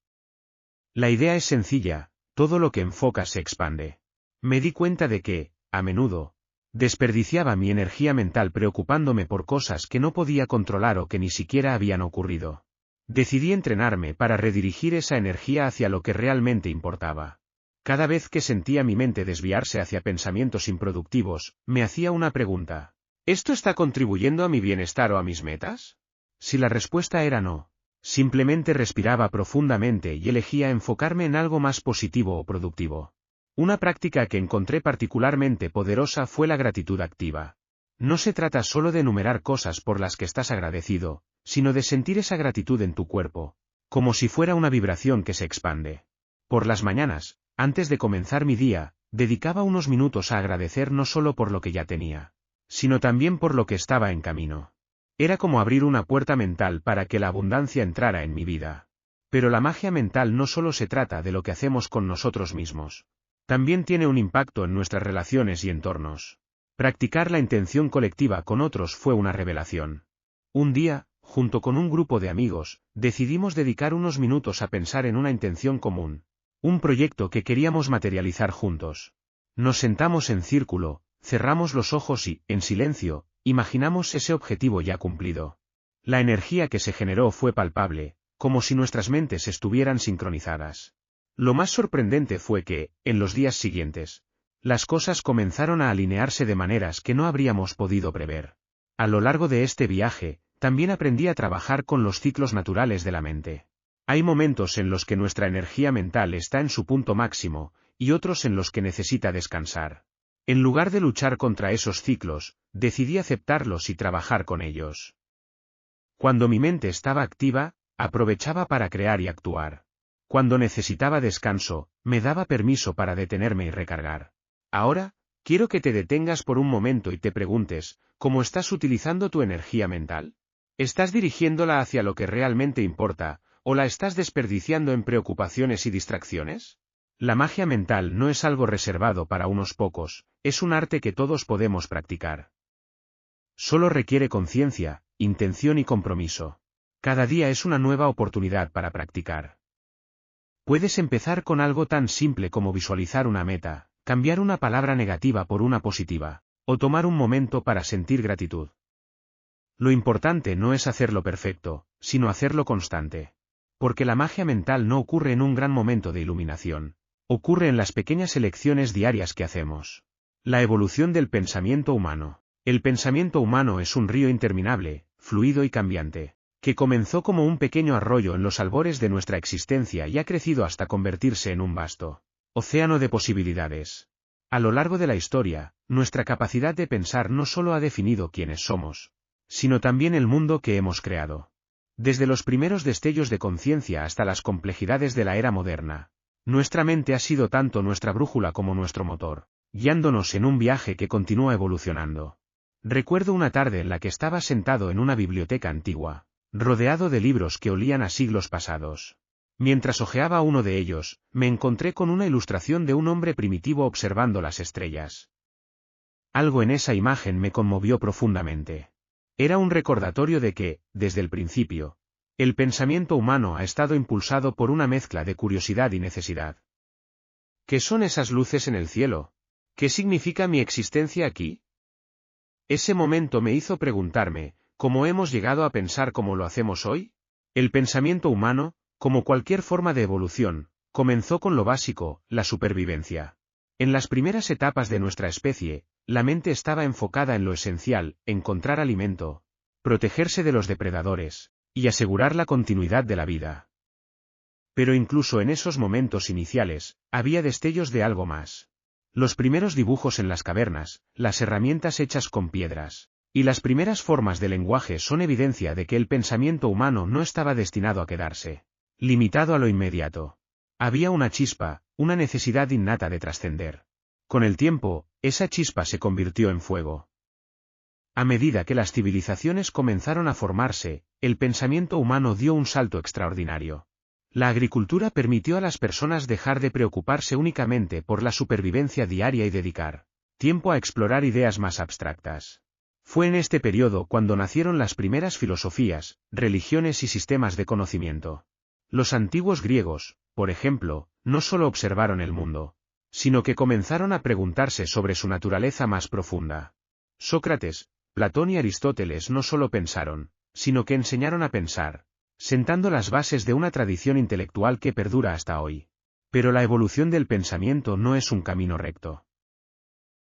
La idea es sencilla, todo lo que enfocas se expande. Me di cuenta de que, a menudo, desperdiciaba mi energía mental preocupándome por cosas que no podía controlar o que ni siquiera habían ocurrido. Decidí entrenarme para redirigir esa energía hacia lo que realmente importaba. Cada vez que sentía mi mente desviarse hacia pensamientos improductivos, me hacía una pregunta. ¿Esto está contribuyendo a mi bienestar o a mis metas? Si la respuesta era no, simplemente respiraba profundamente y elegía enfocarme en algo más positivo o productivo. Una práctica que encontré particularmente poderosa fue la gratitud activa. No se trata solo de enumerar cosas por las que estás agradecido, sino de sentir esa gratitud en tu cuerpo, como si fuera una vibración que se expande. Por las mañanas, antes de comenzar mi día, dedicaba unos minutos a agradecer no solo por lo que ya tenía, sino también por lo que estaba en camino. Era como abrir una puerta mental para que la abundancia entrara en mi vida. Pero la magia mental no solo se trata de lo que hacemos con nosotros mismos. También tiene un impacto en nuestras relaciones y entornos. Practicar la intención colectiva con otros fue una revelación. Un día, junto con un grupo de amigos, decidimos dedicar unos minutos a pensar en una intención común. Un proyecto que queríamos materializar juntos. Nos sentamos en círculo, cerramos los ojos y, en silencio, imaginamos ese objetivo ya cumplido. La energía que se generó fue palpable, como si nuestras mentes estuvieran sincronizadas. Lo más sorprendente fue que, en los días siguientes, las cosas comenzaron a alinearse de maneras que no habríamos podido prever. A lo largo de este viaje, también aprendí a trabajar con los ciclos naturales de la mente. Hay momentos en los que nuestra energía mental está en su punto máximo, y otros en los que necesita descansar. En lugar de luchar contra esos ciclos, decidí aceptarlos y trabajar con ellos. Cuando mi mente estaba activa, aprovechaba para crear y actuar. Cuando necesitaba descanso, me daba permiso para detenerme y recargar. Ahora, quiero que te detengas por un momento y te preguntes, ¿cómo estás utilizando tu energía mental? ¿Estás dirigiéndola hacia lo que realmente importa, o la estás desperdiciando en preocupaciones y distracciones? La magia mental no es algo reservado para unos pocos, es un arte que todos podemos practicar. Solo requiere conciencia, intención y compromiso. Cada día es una nueva oportunidad para practicar. Puedes empezar con algo tan simple como visualizar una meta, cambiar una palabra negativa por una positiva, o tomar un momento para sentir gratitud. Lo importante no es hacerlo perfecto, sino hacerlo constante. Porque la magia mental no ocurre en un gran momento de iluminación, ocurre en las pequeñas elecciones diarias que hacemos. La evolución del pensamiento humano. El pensamiento humano es un río interminable, fluido y cambiante, que comenzó como un pequeño arroyo en los albores de nuestra existencia y ha crecido hasta convertirse en un vasto océano de posibilidades. A lo largo de la historia, nuestra capacidad de pensar no solo ha definido quiénes somos, sino también el mundo que hemos creado. Desde los primeros destellos de conciencia hasta las complejidades de la era moderna, nuestra mente ha sido tanto nuestra brújula como nuestro motor, guiándonos en un viaje que continúa evolucionando. Recuerdo una tarde en la que estaba sentado en una biblioteca antigua, rodeado de libros que olían a siglos pasados. Mientras hojeaba uno de ellos, me encontré con una ilustración de un hombre primitivo observando las estrellas. Algo en esa imagen me conmovió profundamente. Era un recordatorio de que, desde el principio, el pensamiento humano ha estado impulsado por una mezcla de curiosidad y necesidad. ¿Qué son esas luces en el cielo? ¿Qué significa mi existencia aquí? Ese momento me hizo preguntarme, ¿cómo hemos llegado a pensar como lo hacemos hoy? El pensamiento humano, como cualquier forma de evolución, comenzó con lo básico, la supervivencia. En las primeras etapas de nuestra especie, La mente estaba enfocada en lo esencial, encontrar alimento, protegerse de los depredadores, y asegurar la continuidad de la vida. Pero incluso en esos momentos iniciales, había destellos de algo más. Los primeros dibujos en las cavernas, las herramientas hechas con piedras, y las primeras formas de lenguaje son evidencia de que el pensamiento humano no estaba destinado a quedarse limitado a lo inmediato. Había una chispa, una necesidad innata de trascender. Con el tiempo, esa chispa se convirtió en fuego. A medida que las civilizaciones comenzaron a formarse, el pensamiento humano dio un salto extraordinario. La agricultura permitió a las personas dejar de preocuparse únicamente por la supervivencia diaria y dedicar tiempo a explorar ideas más abstractas. Fue en este periodo cuando nacieron las primeras filosofías, religiones y sistemas de conocimiento. Los antiguos griegos, por ejemplo, no solo observaron el mundo, sino que comenzaron a preguntarse sobre su naturaleza más profunda. Sócrates, Platón y Aristóteles no solo pensaron, sino que enseñaron a pensar, sentando las bases de una tradición intelectual que perdura hasta hoy. Pero la evolución del pensamiento no es un camino recto.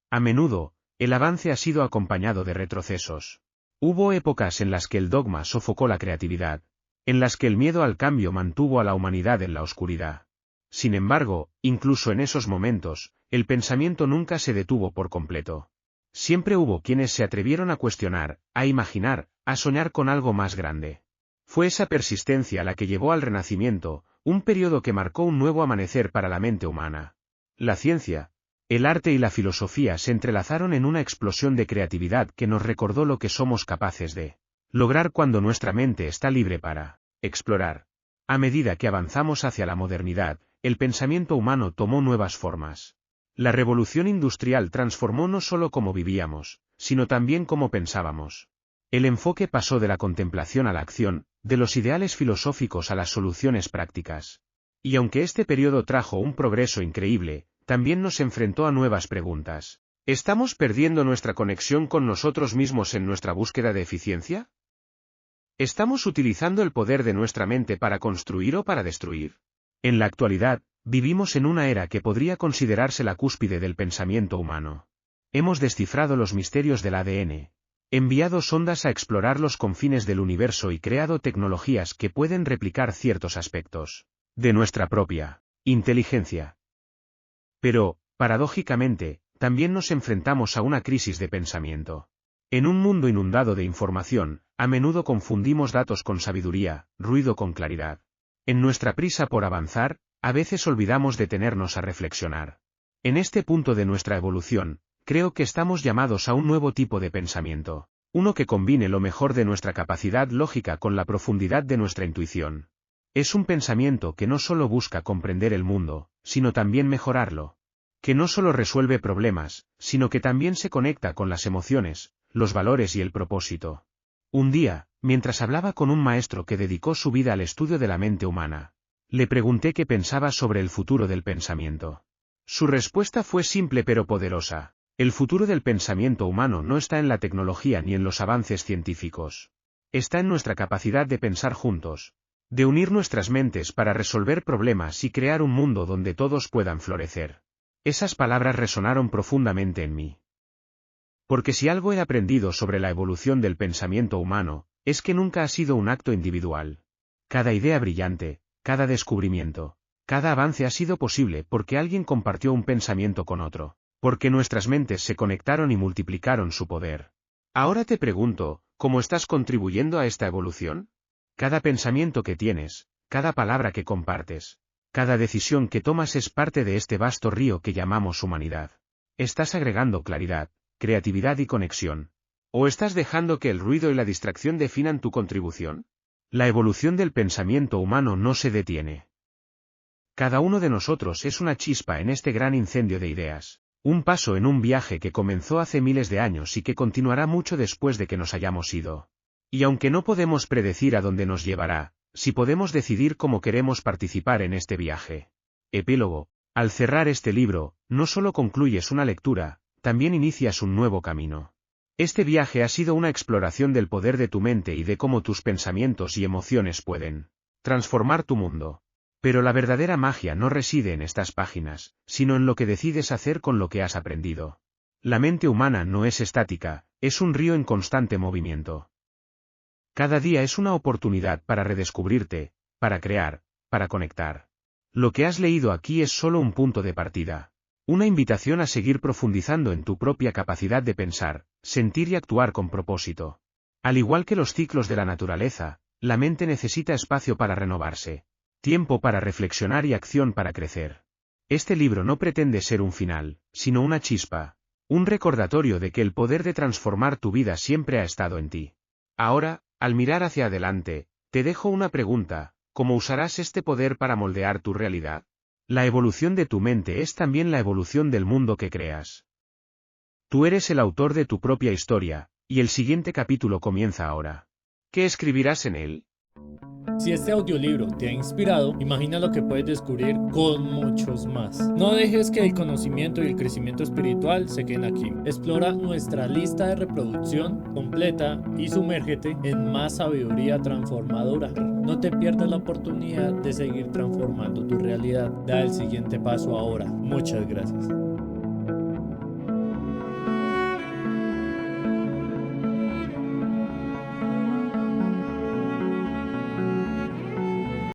A menudo, el avance ha sido acompañado de retrocesos. Hubo épocas en las que el dogma sofocó la creatividad, en las que el miedo al cambio mantuvo a la humanidad en la oscuridad. Sin embargo, incluso en esos momentos, el pensamiento nunca se detuvo por completo. Siempre hubo quienes se atrevieron a cuestionar, a imaginar, a soñar con algo más grande. Fue esa persistencia la que llevó al Renacimiento, un periodo que marcó un nuevo amanecer para la mente humana. La ciencia, el arte y la filosofía se entrelazaron en una explosión de creatividad que nos recordó lo que somos capaces de lograr cuando nuestra mente está libre para explorar. A medida que avanzamos hacia la modernidad, el pensamiento humano tomó nuevas formas. La revolución industrial transformó no solo cómo vivíamos, sino también cómo pensábamos. El enfoque pasó de la contemplación a la acción, de los ideales filosóficos a las soluciones prácticas. Y aunque este periodo trajo un progreso increíble, también nos enfrentó a nuevas preguntas. ¿Estamos perdiendo nuestra conexión con nosotros mismos en nuestra búsqueda de eficiencia? ¿Estamos utilizando el poder de nuestra mente para construir o para destruir? En la actualidad, vivimos en una era que podría considerarse la cúspide del pensamiento humano. Hemos descifrado los misterios del ADN, enviado sondas a explorar los confines del universo y creado tecnologías que pueden replicar ciertos aspectos de nuestra propia inteligencia. Pero, paradójicamente, también nos enfrentamos a una crisis de pensamiento. En un mundo inundado de información, a menudo confundimos datos con sabiduría, ruido con claridad. En nuestra prisa por avanzar, a veces olvidamos detenernos a reflexionar. En este punto de nuestra evolución, creo que estamos llamados a un nuevo tipo de pensamiento, uno que combine lo mejor de nuestra capacidad lógica con la profundidad de nuestra intuición. Es un pensamiento que no solo busca comprender el mundo, sino también mejorarlo. Que no solo resuelve problemas, sino que también se conecta con las emociones, los valores y el propósito. Un día, mientras hablaba con un maestro que dedicó su vida al estudio de la mente humana, le pregunté qué pensaba sobre el futuro del pensamiento. Su respuesta fue simple pero poderosa. El futuro del pensamiento humano no está en la tecnología ni en los avances científicos. Está en nuestra capacidad de pensar juntos, de unir nuestras mentes para resolver problemas y crear un mundo donde todos puedan florecer. Esas palabras resonaron profundamente en mí. Porque si algo he aprendido sobre la evolución del pensamiento humano, es que nunca ha sido un acto individual. Cada idea brillante, cada descubrimiento, cada avance ha sido posible porque alguien compartió un pensamiento con otro, porque nuestras mentes se conectaron y multiplicaron su poder. Ahora te pregunto, ¿cómo estás contribuyendo a esta evolución? Cada pensamiento que tienes, cada palabra que compartes, cada decisión que tomas es parte de este vasto río que llamamos humanidad. ¿Estás agregando claridad, creatividad y conexión? ¿O estás dejando que el ruido y la distracción definan tu contribución? La evolución del pensamiento humano no se detiene. Cada uno de nosotros es una chispa en este gran incendio de ideas, un paso en un viaje que comenzó hace miles de años y que continuará mucho después de que nos hayamos ido. Y aunque no podemos predecir a dónde nos llevará, sí podemos decidir cómo queremos participar en este viaje. Epílogo. Al cerrar este libro, no solo concluyes una lectura, también inicias un nuevo camino. Este viaje ha sido una exploración del poder de tu mente y de cómo tus pensamientos y emociones pueden transformar tu mundo. Pero la verdadera magia no reside en estas páginas, sino en lo que decides hacer con lo que has aprendido. La mente humana no es estática, es un río en constante movimiento. Cada día es una oportunidad para redescubrirte, para crear, para conectar. Lo que has leído aquí es solo un punto de partida. Una invitación a seguir profundizando en tu propia capacidad de pensar, sentir y actuar con propósito. Al igual que los ciclos de la naturaleza, la mente necesita espacio para renovarse, tiempo para reflexionar y acción para crecer. Este libro no pretende ser un final, sino una chispa, un recordatorio de que el poder de transformar tu vida siempre ha estado en ti. Ahora, al mirar hacia adelante, te dejo una pregunta: ¿cómo usarás este poder para moldear tu realidad? La evolución de tu mente es también la evolución del mundo que creas. Tú eres el autor de tu propia historia, y el siguiente capítulo comienza ahora. ¿Qué escribirás en él? Si este audiolibro te ha inspirado, imagina lo que puedes descubrir con muchos más. No dejes que el conocimiento y el crecimiento espiritual se queden aquí. Explora nuestra lista de reproducción completa y sumérgete en más sabiduría transformadora. No te pierdas la oportunidad de seguir transformando tu realidad. Da el siguiente paso ahora. Muchas gracias.